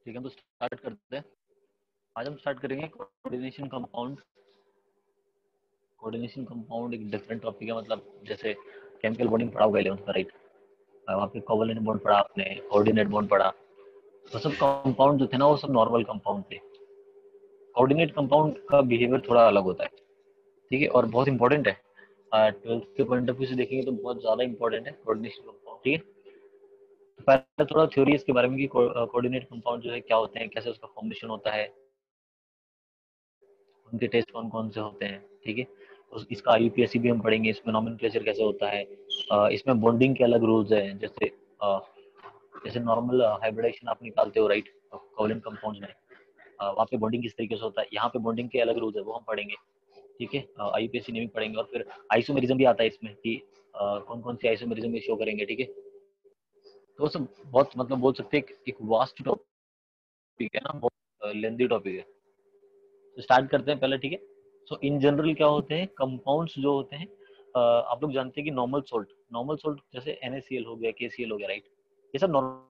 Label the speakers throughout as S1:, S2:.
S1: ठीक है, तो स्टार्ट करते हैं। आज हम स्टार्ट करेंगे कोऑर्डिनेशन कंपाउंड। कोऑर्डिनेशन कंपाउंड एक डिफरेंट टॉपिक है, मतलब जैसे केमिकल बॉन्डिंग पढ़ा होगा 11th में, राइट? वहाँ पे कोवलेंट बॉन्ड पढ़ा आपने, कोऑर्डिनेट बॉन्ड पढ़ा। वो सब कंपाउंड जो थे ना, वो सब नॉर्मल कंपाउंड थे। कोऑर्डिनेट कंपाउंड का बिहेवियर थोड़ा अलग होता है, ठीक है, और बहुत इंपॉर्टेंट है। 12th के पॉइंट ऑफ व्यू से देखेंगे तो बहुत ज़्यादा इंपॉर्टेंट है कोऑर्डिनेशन कंपाउंड, ठीक है। तो पहले थोड़ा थ्योरी इसके बारे में कि कोऑर्डिनेट कंपाउंड जो है क्या होते हैं, कैसे उसका फॉर्मेशन होता है, उनके टेस्ट कौन कौन से होते हैं, ठीक है। इसका आईयूपीएसी भी हम पढ़ेंगे, इसमें नॉमेनक्लेचर कैसे होता है, इसमें बॉन्डिंग के अलग रूल्स हैं। जैसे जैसे नॉर्मल हाइब्रिडेशन आप निकालते हो, राइट, कोवलेंट कंपाउंड्स में, वहाँ पे बॉन्डिंग किस तरीके से होता है, यहाँ पे बॉन्डिंग के अलग रूल्स है, वो हम पढ़ेंगे, ठीक है। आईयूपीएसी में भी पढ़ेंगे, और फिर आइसोमेरिज्म भी आता है इसमें कि कौन कौन सी आइसोमेरिज्म शो करेंगे, ठीक है। तो सब बहुत, मतलब बोल सकते हैं एक वास्ट टॉपिक है ना, बहुत लेंदी टॉपिक है। तो स्टार्ट करते हैं पहले, ठीक है। सो इन जनरल क्या होते हैं कंपाउंड्स जो होते हैं, आप लोग जानते हैं कि नॉर्मल सोल्ट जैसे NaCl हो गया, KCl हो गया, राइट, ये सब नॉर्मल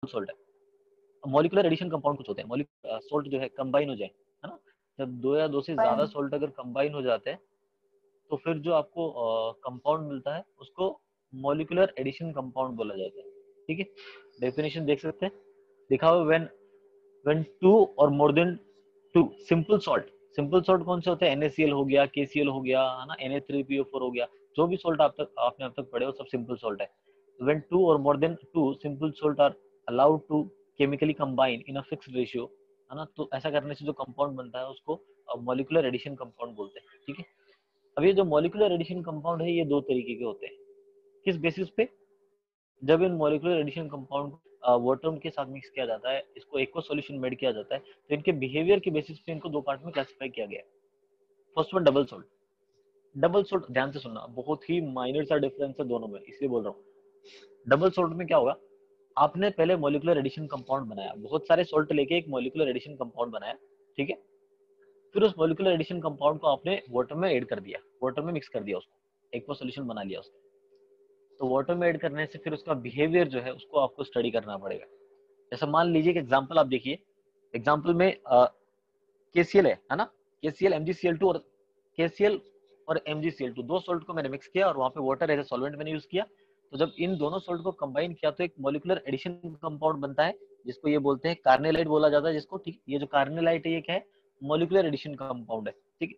S1: सोल्ट है। मॉलिक्यूलर एडिशन कंपाउंड कुछ होते हैं, मॉलिक्यूलर सोल्ट जो है कंबाइन हो जाए, है ना। जब दो या दो से ज्यादा सोल्ट अगर कंबाइन हो जाते हैं, तो फिर जो आपको कंपाउंड मिलता है उसको मॉलिक्यूलर एडिशन कंपाउंड बोला जाता है, ठीक है। डेफिनेशन देख सकते हैं, लिखा हुआ व्हेन टू और more than two simple salt कौन से होते हैं, NaCl हो गया, KCl हो गया, है ना, Na3PO4 हो गया। जो भी सॉल्ट आपने अब तक पढ़े हो सब सिंपल सॉल्ट है। व्हेन टू और more than two simple salt are allowed to chemically combine in a fixed ratio, है ना, तो ऐसा करने से जो कंपाउंड बनता है उसको मॉलिक्यूलर एडिशन कंपाउंड बोलते हैं, ठीक है। अब ये जो मॉलिक्यूलर एडिशन कंपाउंड है, ये दो तरीके के होते हैं। किस बेसिस पे? जब इन मॉलिक्यूलर एडिशन कंपाउंड वाटर के साथ मिक्स किया जाता है, इसको एक्वा सॉल्यूशन मेड किया जाता है, तो इनके बिहेवियर के बेसिस पे इनको दो पार्ट में क्लासिफाई किया गया है। First one double salt. Double salt ध्यान से सुनना, बहुत ही माइनर सा डिफरेंस है दोनों में, इसलिए बोल रहा हूँ। डबल सोल्ट में क्या होगा, आपने पहले मॉलिक्यूलर एडिशन कंपाउंड बनाया, बहुत सारे सोल्ट लेके एक मॉलिक्यूलर एडिशन कंपाउंड बनाया, ठीक है। फिर उस मॉलिक्यूलर एडिशन कंपाउंड को आपने वाटर में ऐड कर दिया, वाटर में मिक्स कर दिया, उसको एक्वा सॉल्यूशन बना लिया उसका। तो वाटर में ऐड करने से फिर उसका बिहेवियर जो है उसको आपको स्टडी करना पड़ेगा। जैसा मान लीजिए कि एग्जांपल आप देखिए, एग्जांपल में KCl है ना, KCl MgCl2 और KCl और MgCl2 दो सॉल्ट को मैंने मिक्स किया और वहां पे वाटर एज ए सॉल्वेंट मैंने यूज किया। तो जब इन दोनों सॉल्ट को कंबाइन किया तो एक मॉलिक्यूलर एडिशन कंपाउंड बनता है, जिसको ये बोलते हैं कार्नेलाइट बोला जाता है, जिसको, ठीक, ये जो कार्नेलाइट है ये क्या है, मॉलिक्यूलर एडिशन कंपाउंड है, ठीक है।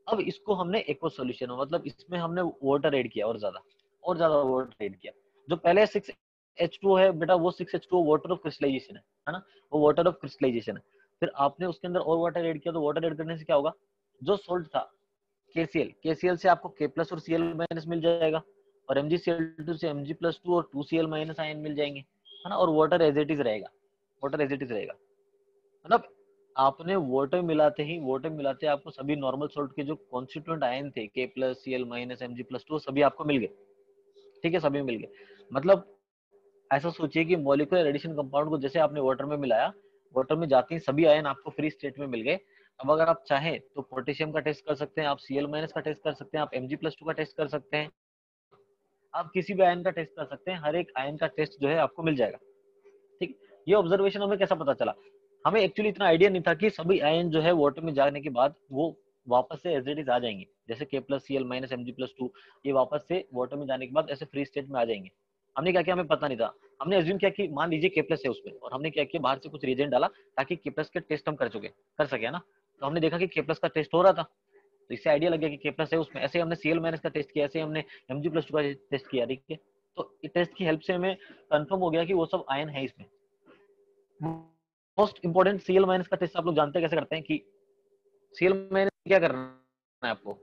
S1: अब इसको हमने एक्वा सॉल्यूशन, मतलब इसमें हमने वाटर ऐड किया और ज्यादा वाटर ऐड किया। जो पहले 6H2 है बेटा, वो 6H2 वाटर ऑफ क्रिस्टलाइजेशन है ना, वो वाटर ऑफ क्रिस्टलाइजेशन है। फिर आपने उसके अंदर और वाटर ऐड किया, तो वाटर ऐड करने से क्या होगा, जो सोल्ट था KCl से आपको K प्लस और Cl माइनस मिल जाएगा, और MgCl2 से Mg+2 और 2Cl माइनस आयन मिल जाएंगे, है ना, और वाटर एज इट इज रहेगा, वाटर एज इट इज रहेगा। मतलब आपने वाटर मिलाते आपको सभी नॉर्मल सोल्ट के जो कॉन्स्टिट्यूएंट आयन थे K plus Cl minus Mg+2 सभी आपको मिल गए, ठीक है, सभी मिल गए। मतलब ऐसा सोचिए कि मॉलिक्यूलर एडिशन कंपाउंड को जैसे आपने वाटर में मिलाया, वाटर में जाते ही सभी आयन आपको फ्री स्टेट में मिल गए। अब अगर आप चाहें तो पोटेशियम का टेस्ट कर सकते हैं, आप Cl माइनस का टेस्ट कर सकते हैं, आप Mg+2 का टेस्ट कर सकते हैं, आप किसी भी आयन का टेस्ट कर सकते हैं, हर एक आयन का टेस्ट जो है आपको मिल जाएगा, ठीक। ये ऑब्जर्वेशन हमें कैसा पता चला, हमें एक्चुअली इतना आइडिया नहीं था कि सभी आयन जो है वाटर में जाने के बाद वो वापस से एज इट इज आ जाएंगे, जैसे K plus Cl minus Mg+2 ये वापस से वाटर में जाने के बाद ऐसे फ्री स्टेट में आ जाएंगे। हमने क्या किया, हमें पता नहीं था, हमने एज्यूम किया कि मान लीजिए K प्लस है उसमें, और हमने क्या किया, बाहर से कुछ रिएजेंट डाला ताकि K प्लस के टेस्ट हम कर सके, है ना। तो हमने देखा कि K प्लस का टेस्ट हो रहा था, तो इससे आइडिया लग गया कि K प्लस है उसमें। ऐसे हमने Cl माइनस का टेस्ट किया, ऐसे हमने Mg+2 का टेस्ट किया, ठीक है। तो टेस्ट की हेल्प से हमें कंफर्म हो गया कि वो सब आयन है इसमें। मोस्ट इंपोर्टेंट Cl माइनस का टेस्ट आप लोग जानते हैं कैसे करते हैं कि Cl माइनस क्या करना है आपको,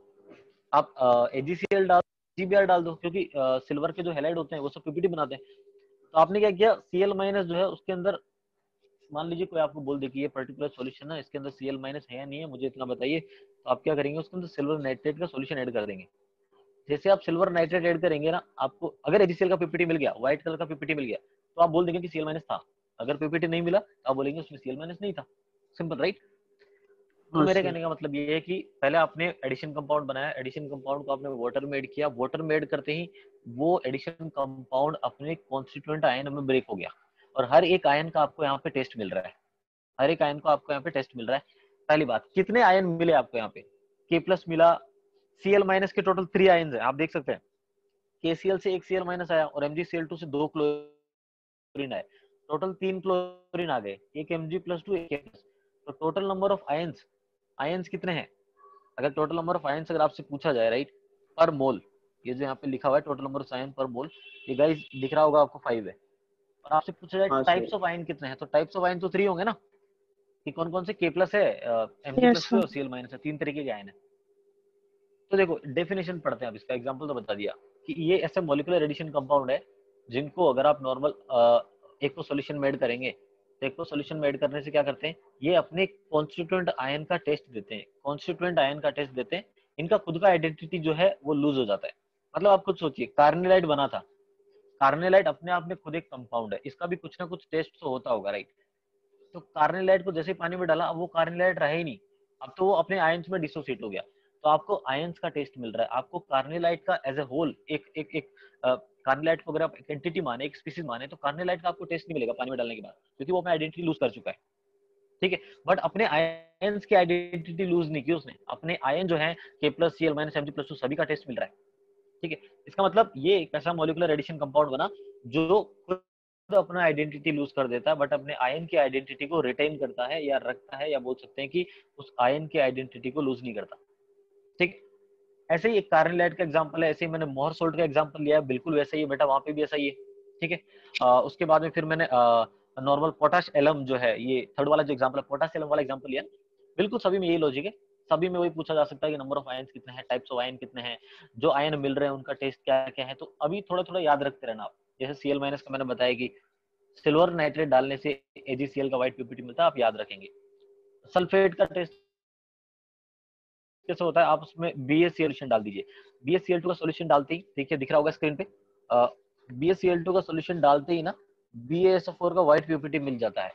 S1: आप AgCl डाल, GBr डाल दो, क्योंकि सिल्वर के जो हैलाइड होते हैं वो सब PPT बनाते हैं। तो आपने क्या किया, Cl माइनस जो है उसके अंदर, मान लीजिए कोई आपको बोल दे कि ये पर्टिकुलर सॉल्यूशन है, इसके अंदर Cl माइनस है या नहीं है, मुझे इतना बताइए, तो आप क्या करेंगे, उसके अंदर सिल्वर नाइट्रेट का सॉल्यूशन ऐड कर देंगे। जैसे आप सिल्वर नाइट्रेट ऐड करेंगे ना, आपको अगर AgCl का PPT मिल गया, व्हाइट कलर का PPT मिल गया, तो आप बोल देंगे कि Cl माइनस था। अगर PPT नहीं मिला तो आप बोलेंगे उसमें Cl माइनस नहीं था। Simple, right. तो
S2: हाँ
S1: मेरे
S2: सर।
S1: कहने का मतलब ये है कि पहले आपने एडिशन कंपाउंड बनाया, एडिशन कंपाउंड को आपने वाटर मेड किया, वाटर मेड करते ही वो एडिशन कंपाउंड अपने कॉन्स्टिट्यूएंट आयन में ब्रेक हो गया, और हर एक आयन का आपको यहाँ पे टेस्ट मिल रहा है, हर एक आयन को आपको यहाँ पे टेस्ट मिल रहा है। पहली बात, कितने आयन मिले आपको यहाँ पे? के प्लस मिला, सीएल माइनस के टोटल 3 आयन है, आप देख सकते हैं। केसीएल से एक सीएल माइनस आया और एमजीसीएल2 से 2 क्लोरीन आए, टोटल 3 क्लोरीन आ गए, एक Mg+2 एक K+, तो total number of ions, ions कितने हैं? अगर टोटल नंबर ऑफ आयंस अगर आपसे पूछा जाए, राइट, पर मोल, ये जो यहाँ पे लिखा हुआ है टोटल नंबर ऑफ आयन पर मोल, ये गाइस दिख रहा होगा आपको 5 है। और आपसे पूछा जाए
S2: हाँ सर।
S1: टाइप्स ऑफ आयन कितने हैं, तो टाइप्स ऑफ आयन तो 3 होंगे ना, कि कौन कौन से? के प्लस है, MG
S3: yes
S1: plus two
S3: sir.
S1: और सीएल माइनस है, 3 तरीके के आयन है। तो देखो डेफिनेशन पढ़ते हैं, अब इसका एग्जांपल तो बता दिया कि ये ऐसे मॉलिक्यूलर एडिशन कंपाउंड है जिनको अगर आप नॉर्मल एक को सॉल्यूशन मेड करेंगे, तो एक को सॉल्यूशन मेड करने से क्या करते हैं, ये अपने कॉन्स्टिट्यूएंट आयन का टेस्ट देते हैं, कॉन्स्टिट्यूएंट आयन का टेस्ट देते हैं, इनका खुद का आइडेंटिटी जो है वो लूज हो जाता है। मतलब आप खुद सोचिए, कार्निलाइट बना था, कार्निलाइट अपने आप में खुद एक कंपाउंड है, इसका भी कुछ ना कुछ टेस्ट तो होता होगा, राइट? तो कार्निलाइट को जैसे पानी में डाला, अब वो कार्निलाइट रहा ही नहीं, अब तो वो अपने आयंस में डिसोसिएट हो गया, तो आपको आयंस का टेस्ट मिल रहा है, आपको कार्निलाइट का एज ए होल एक कार्निलाइट को अगर आप एक एंटिटी माने, एक स्पीसीज माने, तो कार्निलाइट का आपको टेस्ट नहीं मिलेगा पानी में डालने के बाद, क्योंकि वो अपना आइडेंटिटी लूज कर चुका है। ठीक है, बट अपने आयंस की आइडेंटिटी लूज नहीं की उसने, अपने आयन जो है के प्लस सीएल माइनस Mg+2 सभी का टेस्ट मिल रहा है। ठीक है, इसका मतलब ये एक ऐसा मॉलिक्यूलर एडिशन कंपाउंड बना जो खुद अपना आइडेंटिटी लूज कर देता है, बट अपने आयन की आइडेंटिटी को रिटेन करता है या रखता है, या बोल सकते हैं कि उस आयन की आइडेंटिटी को लूज नहीं करता। ठीक, ऐसे ही एक कार्निलाइट का एग्जांपल है, ऐसे ही मैंने मोहर सोल्ट का एग्जांपल लिया है, बिल्कुल वैसा ही है बेटा, वहां पे भी ऐसा ही है। ठीक है, उसके बाद में फिर मैंने नॉर्मल पोटाश एलम जो है, ये थर्ड वाला जो एग्जांपल है, पोटाश एलम वाला एग्जांपल लिया, बिल्कुल सभी में यही लॉजिक है, सभी में वही पूछा जा सकता है कि नंबर ऑफ आयंस कितने हैं, टाइप्स ऑफ आयन कितने हैं, जो आयन मिल रहे हैं उनका टेस्ट क्या क्या है। तो अभी थोड़ा थोड़ा याद रखते रहना आप, जैसे सीएल माइनस का मैंने बताया कि सिल्वर नाइट्रेट डालने से एजीसीएल का व्हाइट पीपीटी मिलता है, आप याद रखेंगे। सल्फेट का टेस्ट कैसे होता है, आप उसमें BaCl सोल्यूशन डाल दीजिए, BaCl2 का सोल्यूशन डालते ही, देखिए दिख रहा होगा स्क्रीन पे, BaCl2 का सोल्यूशन डालते ही ना BaSO4 का व्हाइट पीपीटी मिल जाता है।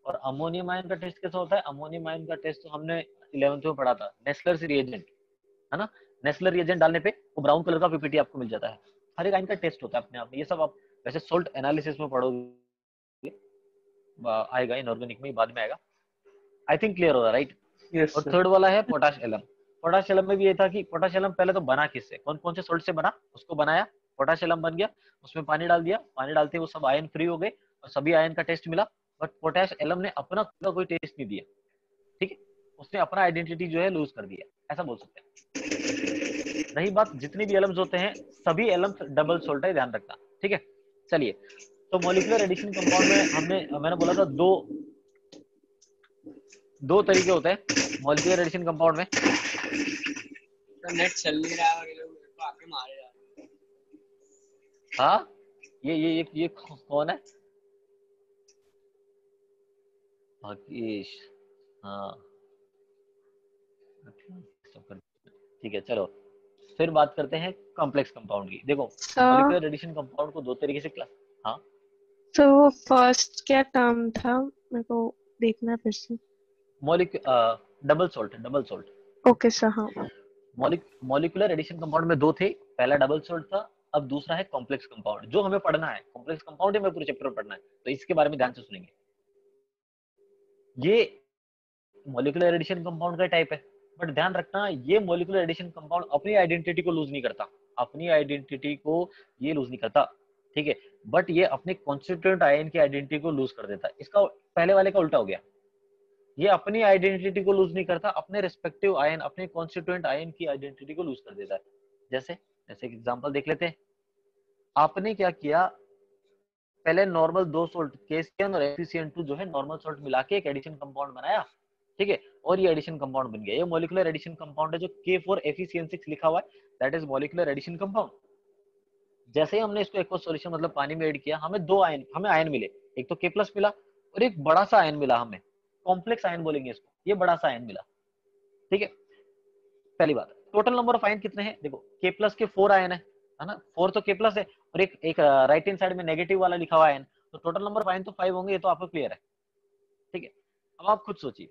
S1: और अमोनियम आयन का टेस्ट कैसा होता है, अमोनियम आयन का टेस्ट तो हमने 11th में पढ़ा था, नेस्लर रिएजेंट, है ना, नेस्लर रिएजेंट डालने पे वो ब्राउन कलर का पीपीटी आपको मिल जाता है। हर एक आयन का टेस्ट होता है अपने आप में, ये सब आप वैसे सोल्ट एनालिसिस में पढ़ोगे, आएगा इनऑर्गेनिक में, बाद में आएगा। आई थिंक क्लियर हो रहा है, राइट?
S2: यस
S1: और
S2: सर।
S1: थर्ड वाला है पोटाश एलम। पोटाश एलम में भी ये था कि पोटाश एलम पहले तो बना किससे, कौन कौन से सोल्ट से बना, उसको बनाया, पोटाश एलम बन गया, उसमें पानी डाल दिया, पानी डालते ही वो सब आयन फ्री हो गए और सभी आयन का टेस्ट मिला, बट पोटाश एलम ने अपना खुद का कोई टेस्ट नहीं दिया। ठीक है, उसने अपना आइडेंटिटी जो है लूज कर दिया, ऐसा बोल सकते हैं। रही बात, जितने भी एलम्स होते हैं सभी एलम्स डबल सोल्ट है, ध्यान रखना। ठीक है, चलिए, तो मॉलिक्यूलर एडिशन कंपाउंड में मैंने बोला था दो तरीके होते हैं मॉलिक्यूलर एडिशन कंपाउंड में।
S2: तो नेट चल नहीं रहा है, ये लोग मेरे को आके मारे जा रहे हैं।
S1: हाँ, ये कौन है? भाग्येश, हाँ, ठीक है, चलो फिर बात करते हैं कॉम्प्लेक्स कंपाउंड की। देखो
S3: सर,
S1: मॉलिक्यूलर एडिशन कंपाउंड को दो तरीके से क्लास, हाँ,
S3: तो वो फर्स्ट क्या टर्म था, मेरे को देखना है फिर से।
S1: Double salt, double salt.
S3: Okay sir, हाँ।
S1: मॉलिक्यूलर एडिशन कंपाउंड में दो थे, पहला डबल सोल्ट था, अब दूसरा है कॉम्प्लेक्स कंपाउंड, जो हमें पढ़ना है कॉम्प्लेक्स कंपाउंड ही हमें पूरे चैप्टर में पढ़ना है, तो इसके बारे में ध्यान से सुनेंगे। ये मॉलिक्यूलर एडिशन कंपाउंड का टाइप है, बट ध्यान रखना ये मॉलिक्यूलर एडिशन कंपाउंड अपनी आइडेंटिटी को लूज नहीं करता, अपनी आइडेंटिटी को ये लूज नहीं करता। ठीक है, बट ये अपने कॉन्स्टिट्यूएंट आयन की आइडेंटिटी को लूज कर देता है, इसका पहले वाले का उल्टा हो गया, ये अपनी आइडेंटिटी को लूज नहीं करता, अपने रिस्पेक्टिव आयन, अपने कॉन्स्टिट्यूएंट आयन की आइडेंटिटी को लूज कर देता है। जैसे जैसे एग्जांपल देख लेते हैं, आपने क्या किया, पहले नॉर्मल दो सोल्ट KCN और FeCN2 जो है नॉर्मल सोल्ट मिला के एक एडिशन कंपाउंड बनाया। ठीक है, और ये एडिशन कंपाउंड बन गया, ये मॉलिक्यूलर एडिशन कंपाउंड है, जो K4FeCN6 लिखा हुआ है, that is molecular addition compound. जैसे ही हमने इसको एक्वस सॉल्यूशन मतलब पानी में ऐड किया, हमें आयन मिले, एक तो K प्लस मिला और एक बड़ा सा आयन मिला, हमें कॉम्प्लेक्स आयन बोलेंगे इसको, ये बड़ा सा आयन मिला। ठीक है, पहली बात, टोटल नंबर ऑफ आयन कितने हैं, देखो K प्लस के 4 आयन है ना, 4 तो K प्लस है, और एक एक राइट हैंड साइड में नेगेटिव वाला लिखा हुआ आयन, तो टोटल नंबर ऑफ आयन तो 5 होंगे, ये तो आपको क्लियर है। ठीक है, अब आप खुद सोचिए,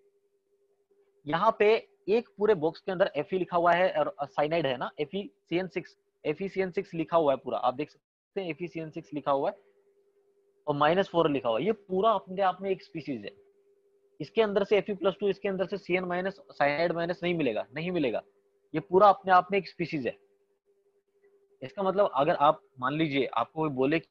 S1: यहाँ पे एक पूरे बॉक्स के अंदर Fe लिखा हुआ है और साइनाइड है ना, FeCN6 लिखा हुआ है पूरा, आप देख सकते हैं FeCN6 लिखा हुआ है और -4 लिखा हुआ है। ये पूरा अपने आप में एक स्पीशीज है। इसके अंदर से Fe+2, इसके अंदर से CN- साइनाइड माइनस नहीं मिलेगा, नहीं मिलेगा। ये पूरा अपने आप में एक स्पीशीज है। इसका मतलब अगर आप मान लीजिए आपको कोई बोले कि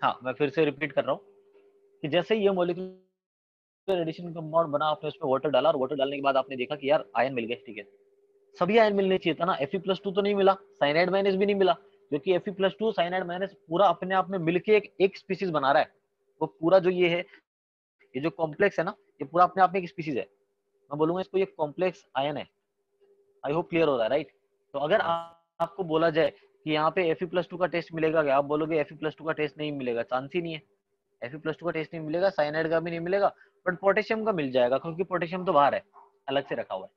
S1: हाँ, मैं फिर से रिपीट कर रहा हूँ कि जैसे ये मॉलिक्यूलर एडिशन कंपाउंड बना, आपने उसमें वाटर डाला और वाटर डालने के बाद आपने देखा कि यार आयन मिल गए, ठीक है, सभी आयन मिलने चाहिए था ना, Fe+2 तो नहीं मिला, साइनाइड माइनस भी नहीं मिला, क्योंकि Fe+2 साइनाइड माइनस पूरा अपने आप में मिलके एक स्पीशीज बना रहा है। वो पूरा जो ये है, ये जो कॉम्प्लेक्स है ना, ये पूरा अपने आप में एक स्पीशीज है। मैं बोलूंगा इसको ये कॉम्प्लेक्स आयन है। आई होप क्लियर हो रहा है, राइट। तो अगर आपको बोला जाए कि यहाँ पे Fe+2 का टेस्ट मिलेगा क्या, आप बोलोगे Fe+2 का टेस्ट नहीं मिलेगा, चांस ही नहीं है। Fe+2 का टेस्ट नहीं मिलेगा, साइनाइड का भी नहीं मिलेगा, बट पोटेशियम का मिल जाएगा, क्योंकि पोटेशियम तो बाहर है, अलग से रखा हुआ है।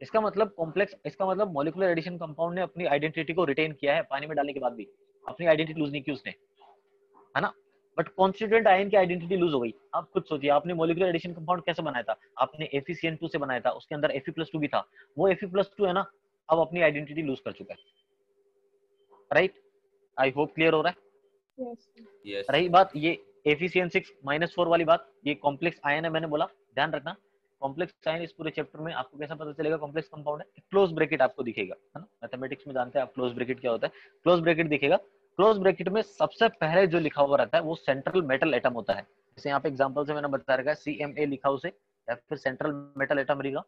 S1: इसका मतलब कॉम्प्लेक्स, इसका मतलब मॉलिक्यूलर एडिशन कंपाउंड ने अपनी आइडेंटिटी को रिटेन किया है, पानी में डालने के बाद भी अपनी आइडेंटिटी लूज नहीं की उसने, है ना। बट कॉन्स्टिट्यूएंट आयन की आइडेंटिटी लूज हो गई। आप खुद सोचिए, आपने मॉलिक्यूलर एडिशन कंपाउंड कैसे बनाया था, आपने FeCN2 से बनाया था, उसके अंदर Fe+2 भी था, वो Fe+2 है ना, अब अपनी आइडेंटिटी लूज कर चुका है, राइट। आई होप क्लियर हो रहा है।
S3: यस।
S1: रही बात ये FeCN6-4 वाली बात, ये कॉम्प्लेक्स आयन है, मैंने बोला, ध्यान रखना। कॉम्प्लेक्स आयन इस पूरे चैप्टर में आपको कैसा पता चलेगा कॉम्प्लेक्स कंपाउंड है, क्लोज ब्रैकेट आपको दिखेगा, है ना। मैथमेटिक्स में जानते हैं आप क्लोज ब्रैकेट क्या होता है, क्लोज ब्रैकेट दिखेगा। क्लोज ब्रैकेट में सबसे पहले जो लिखा हुआ रहता है वो सेंट्रल मेटल एटम होता है। जैसे यहाँ पे एग्जांपल से मैंने बता रखा है, CMA लिखा उसे, या फिर सेंट्रल मेटल एटम रहेगा।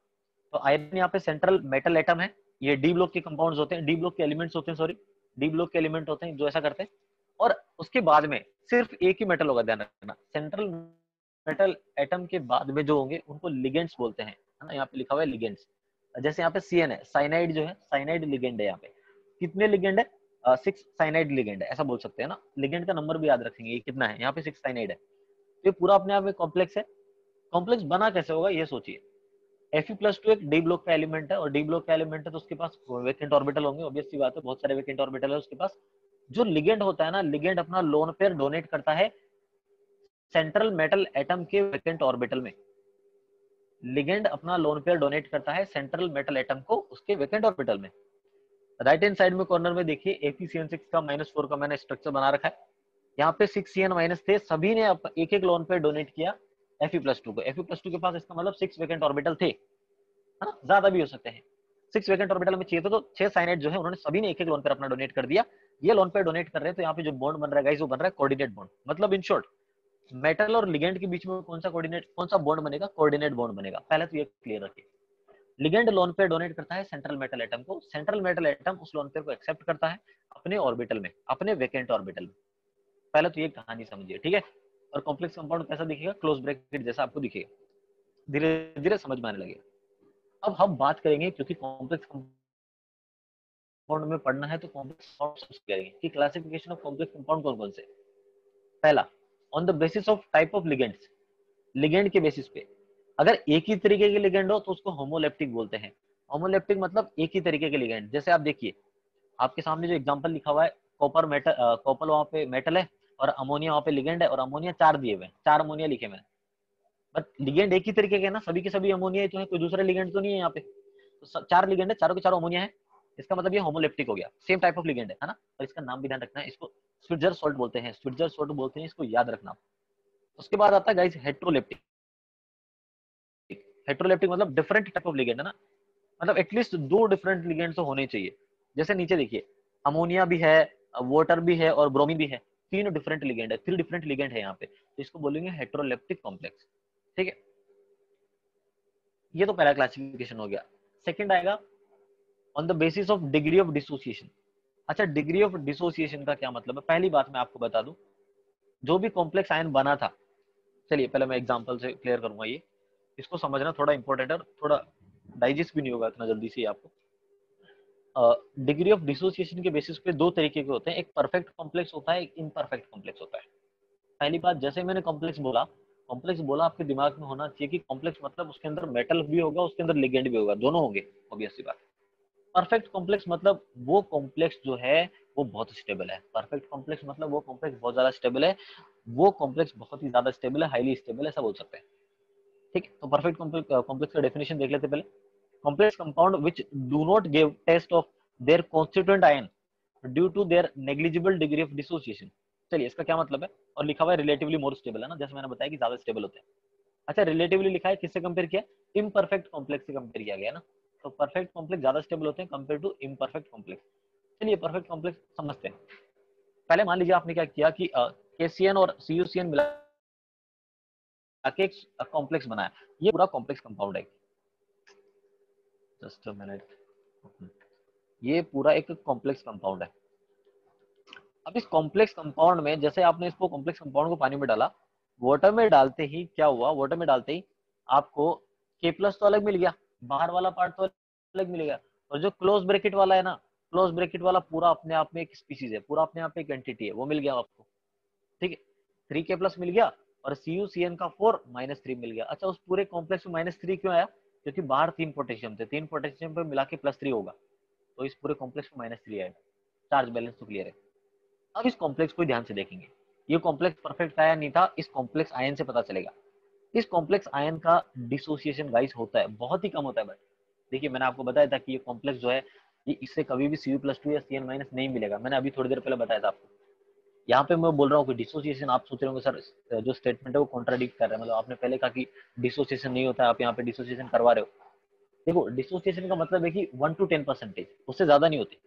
S1: तो आयन यहाँ पे सेंट्रल मेटल एटम है। ये डी ब्लॉक के कंपाउंड्स होते हैं, डी ब्लॉक के एलिमेंट्स होते हैं, सॉरी, डी ब्लॉक के एलिमेंट होते हैं जो ऐसा करते हैं। और उसके बाद में सिर्फ एक ही मेटल होगा, ध्यान रखना, सेंट्रल मेटल एटम के बाद में जो होंगे उनको लिगेंड्स बोलते हैं, है ना। यहाँ पे लिखा हुआ है लिगेंड्स। जैसे यहाँ पे CN है, साइनाइड जो है, साइनाइड लिगेंड है। यहाँ पे कितने लिगेंड है, 6 साइनाइड लिगेंड है, ऐसा बोल सकते हैं ना। लिगेंड का नंबर भी याद रखेंगे, ये कितना है, यहाँ पे 6 साइनाइड है। तो ये पूरा अपने आप में कॉम्प्लेक्स है। कॉम्प्लेक्स बना कैसे होगा ये सोचिए। Fe+2 एक डी ब्लॉक का एलिमेंट है, और डी ब्लॉक का एलिमेंट है तो उसके पास वेकेंट ऑर्बिटल होंगे, ऑब्वियस सी बात है, बहुत सारे वेकेंट ऑर्बिटल है उसके पास। जो लिगेंड होता है ना, लिगेंड अपना लोन पेयर डोनेट करता है सेंट्रल मेटल एटम के वेकेंट ऑर्बिटल में। लिगेंड अपना लोन पेयर डोनेट करता है सेंट्रल मेटल एटम को उसके वेकेंट ऑर्बिटल में। राइट हैंड साइड में कॉर्नर में देखिए FeCN6 का -4 का मैंने स्ट्रक्चर बना रखा है। यहाँ पे 6 CN- थे, सभी ने एक एक लोन पेयर डोनेट किया Fe+2 को। Fe+2 के पास इसका मतलब 6 वेकेंट ऑर्बिटल थे, है ना, ज्यादा भी हो सकते हैं। 6 वेकेंट ऑर्बिटल में चाहिए तो 6 साइनाइड जो है उन्होंने सभी ने एक एक लोन पेयर अपना डोनेट कर दिया। ये लोन पेयर डोनेट कर रहे हैं, तो यहाँ पे जो बॉन्ड बन रहा है गाइस, वो बन रहा है कोऑर्डिनेट बॉन्ड। मतलब इन शॉर्ट, मेटल और लिगेंड के बीच में कौन सा बॉन्ड बनेगा, कोऑर्डिनेट बॉन्ड बनेगा। पहले तो ये क्लियर रखिए। लिगेंड लोन पेयर डोनेट करता है सेंट्रल मेटल एटम को, सेंट्रल मेटल एटम उस लोन पेयर को एक्सेप्ट करता है अपने ऑर्बिटल में, अपने वेकेंट ऑर्बिटल में। पहले तो ये कहानी समझिए, ठीक है। और कॉम्प्लेक्स कंपाउंड कैसा दिखेगा, क्लोज ब्रैकेट जैसा आपको दिखेगा, धीरे धीरे समझ में आने लगेगा। अब हम बात करेंगे, क्योंकि कॉम्प्लेक्स कंपाउंड में पढ़ना है, तो कॉम्प्लेक्स कंपाउंड करेंगे कि क्लासिफिकेशन ऑफ कॉम्प्लेक्स कंपाउंड कौन कौन से। पहला, on the basis of type of ligands, ligand के बेसिस पे। अगर एक ही तरीके के लिगेंड हो तो उसको होमोलेप्टिक बोलते हैं। होमोलेप्टिक मतलब एक ही तरीके के लिगेंड। जैसे आप देखिए, आपके सामने जो एग्जांपल लिखा हुआ है, कॉपर मेटल, कॉपर वहां पे मेटल है और अमोनिया वहां पे लिगेंड है, और अमोनिया 4 दिए हुए हैं, 4 अमोनिया लिखे मैंने। बट लिगेंड एक ही तरीके के है ना, सभी के सभी अमोनिया ही तो है, कोई दूसरा लिगेंड तो नहीं है यहाँ पे। तो 4 लिगेंड है, चारों के चारों अमोनिया है, इसका मतलब ये होमोलेप्टिक हो गया, सेम टाइप ऑफ लिगेंड है ना। और इसका नाम भी ध्यान रखना है, इसको स्विट्जर सॉल्ट बोलते हैं, स्विट्जर सॉल्ट बोलते हैं, इसको याद रखना। उसके बाद आता है गाइस हेट्रोलेप्टिक। हेट्रोलेप्टिक मतलब डिफरेंट टाइप ऑफ लिगेंड, है ना, मतलब एटलीस्ट 2 डिफरेंट लिगेंड तो होने चाहिए। जैसे नीचे देखिए, अमोनिया भी है, वाटर भी है और ब्रोमीन भी है, 3 डिफरेंट लिगेंड है, 3 डिफरेंट लिगेंड है यहाँ पे, तो इसको बोलेंगे हेट्रोलेप्टिक कॉम्प्लेक्स, ठीक है। ये तो पहला क्लासिफिकेशन हो गया। सेकंड आएगा on the basis of degree of dissociation. अच्छा, डिग्री ऑफ डिसोसिएशन का क्या मतलब है, पहली बात मैं आपको बता दूं, जो भी कॉम्प्लेक्स आयन बना था, चलिए पहले मैं एग्जांपल से क्लियर करूंगा ये, इसको समझना थोड़ा इंपॉर्टेंट है और थोड़ा डाइजेस्ट भी नहीं होगा इतना जल्दी से आपको। डिग्री ऑफ डिसोसिएशन के बेसिस पे 2 तरीके के होते हैं, एक परफेक्ट कॉम्प्लेक्स होता है, एक इम्परफेक्ट कॉम्प्लेक्स होता है। पहली बात, जैसे मैंने कॉम्प्लेक्स बोला, कॉम्प्लेक्स बोला आपके दिमाग में होना चाहिए कि कॉम्प्लेक्स मतलब उसके अंदर मेटल भी होगा, उसके अंदर लिगेंड भी होगा, दोनों होंगे, ऑब्वियस सी बात। परफेक्ट कॉम्प्लेक्स मतलब वो कॉम्प्लेक्स जो है वो बहुत स्टेबल है। परफेक्ट कॉम्प्लेक्स मतलब वो कॉम्प्लेक्स बहुत ज्यादा स्टेबल है, वो कॉम्प्लेक्स बहुत ही ज्यादा स्टेबल है, हाईली स्टेबल है, सब बोल सकते हैं। ठीक है, तो परफेक्ट कॉम्प्लेक्स का डेफिनेशन देख लेते हैं पहले। Complex compound which do not give test of their constituent ion due to their negligible degree of dissociation. चलिए इसका क्या मतलब है, और लिखा हुआ है रिलेटिवली मोर स्टेबल, है ना, जैसे मैंने बताया कि ज्यादा स्टेबल होते हैं। अच्छा, रिलेटिवली लिखा है, किससे कंपेयर किया, इम्परफेक्ट कॉम्प्लेक्स से कंपेयर किया गया ना, तो परफेक्ट कॉम्प्लेक्स ज्यादा स्टेबल होते हैं कंपेयर टू इम्परफेक्ट कॉम्प्लेक्स। चलिए परफेक्ट कॉम्प्लेक्स समझते हैं। पहले मान लीजिए आपने क्या किया कि केसीएन और सीयूसीएन मिला के एक कॉम्प्लेक्स बनाया, ये पूरा कॉम्प्लेक्स कंपाउंड है। जस्ट अ मिनट, ये पूरा एक कॉम्प्लेक्स कंपाउंड है। अब इस कॉम्प्लेक्स कंपाउंड में जैसे आपने इसको कॉम्प्लेक्स कंपाउंड को पानी में डाला, वाटर में डालते ही क्या हुआ, वाटर में डालते ही आपको के प्लस तो अलग मिल गया, बाहर वाला पार्ट तो अलग मिल गया, और जो क्लोज ब्रैकेट वाला है ना, क्लोज ब्रैकेट वाला पूरा अपने आप में एक स्पीसीज है, पूरा अपने आप में एक एंटिटी है, वो मिल गया आपको। ठीक है, 3 के प्लस मिल गया और CuCN का 4 -3 मिल गया। अच्छा, उस पूरे कॉम्प्लेक्स में -3 क्यों आया, क्योंकि बाहर 3 पोटेशियम थे, 3 पोटेशियम पे मिला के +3 होगा, तो इस पूरे कॉम्प्लेक्स में -3 आएगा। चार्ज बैलेंस तो क्लियर है। अब इस कॉम्प्लेक्स को ध्यान से देखेंगे, ये कॉम्प्लेक्स परफेक्ट आया नहीं था, इस कॉम्प्लेक्स आयन से पता चलेगा। इस कॉम्प्लेक्स आयन का डिसोसिएशन गाइस होता है, बहुत ही कम होता है। बट देखिए मैंने आपको बताया था कि ये कॉम्प्लेक्स जो है ये इससे कभी भी Cu+2 या Cn- नहीं मिलेगा, मैंने अभी थोड़ी देर पहले बताया था आपको। यहाँ पे मैं बोल रहा हूँ कि डिसोसिएशन, आप सोच रहे होंगे सर जो स्टेटमेंट है वो कॉन्ट्राडिक्ट कर रहा है, मतलब आपने पहले कहा कि डिसोसिएशन नहीं होता है, आप यहाँ पे डिसोसिएशन करवा रहे हो। देखो डिसोसिएशन का मतलब है कि 1 to 10%, उससे ज्यादा नहीं होते।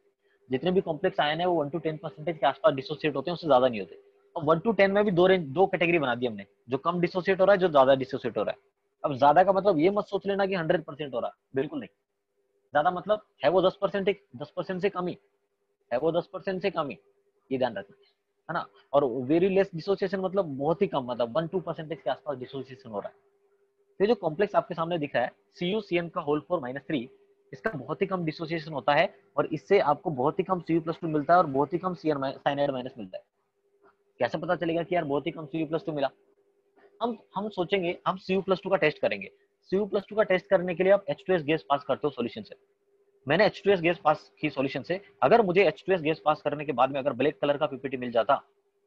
S1: जितने भी कॉम्प्लेक्स आयन है वो 1 to 10% के आसपास डिसोसिएट होते हैं, उससे ज्यादा नहीं होते। और 1 to 10 में भी दो कैटेगरी बना दी हमने, जो कम डिसोसिएट हो रहा है, जो ज्यादा डिसोसिएट हो रहा है। अब ज्यादा का मतलब ये मत सोच लेना कि 100% हो रहा है, बिल्कुल नहीं। ज्यादा मतलब है वो 10%, 10% से कम ही है, वो 10% से कम ही, ये ध्यान रखना, है ना। और वेरी लेस डिसोसिएशन मतलब बहुत ही कम, मतलब 1-2% के आसपास डिसोसिएशन हो रहा है। तो जो कॉम्प्लेक्स आपके सामने दिख रहा है CuCN का होल 4 -3, इसका बहुत ही कम डिसोसिएशन होता है, और इससे आपको बहुत ही कम Cu+2 मिलता है और बहुत ही कम साइनाइड माइनस मिलता है। कैसे पता चलेगा कि यार बहुत ही कम Cu+2 मिला, हम सोचेंगे, हम Cu+2 का टेस्ट करेंगे। Cu+2 का टेस्ट करने के लिए आप H2S गैस पास करते हो सॉल्यूशन से। मैंने H2S गैस पास की सॉल्यूशन से, अगर मुझे H2S गैस पास करने के बाद में अगर ब्लैक कलर का पीपीटी मिल जाता,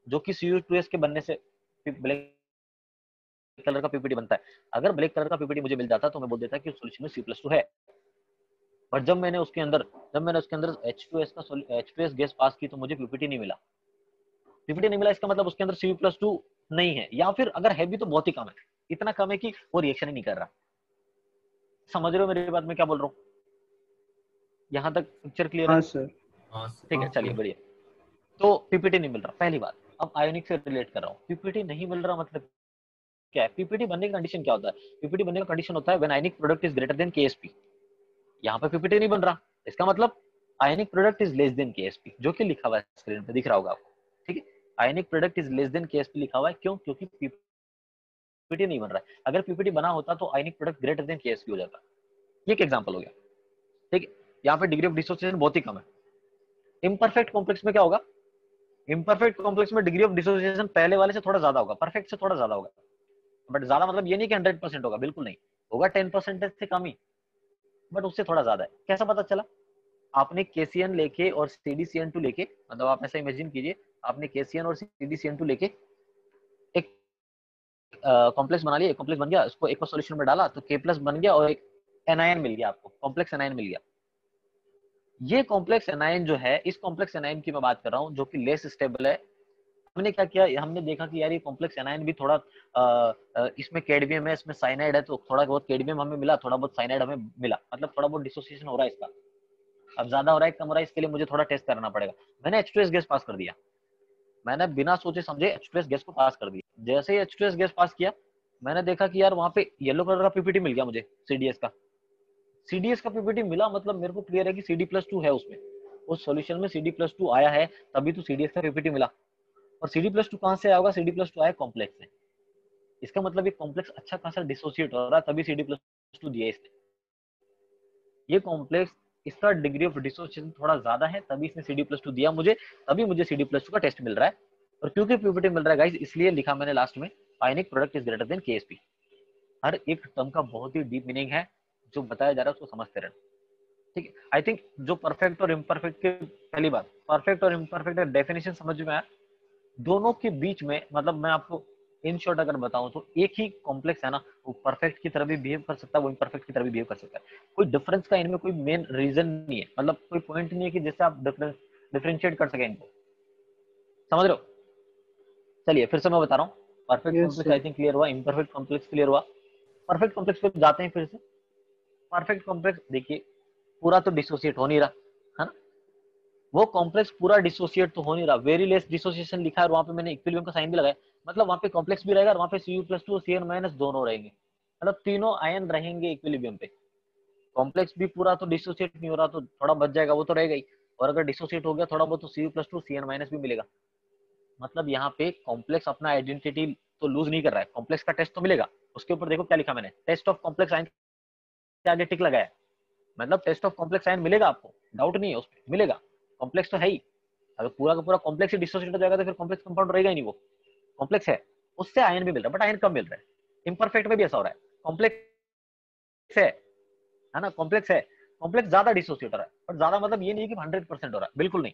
S1: जो कि Cu2S के बनने से ब्लैक कलर का पीपीटी बनता है, अगर ब्लैक कलर का पीपीटी मुझे मिल जाता तो मैं बोल देता कि उस सॉल्यूशन में Cu+2 है। पर जब मैंने उसके अंदर H2S गैस पास की तो मुझे पीपीटी नहीं मिला। पीपीटी नहीं मिला इसका मतलब उसके अंदर Cu+2 नहीं है, या फिर अगर है भी तो बहुत ही कम है, इतना कम है कि वो रिएक्शन ही नहीं कर रहा। समझ रहे हो मेरी बात, मैं क्या बोल रहा हूँ, यहाँ तक पिक्चर क्लियर है।
S4: हाँ सर।
S1: ठीक है, चलिए बढ़िया। तो पीपीटी नहीं मिल रहा, पहली बात। अब आयोनिक से रिलेट कर रहा हूँ, पीपीटी नहीं मिल रहा मतलब क्या है, पीपीटी बनने का कंडीशन क्या होता है, पीपीटी बनने का कंडीशन होता है when ionic product is greater than KSP। यहाँ पे पीपीटी नहीं बन रहा, इसका मतलब ionic product is less than KSP, जो कि लिखा हुआ है स्क्रीन पे दिख रहा होगा आपको। ठीक है, ionic product is less than KSP लिखा हुआ है, क्यों, क्योंकि पीपीटी नहीं बन रहा है। अगर पीपीटी बना होता तो ionic product greater than KSP हो जाता। ये एक एग्जांपल हो गया। ठीक है, यहाँ पे डिग्री ऑफ डिसोसिएशन बहुत ही कम है। इम्परफेक्ट कॉम्प्लेक्स में क्या होगा, इम्परफेक्ट कॉम्प्लेक्स में डिग्री ऑफ डिसोसिएशन पहले वाले से थोड़ा ज्यादा होगा, परफेक्ट से थोड़ा ज्यादा होगा। बट ज्यादा मतलब ये नहीं कि 100% होगा, बिल्कुल नहीं होगा, 10% से कम ही, बट उससे थोड़ा ज्यादा है। कैसा पता चला, आपने KCN लेके और CdCN2 लेके, मतलब आप ऐसा इमेजिन कीजिए, आपने KCN और CdCN2 लेके एक कॉम्प्लेक्स बना लिया, कॉम्प्लेक्स बन गया, इसको एक सॉल्यूशन में डाला तो K+ बन गया और एक एनायन मिल गया आपको, कॉम्प्लेक्स एनायन मिल गया। ये कॉम्प्लेक्स एनायन जो है, इस कॉम्प्लेक्स एनायन की मैं बात कर रहा हूँ, जो कि लेस स्टेबल है। हमने क्या किया, हमने देखा कि यार ये कॉम्प्लेक्स एनायन भी थोड़ा इसमें कैडमियम है, इसमें साइनाइड है, तो थोड़ा बहुत कैडमियम हमें मिला, थोड़ा बहुत साइनाइड हमें मिला, मतलब थोड़ा बहुत डिसोसिएशन हो रहा है इसका। अब ज्यादा हो रहा है कम हो रहा है, इसके लिए मुझे थोड़ा टेस्ट करना पड़ेगा। मैंने H2S गैस पास कर दिया, मैंने बिना सोचे समझे H2S गैस को पास कर दिया। जैसे ही H2S गैस पास किया, मैंने देखा कि यार वहां पे येलो कलर का पीपीटी मिल गया मुझे, सीडीएस का पीपीटी मिला, मतलब मेरे को क्लियर है कि CD+2 है उसमें, उस सॉल्यूशन में CD+2 आया है, तभी तो सीडीएस का पीपीटी मिला। और CD+2 कहां से आया होगा, CD+2 आया कॉम्प्लेक्स से। इसका मतलब ये कॉम्प्लेक्स अच्छा खासा डिसोसिएट हो रहा है, तभी CD+2 दिया इसने। ये कॉम्प्लेक्स, इसका डिग्री ऑफ डिसोसिएशन थोड़ा ज्यादा है, तभी इसने CD+2 दिया मुझे, तभी मुझे CD+2 का टेस्ट मिल रहा है। और क्योंकि पीपीटी मिल रहा है गाइस, इसलिए लिखा मैंने लास्ट में ionic product is greater than KSP। हर एक टर्म का बहुत ही डीप मीनिंग है, जो बताया जा रहा है उसको समझते रहना, ठीक है। आई थिंक जो परफेक्ट और इम्परफेक्ट के, पहली बात परफेक्ट और इम्परफेक्ट का डेफिनेशन समझ में आया। दोनों के बीच में मतलब मैं आपको इन शॉर्ट अगर बताऊं तो एक ही कॉम्प्लेक्स है ना, वो परफेक्ट की तरह भी बिहेव कर सकता है, वो इम्परफेक्ट की तरह भी बिहेव कर सकता है। कोई डिफरेंस का इनमें कोई मेन रीजन नहीं है, मतलब कोई पॉइंट नहीं है कि जिससे आप डिफरेंशिएट कर सकें इनको, समझ रहे हो। चलिए फिर से मैं बता रहा हूँ, perfect
S4: yes
S1: complex I
S4: sir.
S1: Think clear हुआ, इम्परफेक्ट कॉम्प्लेक्स क्लियर हुआ। परफेक्ट कॉम्प्लेक्स पे जाते हैं फिर से। परफेक्ट कॉम्प्लेक्स देखिए पूरा तो डिसोसिएट हो नहीं रहा है ना, वो कॉम्प्लेक्स पूरा डिसोसिएट तो हो नहीं रहा, वेरी लेस डिसोसिएशन लिखा है और वहां पे मैंने इक्विलिब्रियम का साइन भी लगाया, मतलब वहां पे कॉम्प्लेक्स भी रहेगा और वहां पे Cu+2 और Cn- दोनों रहेंगे, मतलब तीनों आयन रहेंगे इक्विलिब्रियम पे। कॉम्प्लेक्स भी पूरा तो डिसोसिएट नहीं हो रहा, तो थोड़ा बच जाएगा, वो तो रहेगा ही, और अगर डिसोसिएट हो गया थोड़ा बहुत तो Cu+2 Cn- भी मिलेगा। मतलब यहाँ पे कॉम्प्लेक्स अपना आइडेंटिटी तो लूज नहीं कर रहा है, कॉम्प्लेक्स का टेस्ट तो मिलेगा। उसके ऊपर देखो क्या लिखा मैंने, टेस्ट ऑफ कॉम्प्लेक्स आयन के आगे टिक लगाया, मतलब टेस्ट ऑफ कॉम्प्लेक्स आयन मिलेगा आपको, डाउट नहीं है उस पर, मिलेगा। कॉम्प्लेक्स तो है ही, अगर पूरा का पूरा कॉम्प्लेक्स ही डिसोसिएट हो जाएगा तो फिर कॉम्प्लेक्स कंपाउंड रहेगा ही नहीं, वो कॉम्प्लेक्स है, उससे आयन भी मिल रहा है, बट आयन कम मिल रहा है। इम्परफेक्ट में भी ऐसा हो रहा है, कॉम्प्लेक्स है ना, कॉम्प्लेक्स है, कॉम्प्लेक्स ज्यादा डिसोसिएट हो रहा है, बट ज्यादा मतलब ये नहीं कि 100% हो रहा है, बिल्कुल नहीं,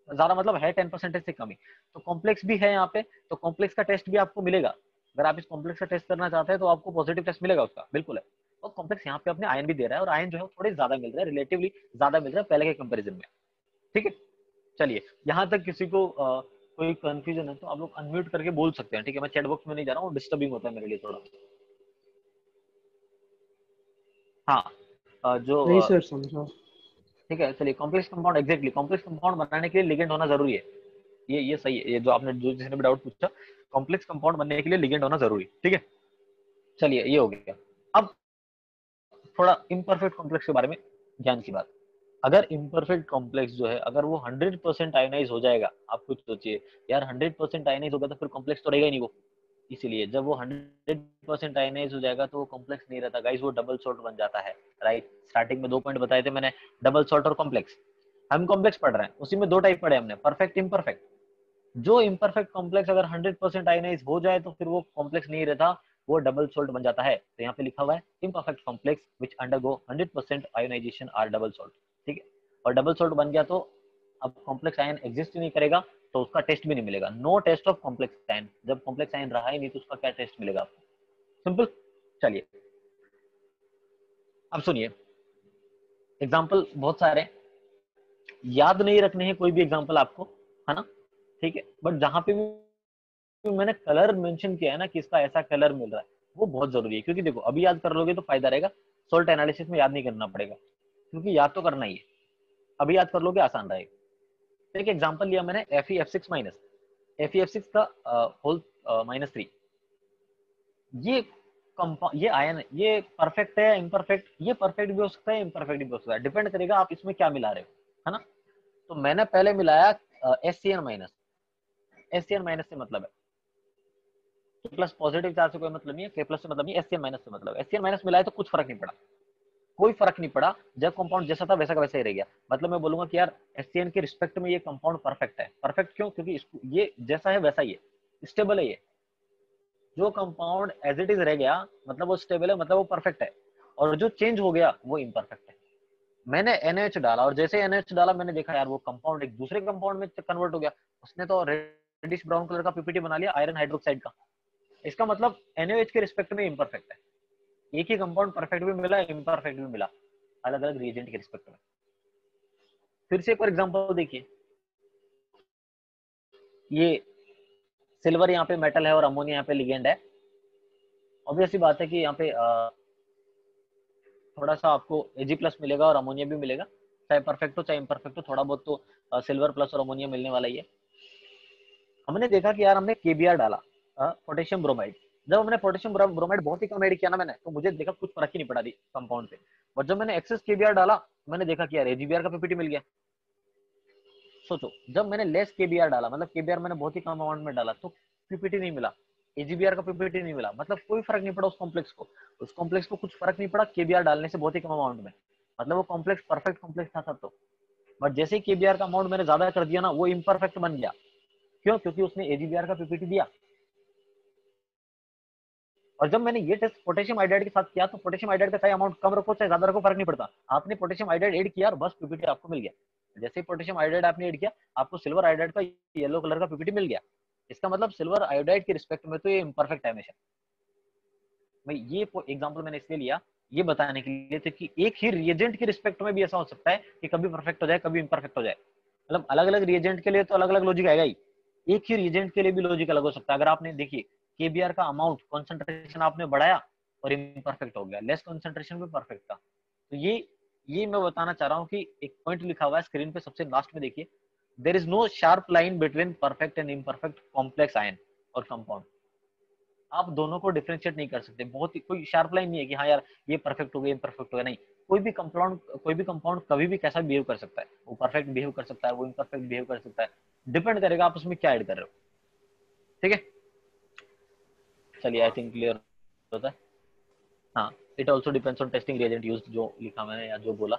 S1: ज्यादा मतलब है 10% से कम ही। तो कॉम्प्लेक्स भी है यहाँ पे, तो कॉम्प्लेक्स का टेस्ट भी आपको मिलेगा। अगर आप इस कॉम्प्लेक्स का टेस्ट करना चाहते हैं तो आपको पॉजिटिव टेस्ट मिलेगा उसका, बिल्कुल है। और कॉम्प्लेक्स यहाँ पे अपने आयन भी दे रहा है, और आयन जो है थोड़े ज्यादा मिल रहा है, रिलेटिवली ज्यादा मिल रहा है पहले के कंपेरिजन में, ठीक है। चलिए यहाँ तक किसी को कोई कंफ्यूजन है तो आप लोग अनम्यूट करके बोल सकते हैं, ठीक है। मैं चैट बॉक्स में नहीं जा रहा हूँ, डिस्टर्बिंग होता है मेरे लिए थोड़ा। हाँ जो
S4: नहीं सर समझा।
S1: ठीक है, चलिए complex compound, exactly complex compound बनाने के लिए लिगेंड होना जरूरी है। ये सही है, ये जो आपने जो जिसने भी डाउट पूछा, कॉम्प्लेक्स कंपाउंड बनने के लिए लिगेंड होना जरूरी, ठीक है। चलिए ये हो गया। अब थोड़ा इम्परफेक्ट कॉम्प्लेक्स के बारे में ज्ञान की बात। अगर इम्परफेक्ट कॉम्प्लेक्स जो है अगर वो 100% आयोनाइज हो जाएगा, आप कुछ सोचिए यार, 100% आयोनाइज होगा तो फिर कॉम्प्लेक्स तो रहेगा ही नहीं वो। इसीलिए जब वो 100% आयोनाइज हो जाएगा तो वो कॉम्प्लेक्स नहीं रहता गाइस, वो डबल सॉल्ट बन जाता है, राइट। स्टार्टिंग में 2 पॉइंट बताए थे मैंने, डबल सॉल्ट और कॉम्प्लेक्स। हम कॉम्प्लेक्स पढ़ रहे हैं, उसी में 2 टाइप पढ़े हमने, परफेक्ट इम्परफेक्ट। जो इम्परफेक्ट कॉम्प्लेक्स अगर 100% आयोनाइज हो जाए तो फिर वो कॉम्प्लेक्स नहीं रहता, वो डबल सोल्ट बन जाता है। तो यहाँ पे लिखा हुआ है imperfect complex which undergo 100% ionisation or double salt, ठीक है। और डबल सोल्ट बन गया तो अब कॉम्प्लेक्स आयन एग्जिस्ट ही नहीं करेगा, तो उसका टेस्ट भी नहीं मिलेगा। No test of complex ion, जब कॉम्प्लेक्स आयन रहा ही नहीं तो उसका क्या टेस्ट मिलेगा आपको, सिंपल। चलिए अब सुनिए, एग्जाम्पल बहुत सारे, याद नहीं रखने हैं कोई भी एग्जाम्पल आपको, है ना, ठीक है। बट जहां पे भी मैंने कलर मेंशन किया है ना कि इसका ऐसा कलर मिल रहा है, वो बहुत जरूरी है, क्योंकि देखो अभी याद कर लोगे तो फायदा रहेगा, सोल्ट एनालिसिस में याद नहीं करना पड़ेगा, क्योंकि याद तो करना ही है, अभी याद कर लोगे आसान रहेगा। एक एग्जांपल लिया मैंने FeF6 माइनस, FeF6 का होल -3, ये ये आयन ये परफेक्ट है या इम्परफेक्ट, ये परफेक्ट भी हो सकता है, इम्परफेक्ट भी हो सकता है, डिपेंड करेगा आप इसमें क्या मिला रहे हो, है ना। तो मैंने पहले मिलाया SCN-, SCN- से मतलब है K प्लस पॉजिटिव चार्ज से कोई मतलब नहीं है, K प्लस से मतलब नहीं, SCN- से मतलब है। SCN- मिलाया तो कुछ फर्क नहीं पड़ा, कोई फर्क नहीं पड़ा, जब कंपाउंड जैसा था वैसा का वैसा ही रह गया। मतलब मैं बोलूंगा कि यार SCN के रिस्पेक्ट में ये कंपाउंड परफेक्ट है। परफेक्ट क्यों, क्योंकि ये जैसा है वैसा ही है, स्टेबल है ये। जो कंपाउंड एज इट इज रह गया मतलब वो स्टेबल है, मतलब वो परफेक्ट है, और जो चेंज हो गया वो इम्परफेक्ट है। मैंने NH डाला और जैसे NH डाला मैंने देखा यार वो कंपाउंड एक दूसरे कंपाउंड में कन्वर्ट हो गया, उसने तो रेडिश ब्राउन कलर का पीपीटी बना लिया आयरन हाइड्रोक्साइड का। इसका मतलब NaOH के रिस्पेक्ट में इम्परफेक्ट है। एक ही कंपाउंड परफेक्ट भी मिला, इम्परफेक्ट भी मिला, अलग अलग रिएजेंट के रिस्पेक्ट में। फिर से एक और एग्जांपल देखिए, ये सिल्वर यहाँ पे मेटल है और अमोनिया यहाँ पे लिगेंड है। ऑब्वियसली बात है कि यहाँ पे थोड़ा सा आपको Ag+ मिलेगा और अमोनिया भी मिलेगा, चाहे परफेक्ट हो चाहे इम्परफेक्ट हो, थोड़ा बहुत तो सिल्वर प्लस और अमोनिया मिलने वाला ही है। हमने देखा कि यार हमने KBr डाला, पोटेशियम ब्रोमाइड। जब हमने पोटेशियम ब्रोमाइड बहुत ही कम ऐड किया ना मैंने, तो मुझे देखा कुछ फर्क ही नहीं पड़ा दी कंपाउंड पे। और जब मैंने एक्सेस KBr डाला, मैंने देखा कि यार AgBr का पीपीटी मिल गया। सोचो, जब मैंने लेस KBr डाला, मतलब KBr मैंने बहुत ही कम अमाउंट में डाला, तो पीपीटी नहीं मिला, AgBr का पीपीटी नहीं मिला, मतलब कोई फर्क नहीं पड़ा उस कॉम्प्लेक्स को। उस कॉम्प्लेक्स को कुछ फर्क नहीं पड़ा KBr डालने से बहुत ही कम अमाउंट में, मतलब वो कॉम्प्लेक्स परफेक्ट कॉम्प्लेक्स था तब तो। बट जैसे ही KBr का अमाउंट मैंने ज्यादा कर दिया ना, वो इम्परफेक्ट बन गया। क्यों, क्योंकि उसने AgBr का पीपीटी दिया। और जब मैंने ये टेस्ट पोटेशियम आयोडाइड के साथ किया तो पोटेशियम आयोडाइड का चाहे अमाउंट कम रखो चाहे ज्यादा रखो फर्क नहीं पड़ता, आपने पोटेशियम आयोडाइड ऐड किया और बस पीपीटी आपको मिल गया। जैसे ही पोटेशियम आयोडाइड आपने ऐड किया आपको सिल्वर आयोडाइड का येलो कलर का पीपीटी मिल गया। इसका मतलब सिल्वर आयोडाइड के रिस्पेक्ट में तो ये इम्परफेक्ट है हमेशा। भाई ये एग्जांपल मैंने इसलिए लिया ये बताने के लिए थे कि एक ही रिएजेंट के रिस्पेक्ट में भी ऐसा हो सकता है कि कभी परफेक्ट हो जाए कभी इम्परफेक्ट हो जाए। मतलब अलग अलग रिएजेंट के लिए तो अलग अलग लॉजिक आएगा ही, एक ही रिएजेंट के लिए भी लॉजिक अलग हो सकता है। अगर आपने देखिए केबीआर का अमाउंट कॉन्सेंट्रेशन आपने बढ़ाया और इम्परफेक्ट हो गया, लेस कॉन्सेंट्रेशन में परफेक्ट था। तो ये मैं बताना चाह रहा हूँ कि एक पॉइंट लिखा हुआ है स्क्रीन पे सबसे लास्ट में देखिए, there is no sharp line between perfect and imperfect complex ion और कंपाउंड। आप दोनों को डिफरेंशिएट नहीं कर सकते, बहुत ही कोई शार्प लाइन नहीं है कि हाँ यार ये परफेक्ट हो गया इम्परफेक्ट हो गया, नहीं। कोई भी कंपाउंड कभी भी कैसा बिहेव कर सकता है, वो परफेक्ट बिहेव कर सकता है, वो इम्परफेक्ट बिहेव कर सकता है, डिपेंड करेगा आप उसमें क्या ऐड कर रहे हो। ठीक है, चलिए आई थिंक क्लियर होता है। हाँ, it also depends on testing reagent used, जो लिखा मैंने या जो बोला।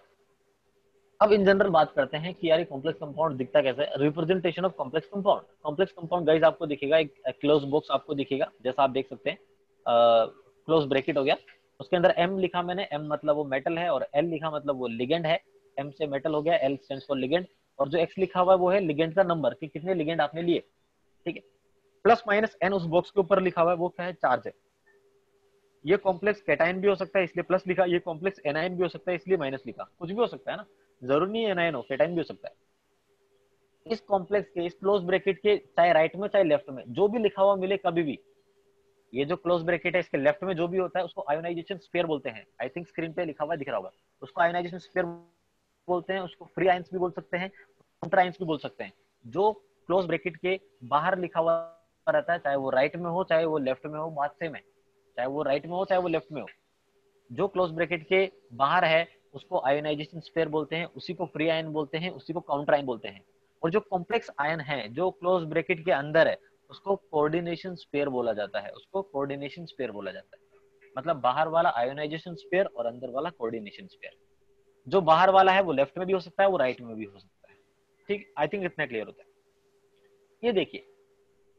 S1: अब इन जनरल बात करते हैं कि यार ये कॉम्प्लेक्स कंपाउंड दिखता कैसे है। Representation of complex compound, complex compound guys आपको दिखेगा एक क्लोज बॉक्स आपको दिखेगा, जैसा आप देख सकते हैं क्लोज ब्रैकेट हो गया, उसके अंदर एम लिखा मैंने, एम मतलब वो मेटल है, और एल लिखा मतलब वो लिगेंड है। एम से मेटल हो गया, एल स्टैंड्स फॉर लिगेंड, और जो एक्स लिखा हुआ है वो है लिगेंड का नंबर कि कितने लिगेंड आपने लिए। ठीक है, प्लस माइनस एन उस बॉक्स के ऊपर लिखा हुआ है वो क्या है, चार्ज है। ये कॉम्प्लेक्स कैटायन भी हो सकता है इसलिए प्लस लिखा, ये कॉम्प्लेक्स एनायन भी हो सकता है इसलिए माइनस लिखा, कुछ भी हो सकता है ना, जरूरी नहीं है एनायन हो, कैटायन भी हो सकता है। इस कॉम्प्लेक्स के इस क्लोज ब्रैकेट के चाहे राइट में चाहे लेफ्ट में जो भी लिखा हुआ मिले कभी भी, ये जो क्लोज ब्रैकेट है इसके लेफ्ट में जो भी होता है उसको आयोनाइजेशन स्फीयर बोलते हैं। आई थिंक स्क्रीन पे लिखा हुआ दिख रहा होगा, उसको आयोनाइजेशन स्फीयर बोलते हैं, उसको फ्री आयंस भी बोल सकते हैं, काउंटर आयंस भी बोल सकते हैं। जो क्लोज ब्रैकेट के बाहर लिखा हुआ रहता है चाहे वो राइट में हो चाहे वो लेफ्ट में हो, बात सेम है, चाहे वो राइट में हो चाहे वो लेफ्ट में हो, जो क्लोज ब्रैकेट के बाहर है उसको आयोनाइजेशन स्फीयर बोलते हैं, उसी को फ्री आयन बोलते हैं, उसी को काउंटर आयन बोलते हैं। और जो कॉम्प्लेक्स आयन है जो क्लोज ब्रैकेट के अंदर है उसको कोऑर्डिनेशन स्फीयर बोला जाता है, उसको कोऑर्डिनेशन स्फीयर बोला जाता है। मतलब बाहर वाला आयोनाइजेशन स्फीयर और अंदर वाला कोऑर्डिनेशन स्फीयर। जो बाहर वाला है वो लेफ्ट में भी हो सकता है, वो राइट में भी हो सकता है। ठीक, आई थिंक इतना क्लियर होता है। ये देखिए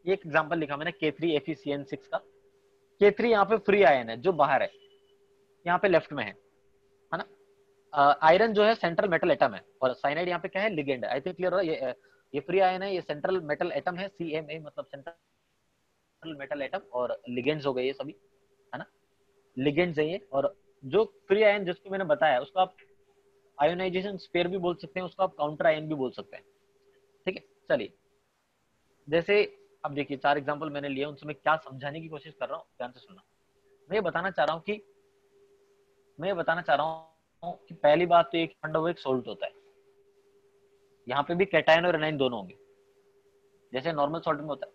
S1: ये एक एग्जांपल लिखा मैंने K3FeCN6 का। K3 यहाँ पे फ्री आयन है जो बाहर है, यहाँ पे लेफ्ट में है ना। आयरन जो है सेंट्रल मेटल एटम है और साइनाइड यहाँ पे क्या है, लिगेंड है। आई थिंक क्लियर हो रहा है। ये फ्री आयन है, ये सेंट्रल मेटल एटम है, CMA मतलब सेंट्रल मेटल एटम, और लिगेंड्स हो गए ये सभी, है ना, लिगेंड्स है ये। और जो फ्री आयन जिसको मैंने बताया उसको आप आयोनाइजेशन स्फीयर भी बोल सकते हैं, उसको आप काउंटर आयन भी बोल सकते हैं। ठीक है, चलिए जैसे अब देखिए 4 एग्जांपल मैंने लिए, उनसे मैं क्या समझाने की कोशिश कर रहा हूँ ध्यान से सुनना। मैं ये बताना चाह रहा हूँ कि पहली बात तो एक खंड वो एक सोल्ट होता है, यहाँ पे भी कैटायन और एनायन दोनों होंगे जैसे नॉर्मल सॉल्ट में होता है।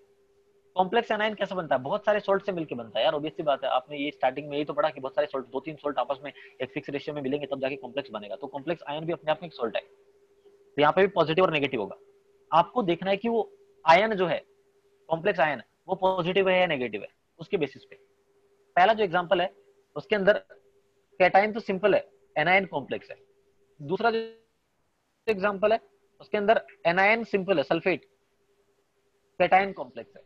S1: कॉम्प्लेक्स एनायन कैसे बनता है, बहुत सारे सॉल्ट से मिलकर बनता है यार, ऑब्वियस सी बात है। आपने ये स्टार्टिंग में यही तो पढ़ा कि बहुत सारे सॉल्ट, 2-3 सॉल्ट आपस में एक फिक्स रेशियो में मिलेंगे तब जाके कॉम्प्लेक्स बनेगा। तो कॉम्प्लेक्स आयन भी अपने आप में एक सॉल्ट है, तो यहाँ पे भी पॉजिटिव और नेगेटिव होगा। आपको देखना है कि वो आयन जो है कॉम्प्लेक्स आयन वो पॉजिटिव है या नेगेटिव है, उसके बेसिस पे। पहला जो एग्जांपल है उसके अंदर कैटायन तो सिंपल है, एनायन कॉम्प्लेक्स है। दूसरा जो एग्जांपल है उसके अंदर एनायन सिंपल है, सल्फेट, कैटायन कॉम्प्लेक्स है।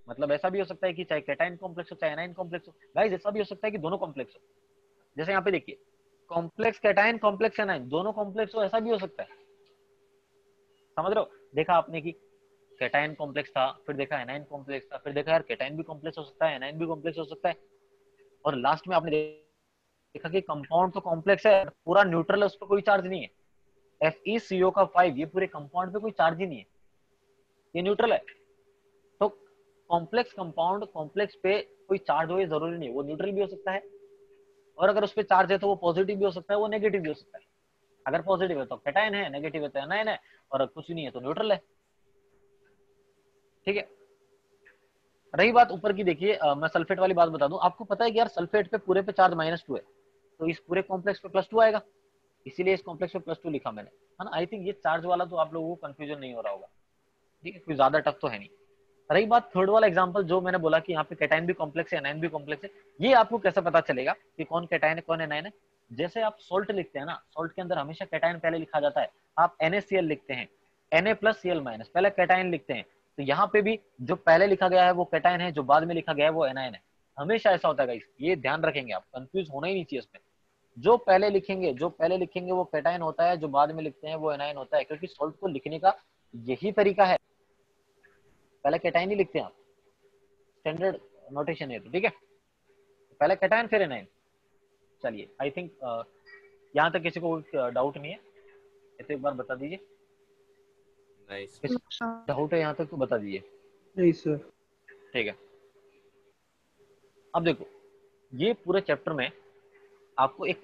S1: मतलब ऐसा भी हो सकता है कि चाहे कैटायन कॉम्प्लेक्स हो चाहे एनायन कॉम्प्लेक्स हो, गाइस ऐसा भी हो सकता है कि दोनों कॉम्प्लेक्स हो। जैसे यहाँ पे देखिए कॉम्प्लेक्स कैटायन कॉम्प्लेक्स एनायन दोनों कॉम्प्लेक्स हो, ऐसा भी हो सकता है। समझ रहे हो, देखा आपने कि कैटायन कॉम्प्लेक्स था, फिर देखा एनायन कॉम्प्लेक्स था, फिर देखा यार कैटायन भी कॉम्प्लेक्स हो सकता है, एनायन भी कॉम्प्लेक्स हो सकता है, और लास्ट में आपने देखा कि कंपाउंड तो कॉम्प्लेक्स है, पूरा न्यूट्रल है, उस पर कोई चार्ज नहीं है। FeCO का 5 ये पूरे कंपाउंड पे कोई चार्ज ही नहीं है, ये न्यूट्रल है। तो कॉम्प्लेक्स कंपाउंड कॉम्प्लेक्स पे कोई चार्ज हो ये जरूरी नहीं है, वो न्यूट्रल भी हो सकता है, और अगर उस पर चार्ज है तो वो पॉजिटिव भी हो सकता है, वो नेगेटिव भी हो सकता है। अगर पॉजिटिव है तो कैटायन है, नेगेटिव है तो एनायन है, और कुछ नहीं है तो न्यूट्रल है। ठीक है, रही बात ऊपर की, देखिए मैं सल्फेट वाली बात बता दूं आपको। पता है कि यार सल्फेट पे पूरे पे चार्ज -2 है, तो इस पूरे कॉम्प्लेक्स पे +2 आएगा, इसीलिए इस कॉम्प्लेक्स पे +2 लिखा मैंने, है ना। आई थिंक ये चार्ज वाला तो आप लोगों को कंफ्यूजन नहीं हो रहा होगा। ठीक है, कोई ज्यादा टफ तो है नहीं। रही बात थर्ड वाला एग्जांपल जो मैंने बोला कि यहाँ पे कैटायन भी कॉम्प्लेक्स है एनायन भी कॉम्प्लेक्स है, ये आपको कैसे पता चलेगा कि कौन कैटायन है कौन एनायन है। जैसे आप सोल्ट लिखते हैं ना, सोल्ट के अंदर हमेशा कैटायन पहले लिखा जाता है। आप NaCl लिखते हैं, Na+Cl- पहले कैटायन लिखते हैं, तो यहाँ पे भी जो पहले लिखा गया है वो कैटायन है, जो बाद में लिखा गया है वो एनायन है। हमेशा ऐसा होता है गाइस, ये ध्यान रखेंगे आप, कंफ्यूज होना ही नहीं चाहिए इसमें। जो पहले लिखेंगे वो कैटायन होता है, जो बाद में लिखते हैं वो एनायन होता है, क्योंकि सॉल्ट को लिखने का यही तरीका है, पहले कैटायन ही लिखते हैं आप, स्टैंडर्ड नोटेशन है तो ठीक है, पहले कैटायन फिर एनायन। चलिए आई थिंक यहाँ तक किसी को डाउट नहीं है, ये तो एक बार बता दीजिए,
S2: नहीं
S1: किसी डाउट है यहाँ तक तो बता दीजिए।
S4: नहीं सर।
S1: ठीक है, अब देखो ये पूरे चैप्टर में आपको एक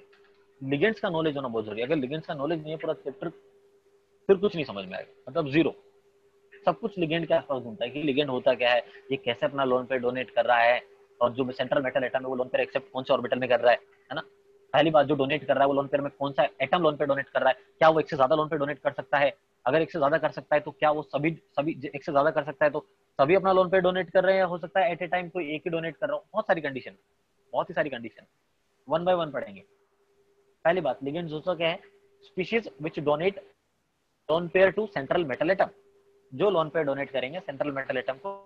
S1: लिगेंड्स का नॉलेज होना बहुत जरूरी है। अगर लिगेंड्स का नॉलेज नहीं है पूरा चैप्टर, फिर कुछ नहीं समझ में आएगा, मतलब जीरो। सब कुछ लिगेंड के आसपास घूमता है कि लिगेंड होता क्या है, ये कैसे अपना लोन पेयर डोनेट कर रहा है, और जो सेंट्रल मेटल एटम है वो लोन पेयर एक्सेप्ट कौन से ऑर्बिटल में कर रहा है ना। पहली बात, जो डोनेट कर रहा है वो लोन पेयर में कौन सा एटम लोन पेयर डोनेट कर रहा है, क्या वो एक से ज्यादा लोन पेयर डोनेट कर सकता है, अगर एक से ज्यादा कर सकता है तो क्या वो सभी सभी एक से ज्यादा कर सकता है तो सभी अपना लोन पेयर डोनेट कर रहे हैं, हो सकता है एट ए टाइम कोई एक ही डोनेट कर रहा हो, बहुत सारी कंडीशन, बहुत ही सारी कंडीशन, वन बाय वन पढ़ेंगे। पहली बात, लिगेंड्स दोस्तों क्या है, species which donate lone pair to central metal atom, जो लोन पेयर डोनेट करेंगे सेंट्रल मेटल एटम को।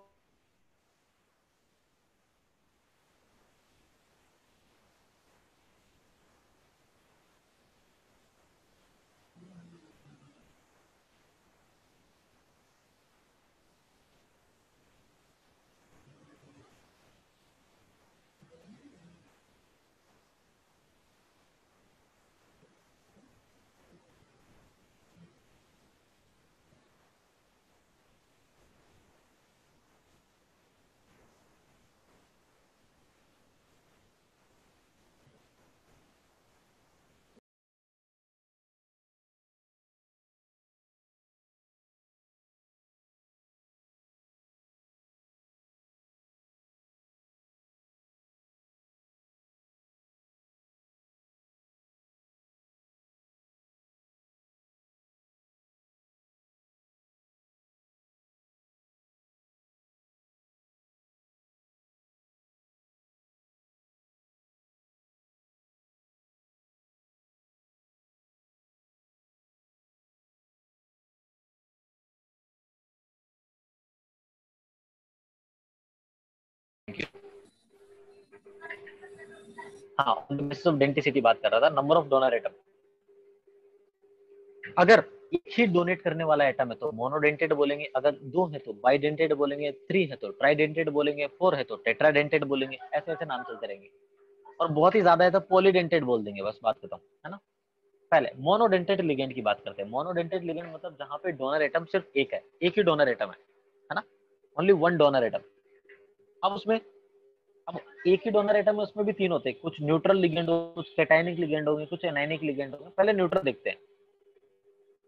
S1: हाँ, डेंटिसिटी बात कर रहा था, नंबर ऑफ डोनर एटम। अगर एक ही डोनेट करने वाला एटम है तो मोनोडेंटेड बोलेंगे, अगर दो है तो बाइडेंटेड बोलेंगे, थ्री है तो ट्राइडेंटेड बोलेंगे, फोर है तो टेट्राडेंटेड बोलेंगे, ऐसे ऐसे नाम चलते रहेंगे, और बहुत ही ज्यादा है तो पॉलीडेंटेड बोल देंगे, बस बात खत्म है ना। पहले मोनोडेंटेड लिगेंड की बात करते हैं। मोनोडेंटेड लिगेंड मतलब जहां पे डोनर एटम सिर्फ एक है, एक ही डोनर एटम है ना, ओनली वन डोनर एटम। अब उसमें, अब एक ही डोनर एटम है उसमें भी तीन होते हैं, कुछ न्यूट्रल लिगेंड हो, कुछ कैटायनिक लिगेंड होंगे, कुछ एनायनिक लिगेंड होंगे। पहले न्यूट्रल देखते हैं।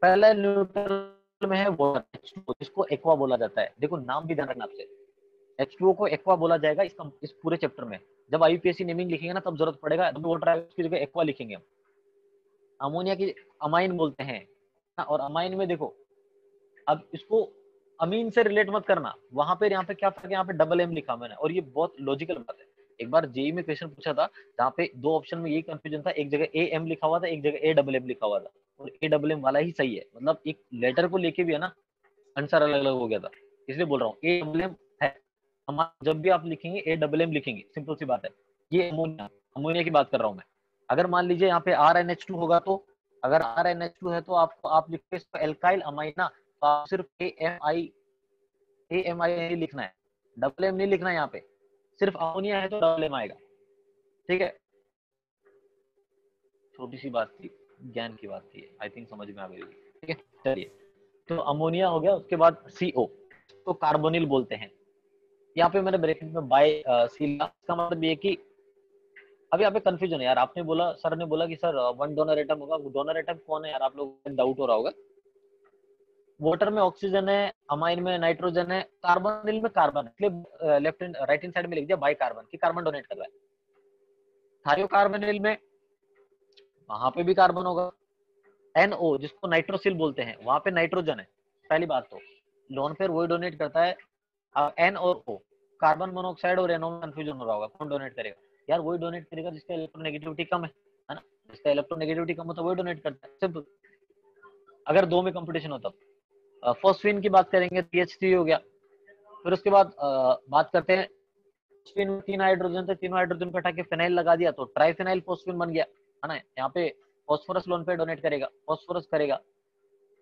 S1: पहला न्यूट्रल में है वाटर, H2O, जिसको एक्वा बोला जाता है। देखो नाम भी ध्यान रखना आपसे, H2O को एक्वा बोला जाएगा इस पूरे चैप्टर में। जब आईयूपीएससी नेमिंग लिखेंगे ना तब जरूरत पड़ेगा, जब वाटर उसकी जगह एक्वा लिखेंगे हम। अमोनिया की अमाइन बोलते हैं ना, और अमाइन में देखो, अब इसको अमीन से रिलेट मत करना, वहां पे यहाँ पे क्या फर्क है, यहाँ पे डबल एम लिखा मैंने, और ये बहुत लॉजिकल बात है। एक बार जेई में क्वेश्चन पूछा था जहाँ पे दो ऑप्शन में यही कंफ्यूजन था, एक जगह ए एम लिखा हुआ था, एक जगह ए डबल एम लिखा हुआ था, और ए डबल एम वाला ही सही है, मतलब एक लेटर को लेके भी है ना आंसर अलग अलग हो गया था, इसलिए बोल रहा हूँ ए डबल एम है। हमारा जब भी आप लिखेंगे ए डबल एम लिखेंगे, सिंपल सी बात है। ये अमोनिया, अमोनिया की बात कर रहा हूँ मैं। अगर मान लीजिए यहाँ पे आर एन एच टू होगा, तो अगर आर एन एच टू है तो आपको आप लिखते इसको एल्काइल अमाइना, तो आप सिर्फ ए एम आई नहीं लिखना है, डबल एम नहीं लिखना है यहाँ पे, सिर्फ अमोनिया है तो डबल एम आएगा, ठीक है। छोटी सी बात थी, ज्ञान की बात थी, आई थिंक समझ में आ गई, ठीक है। चलिए, तो अमोनिया हो गया, उसके बाद CO, तो कार्बोनिल बोलते हैं। यहाँ पे मैंने ब्रैकेट में बाय सी, इसका मतलब ये कि अभी यहाँ पे कंफ्यूजन है यार। आपने बोला, सर ने बोला कि सर वन डोनर एटम होगा, डोनर एटम कौन है यार, आप लोग डाउट हो रहा होगा। वाटर में ऑक्सीजन है, अमाइन में नाइट्रोजन है, कार्बोनिल में कार्बन है, इसलिए left hand right hand side में लिख दिया बाई कार्बन, कि कार्बन डोनेट कर रहा है। थायोकार्बोनिल में वहां पे भी कार्बन होगा। NO जिसको नाइट्रोसिल बोलते हैं, वहां पे नाइट्रोजन है। पहली बात तो लोन पेयर वही डोनेट करता है। N और O, कार्बन मोनोऑक्साइड और NO में कंफ्यूजन हो रहा होगा, कौन डोनेट करेगा यार, वही डोनेट करेगा जिसका इलेक्ट्रोनेगेटिविटी कम है ना, जिसका इलेक्ट्रोनेगेटिविटी कम हो तो वही डोनेट करता है, सिंपल। अगर दो में कंपटीशन हो तब। फॉस्फीन की बात करेंगे, CH3 हो गया। फिर उसके बाद बात करते हैं में 3 हाइड्रोजन थे, तीनों हाइड्रोजन को हटा के फिनाइल लगा दिया तो ट्राइफिनाइल फोस्फीन बन गया, है ना। यहाँ पे फॉस्फोरस लोन पे डोनेट करेगा, फॉस्फोरस करेगा।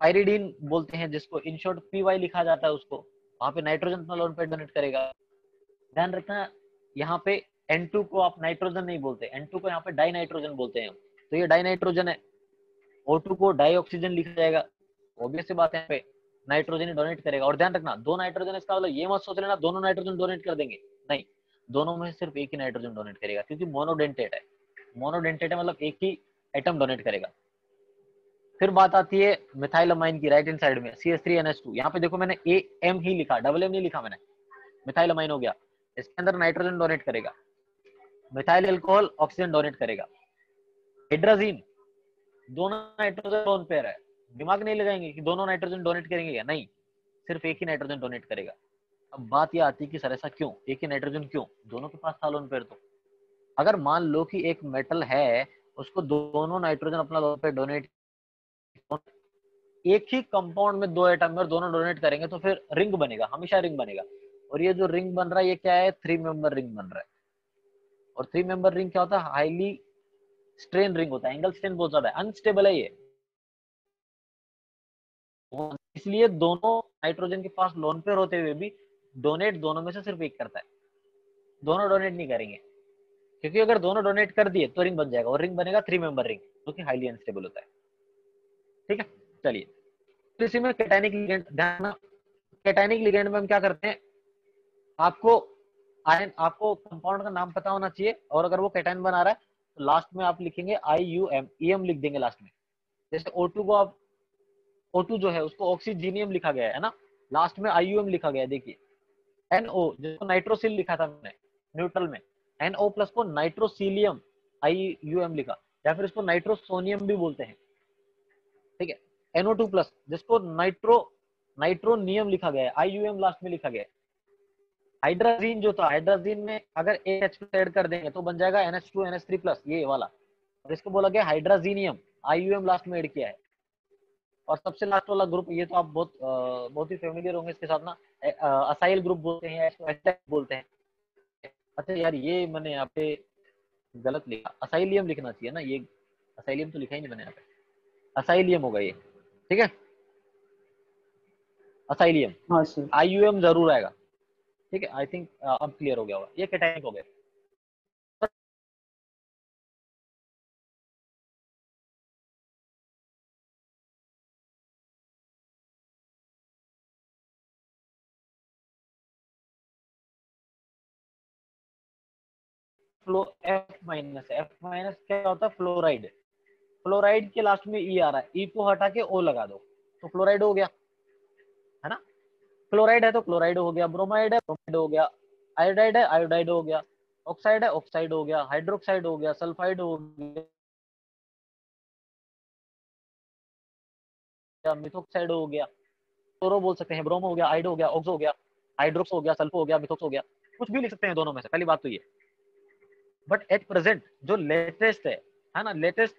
S1: पायरिडीन बोलते हैं जिसको, इन शॉर्ट पीवाई लिखा जाता है उसको, वहां पे नाइट्रोजन अपना लोन पे डोनेट करेगा। ध्यान रखना यहाँ पे N2 को आप नाइट्रोजन नहीं बोलते, N2 को यहाँ पे डाई नाइट्रोजन बोलते हैं, तो ये डाई नाइट्रोजन है। O2 को डाई ऑक्सीजन लिखा जाएगा, ऑब्वियस सी बात है, यहाँ पे नाइट्रोजन ही डोनेट करेगा। और ध्यान रखना 2 नाइट्रोजन, इसका मतलब ये मत सोच लेना दोनों नाइट्रोजन डोनेट कर देंगे, नहीं, दोनों में से सिर्फ एक ही नाइट्रोजन डोनेट करेगा, क्योंकि मोनोडेंटेट है। मोनोडेंटेट है मतलब एक ही एटम डोनेट करेगा। फिर बात आती है मिथाइलमाइन की, राइट हैंड साइड में CH3NH2। यहाँ पे देखो मैंने AM ही लिखा, डबल एम नहीं लिखा मैंने। मिथाइलमाइन हो गया, इसके अंदर नाइट्रोजन डोनेट करेगा। मिथाइल अल्कोहल ऑक्सीजन डोनेट करेगा। हाइड्राजीन, दोनों नाइट्रोजन लोन पेयर है, दिमाग नहीं लगाएंगे कि दोनों नाइट्रोजन डोनेट करेंगे क्या, नहीं, सिर्फ एक ही नाइट्रोजन डोनेट करेगा। अब बात यह आती है कि सर ऐसा क्यों, एक ही नाइट्रोजन क्यों, दोनों के पास था लोन पेयर। तो अगर मान लो कि एक मेटल है, उसको दोनों नाइट्रोजन अपना लोन पेयर डोनेट, एक ही कंपाउंड में 2 एटम में और दोनों डोनेट करेंगे तो फिर रिंग बनेगा, हमेशा रिंग बनेगा। और ये जो रिंग बन रहा है ये क्या है, 3 मेंबर रिंग बन रहा है। और 3 मेंबर रिंग क्या होता है, हाईली स्ट्रेन रिंग होता है, एंगल स्ट्रेन बहुत ज्यादा है, अनस्टेबल है ये। इसलिए दोनों नाइट्रोजन के पास लोन पेयर होते हुए भी डोनेट दोनों में से सिर्फ एक करता है, दोनों डोनेट नहीं करेंगे, क्योंकि अगर दोनों डोनेट कर दिए तो रिंग बन जाएगा, और रिंग बनेगा 3 मेंबर रिंग, जो कि हाईली अनस्टेबल होता है। ठीक है, चलिए। तो इसी में कैटायनिक लिगेंड, ध्यान, कैटायनिक लिगेंड में हम क्या करते हैं, आपको आयन, आपको कंपाउंड का नाम पता होना चाहिए, और अगर वो कैटायन बना रहा है तो लास्ट में आप लिखेंगे IUM, EM लिख देंगे लास्ट में। जैसे O2 को आप, O2 जो है उसको ऑक्सीजीनियम लिखा गया है ना, लास्ट में IUM लिखा गया है। देखिए NO जिसको नाइट्रोसिल लिखा था मैंने न्यूट्रल में, NO प्लस को नाइट्रोसिलियम IUM लिखा, या फिर इसको नाइट्रोसोनियम भी बोलते हैं। ठीक है, NO2 प्लस जिसको नाइट्रोनियम लिखा गया है, IUM लास्ट में लिखा गया है। हाइड्राजीन जो था, हाइड्राजीन में अगर एक H ऐड कर देंगे तो बन जाएगा NH2 NH3 प्लस, ये वाला, और इसको बोला गया हाइड्राजीनियम, IUM लास्ट में ऐड किया है। और सबसे लास्ट वाला ग्रुप, ये तो आप बहुत ही फेमिलियर होंगे इसके साथ ना, असाइल ग्रुप बोलते हैं या इसको एस्टाइल बोलते हैं। अच्छा यार ये मैंने यहाँ पे गलत लिखा, असाइलियम लिखना चाहिए ना, ये असाइलियम तो लिखा ही नहीं मैंने यहाँ पे, असाइलियम होगा ये। ठीक है, असाइलियम,
S2: हाँ सर।
S1: IUM जरूर आएगा। ठीक है, आई थिंक अब क्लियर हो गया होगा, ये कैटायनिक हो गया। फ्लो F माइनस क्या होता है, फ्लोराइड। फ्लोराइड के लास्ट में ई आ रहा है, ई को हटा के ओ लगा दो तो फ्लोराइड हो गया, है ना। क्लोराइड है तो क्लोराइड हो गया, ब्रोमाइड है ब्रोमाइड हो गया, आयोडाइड है आयोडाइड हो गया, ऑक्साइड है ऑक्साइड हो गया, हाइड्रोक्साइड हो गया, सल्फाइड हो गया, मिथोक्साइड हो गया, क्लोरो बोल सकते हैं, ब्रोमो हो गया, आइड हो गया, ऑक्सो हो गया, हाइड्रोक्स हो गया, सल्फो हो गया, मिथोक्स हो गया, कुछ भी लिख सकते हैं दोनों में से, पहली बात तो ये। बट एट प्रेजेंट जो लेटेस्ट है ना, लेटेस्ट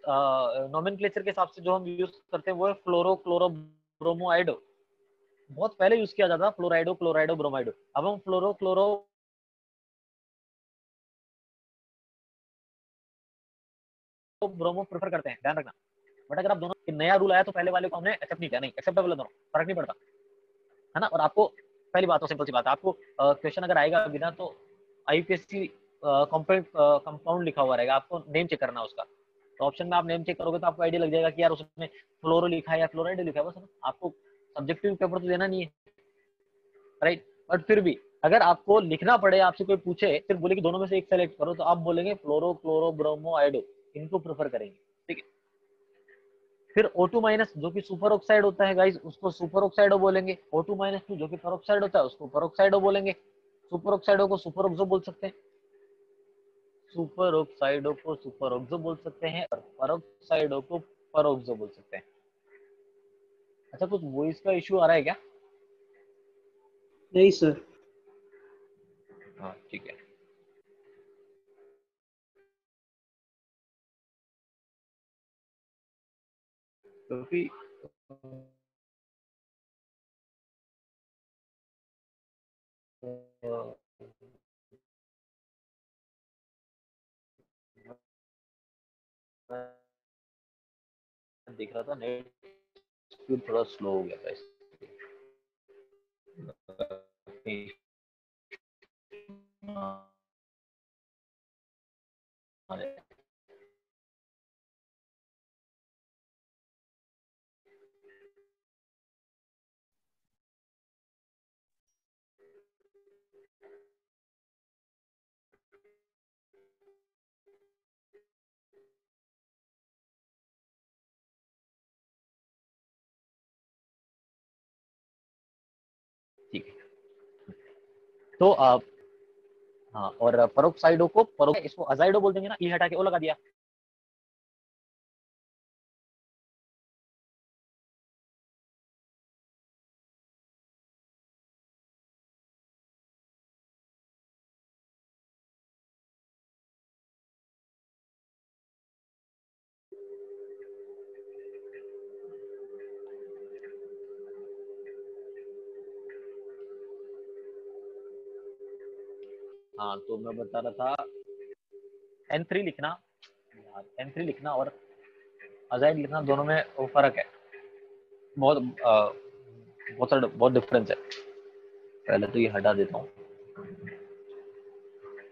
S1: नोमेनक्लेचर के हिसाब से जो हम यूज करते हैं वो है फ्लोरो क्लोरो ब्रोमो आइडो। बहुत पहले यूज किया जाता फ्लोराइडो क्लोराइडो ब्रोमाइडो, अब हम फ्लोरो क्लोरो ब्रोमो प्रेफर करते हैं, ध्यान रखना। बट अगर आप दोनों, नया रूल आया तो पहले वाले को हमने एक्सेप्ट नहीं किया, नहीं एक्सेप्टेबल है दोनों, फर्क नहीं पड़ता, है ना। और आपको पहली बात तो सिंपल सी बात है, आपको क्वेश्चन अगर आएगा बिना तो IUPAC कंपाउंड लिखा हुआ रहेगा, आपको नेम चेक करना उसका, तो ऑप्शन में आप नेम चेक करोगे तो आपको आइडिया लग जाएगा कि यार उसमें फ्लोरो लिखा है या फ्लोराइड लिखा है, बस आपको सब्जेक्टिव पेपर तो देना नहीं है, राइट। बट फिर भी अगर आपको लिखना पड़े, आपसे कोई पूछे फिर बोले कि दोनों में से एक सेलेक्ट करो, तो आप बोलेंगे फ्लोरो क्लोरो ब्रोमो आइडो, इनको प्रेफर करेंगे। ठीक है, फिर O2 माइनस जो कि सुपर ऑक्साइड होता है गाइस, उसको सुपर ऑक्साइडो बोलेंगे। O2 माइनस 2 जो कि पेरोक्साइड होता है उसको पेरोक्साइडो बोलेंगे। सुपर ऑक्साइडो को सुपर ऑक्सो बोल सकते हैं, सुपर ऑक्साइडो को सुपर ऑक्सो बोल सकते हैं, और पेरोक्साइडो को पेरोक्सो बोल सकते हैं। अच्छा, कुछ वॉइस का इशू आ रहा है क्या?
S2: नहीं सर।
S1: हाँ ठीक है। क्योंकि दिख रहा था, नेट स्पीड थोड़ा स्लो हो गया था इसलिए। ठीक है, तो आप, हाँ, और परोक्साइडो को इसको अजाइडो बोल देंगे ना, ई हटा के ओ लगा दिया। हाँ, तो मैं बता रहा था N3 लिखना, N3 लिखना और अजाइड लिखना, दोनों में वो फर्क है, बहुत बहुत डिफरेंस है। पहले तो ये हटा देता हूँ।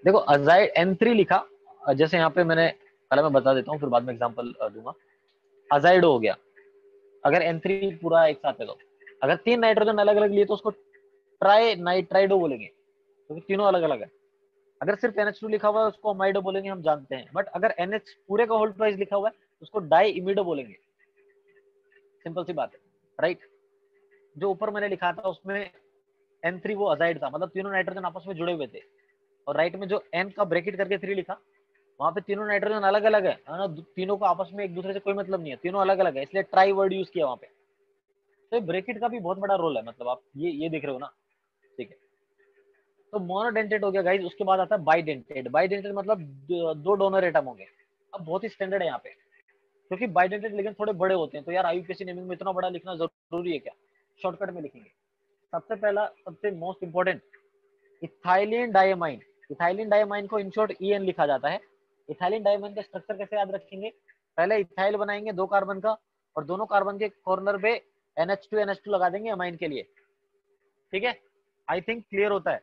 S1: देखो अजाइड N3 लिखा, जैसे यहाँ पे मैंने, पहले मैं बता देता हूँ फिर बाद में एग्जांपल दूंगा। अजाइड हो गया, अगर N3 पूरा एक साथ है तो, अगर 3 नाइट्रोजन अलग अलग लिए तो उसको ट्राई नाइट्राइडो बोलेंगे, क्योंकि तीनों अलग अलग है। अगर सिर्फ NH2 लिखा हुआ है उसको अमाइडो बोलेंगे, हम जानते हैं। बट अगर NH पूरे का होल ट्वाइस लिखा हुआ है तो उसको डाई इमिडो बोलेंगे। सिंपल सी बात है, राइट। जो ऊपर मैंने लिखा था उसमें N3 वो अजाइड था, मतलब तीनों नाइट्रोजन आपस में जुड़े हुए थे। और राइट में जो N का ब्रैकेट करके 3 लिखा, वहां पे तीनों नाइट्रोजन अलग अलग है ना, तीनों को आपस में एक दूसरे से कोई मतलब नहीं है, तीनों अलग अलग है, इसलिए ट्राई वर्ड यूज किया वहां पे। तो ब्रैकेट का भी बहुत बड़ा रोल है, मतलब आप ये देख रहे हो ना, ठीक है। तो मोनोडेंटेट हो गया गाइस, उसके बाद आता है बाइडेंटेट। बाइडेंटेट मतलब दो डोनर एटम होंगे। अब बहुत ही स्टैंडर्ड है यहाँ पे, क्योंकि बाइडेंटेट लिगेंड थोड़े बड़े होते हैं, तो यार आईयूपीएसी नेमिंग में इतना बड़ा लिखना जरूरी है क्या? शॉर्टकट में लिखेंगे। सबसे पहला, सबसे most important, ethylene diamine. Ethylene diamine को इन शॉर्ट EN लिखा जाता है। इथाइलिन डायमाइन का स्ट्रक्चर कैसे याद रखेंगे? पहले इथाइल बनाएंगे 2 कार्बन का, और दोनों कार्बन के कॉर्नर पे NH2 लगा देंगे अमाइन के लिए, ठीक है। आई थिंक क्लियर होता है,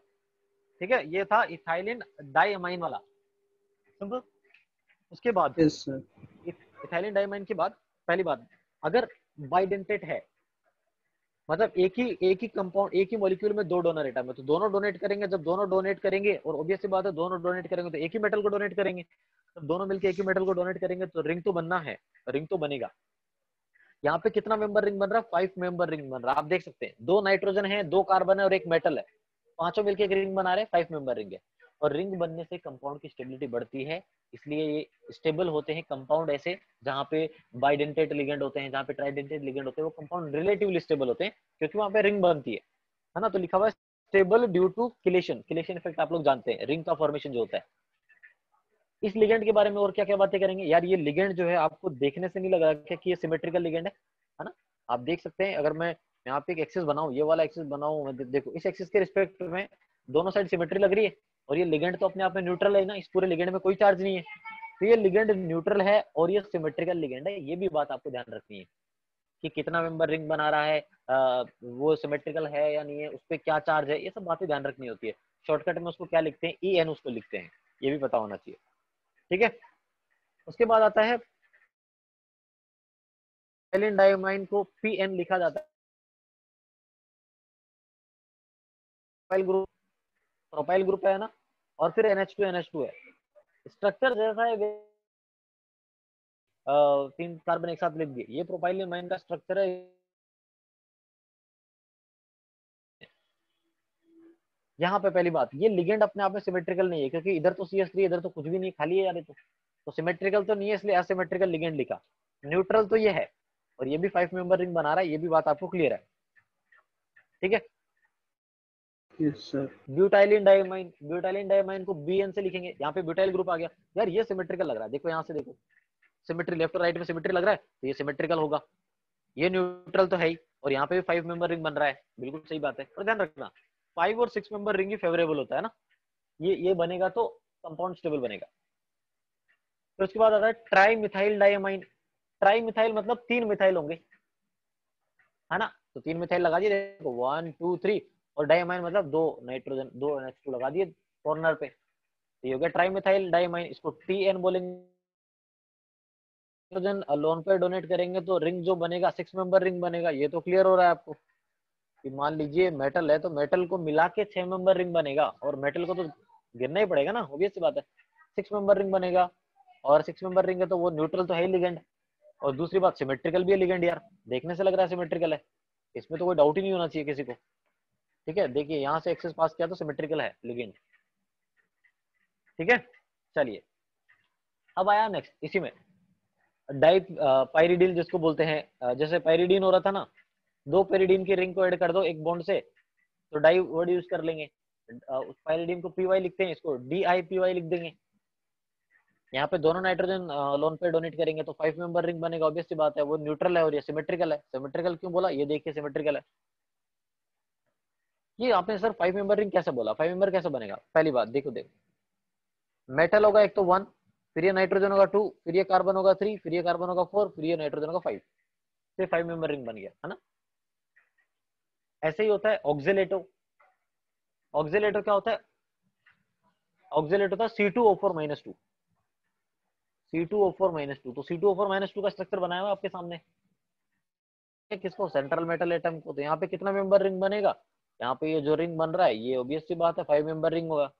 S1: ठीक है। ये था इथाइलिन डायमाइन वाला, सिंपल। उसके बाद
S2: यस सर।
S1: इथाइलिन डायमाइन के बाद पहली बात, अगर बाइडेंटेट है, मतलब एक ही कंपाउंड, एक ही मॉलिक्यूल में 2 डोनर एटम है, तो दोनों डोनेट करेंगे। जब दोनों डोनेट करेंगे, और ऑब्वियस सी बात है दोनों डोनेट करेंगे तो एक ही मेटल को डोनेट करेंगे, जब दोनों मिलकर एक ही मेटल को डोनेट करेंगे तो रिंग तो बनना है, रिंग तो बनेगा। यहाँ पे कितना मेंबर रिंग बन रहा है? 5 मेंबर रिंग बन रहा है। आप देख सकते हैं 2 नाइट्रोजन है, 2 कार्बन है और 1 मेटल है, पांचों मिलकर एक रिंग बना रहे हैं, 5 मेंबर रिंग है। और रिंग बनने से कंपाउंड की स्टेबिलिटी बढ़ती है, इसलिए ये स्टेबल होते हैं कंपाउंड ऐसे, जहाँ पे बाइडेंटेट लिगेंड होते हैं, जहाँ पे ट्राइडेंटेट लिगेंड होते हैं, वो कंपाउंड रिलेटिवली स्टेबल होते हैं, क्योंकि वहाँ पे रिंग बनती है ना। तो लिखा हुआ है stable due to chelation. Chelation effect आप लोग जानते हैं, रिंग का फॉर्मेशन जो होता है। इस लिगेंड के बारे में और क्या क्या बातें करेंगे यार? ये लिगेंड जो है आपको देखने से नहीं लग रहा क्या कि ये सिमेट्रिकल लिगेंड है ना? आप देख सकते हैं, अगर मैं यहाँ पे एक एक्सिस बनाऊं, ये वाला एक्सिस बनाऊं, देखो इस एक्सिस के रिस्पेक्ट में दोनों साइड सिमेट्री लग रही है, और ये लिगेंड तो अपने आप में न्यूट्रल है ना, इस पूरे लिगेंड में कोई चार्ज नहीं है, तो ये लिगेंड न्यूट्रल है और ये सिमेट्रिकल लिगेंड है। ये भी बात आपको ध्यान रखनी है कि कितना मेंबर रिंग बना रहा है, वो सिमेट्रिकल है या नहीं है, उस पर क्या चार्ज है, ये सब बातें ध्यान रखनी होती है। शॉर्टकट में उसको क्या लिखते हैं? EN उसको लिखते हैं, ये भी पता होना चाहिए, ठीक है। उसके बाद आता है एलिन डायोमाइन को PN लिखा जाता है, प्रोपाइल ग्रुप, प्रोपाइल ग्रुप है ना, और फिर NH2 है। स्ट्रक्चर जैसा है, 3 कार्बन एक साथ लिख दिए, ये प्रोपाइल माइन का स्ट्रक्चर है। यहाँ पे पहली बात, ये लिगेंड अपने आप में सिमेट्रिकल नहीं है, क्योंकि इधर तो CH3, इधर तो कुछ भी नहीं, खाली है यार। तो सिमेट्रिकल तो नहीं है, इसलिए असिमेट्रिकल लिगेंड लिखा। न्यूट्रल तो ये है, और ये भी 5 मेंबर रिंग बना रहा है, ये भी बात आपको क्लियर है, ठीक है।
S2: Yes sir.
S1: ब्यूटाइलिन डायमाइन को BN से लिखेंगे। यहाँ पे ब्यूटाइल ग्रुप आ गया यार, ये सिमेट्रिकल लग रहा है, देखो यहाँ से देखो, सिमेट्री लेफ्ट और राइट में सिमेट्री लग रहा है, तो ये सिमेट्रिकल होगा। ये न्यूट्रल तो है ही, और यहाँ पे भी 5 मेंबर रिंग बन रहा है, बिल्कुल सही बात है। और ध्यान रखना 5 और 6 मेंबर रिंग ही फेवरेबल होता है ना, ये बनेगा तो कंपाउंड स्टेबल बनेगा। फिर उसके बाद आता है tri methyl diamine. Tri methyl मतलब 3 मिथाइल होंगे, है ना। तो 3 मिथाइल लगा दिए, देखो 1 2 3, और डाइमाइन मतलब 2 नाइट्रोजन, 2 NH2 लगा दिए कॉर्नर पे, तो ये हो गया ट्राई मिथाइल डाइमाइन। इसको TN बोलेंगे। नाइट्रोजन लोन पे डोनेट करेंगे तो रिंग जो बनेगा 6 मेंबर रिंग बनेगा। ये तो क्लियर हो रहा है आपको कि मान लीजिए मेटल है तो मेटल को मिला के 6 मेंबर रिंग बनेगा, और मेटल को तो गिरना ही पड़ेगा ना, ऑब्वियस सी बात है। 6 मेंबर रिंग बनेगा, और 6 मेंबर रिंग है तो वो न्यूट्रल तो है ही लिगेंड, और दूसरी बात सिमेट्रिकल भी है लिगेंड यार, देखने से लग रहा है सिमेट्रिकल है, इसमें तो कोई डाउट ही नहीं होना चाहिए किसी को। ठीक है, देखिए यहाँ से एक्सेस पास किया तो सिमेट्रिकल है लिगेंड। ठीक है, चलिए अब आया नेक्स्ट इसी में डाई पाइरिडिन जिसको बोलते हैं। जैसे पाइरिडीन हो रहा था ना, 2 पेरिडीन की रिंग को ऐड कर दो एक बॉन्ड से, तो डाई वर्ड यूज कर लेंगे। उस पाइरिडीन को PY लिखते हैं, इसको DIPY लिख देंगे। यहाँ पे दोनों नाइट्रोजन लोन पे डोनेट करेंगे तो 5 मेंबर रिंग बनेगा, ऑब्वियस सी बात है, वो न्यूट्रल है और ये सिमेट्रिकल है। सिमेट्रिकल क्यों बोला, ये देखिए सिमेट्रिकल है। ये आपने सर 5 मेंबर रिंग कैसे बोला, 5 मेंबर कैसे बनेगा, पहली बात देखो देखो, मेटल होगा एक तो 1, फिर ये नाइट्रोजन होगा 2, फिर ये कार्बन होगा 3, फिर ये कार्बन होगा 4, फिर ये नाइट्रोजन होगा 5, फिर 5 मेंबर रिंग बन गया, है ना। ऐसे ही होता है ऑक्सिलेटो। ऑक्सिलेटो क्या होता है, ऑक्सिलेटो होता है C2O4-2, C2O4-2, तो C2O4-2 का स्ट्रक्चर बनाया हुआ आपके सामने, किसको, सेंट्रल मेटल एटम को। तो यहाँ पे कितना मेंबर रिंग बनेगा, यहाँ पे ये जो रिंग बन रहा है ये ऑब्वियस सी बात है 5 मेंबर रिंग होगा।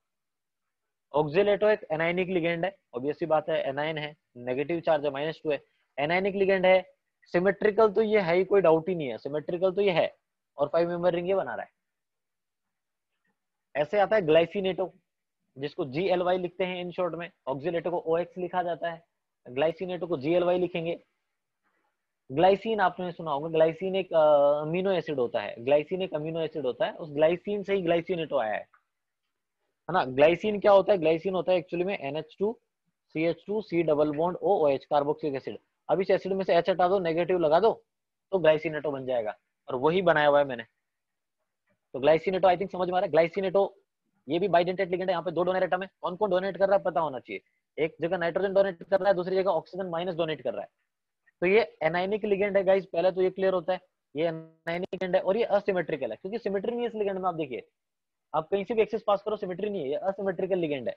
S1: ऑक्सिलेटो एक एनायनिक लिगेंड है, ऑब्वियस सी बात है, एनायन है, नेगेटिव चार्ज है, -2 है, एनायनिक लिगेंड है। सिमेट्रिकल तो ये है ही, कोई डाउट ही नहीं है, सिमेट्रिकल तो ये है, और 5 मेंबर रिंग ये बना रहा है। ऐसे आता है ग्लाइसिनेटो, जिसको GLY लिखते हैं इन शॉर्ट में, ऑक्सिलेटो को OX लिखा जाता है, ग्लाइसिनेटो को GLY लिखेंगे। ग्लाइसिन आपने सुना होगा, ग्लाइसिन एक अमीनो एसिड होता है, ग्लाइसिन एक अमीनो एसिड होता है, उस ग्लाइसिन से ही ग्लाइसिनेटो आया है ना। ग्लाइसिन क्या होता है, ग्लाइसिन होता है एक्चुअली में NH2 CH2 C double bond OH carboxylic acid. अब इस एसिड में से H हटा दो, नेगेटिव लगा दो, तो ग्लाइसिनेटो बन जाएगा, और वही बनाया हुआ है मैंने। तो ग्लाइसिनेटो आई थिंक समझ में आ रहा है। ग्लाइसिनेटो ये भी बाइडेंटेट लिगेंड है, यहाँ पे 2 डोनर एटम है, कौन कौन डोनेट कर रहा है पता होना चाहिए। एक जगह नाइट्रोजन डोनेट कर रहा है, दूसरी जगह ऑक्सीजन माइनस डोनेट कर रहा है। तो ये एनायनिक लिगेंड है गाइस, पहले तो ये क्लियर होता है, ये एनायनिक लिगेंड है, और ये असिमेट्रिकल है, क्योंकि सिमेट्री नहीं है इस लिगेंड में। आप देखिए, आप कहीं से भी एक्सेस पास करो, सिमेट्री नहीं है, ये असिमेट्रिकल लिगेंड है।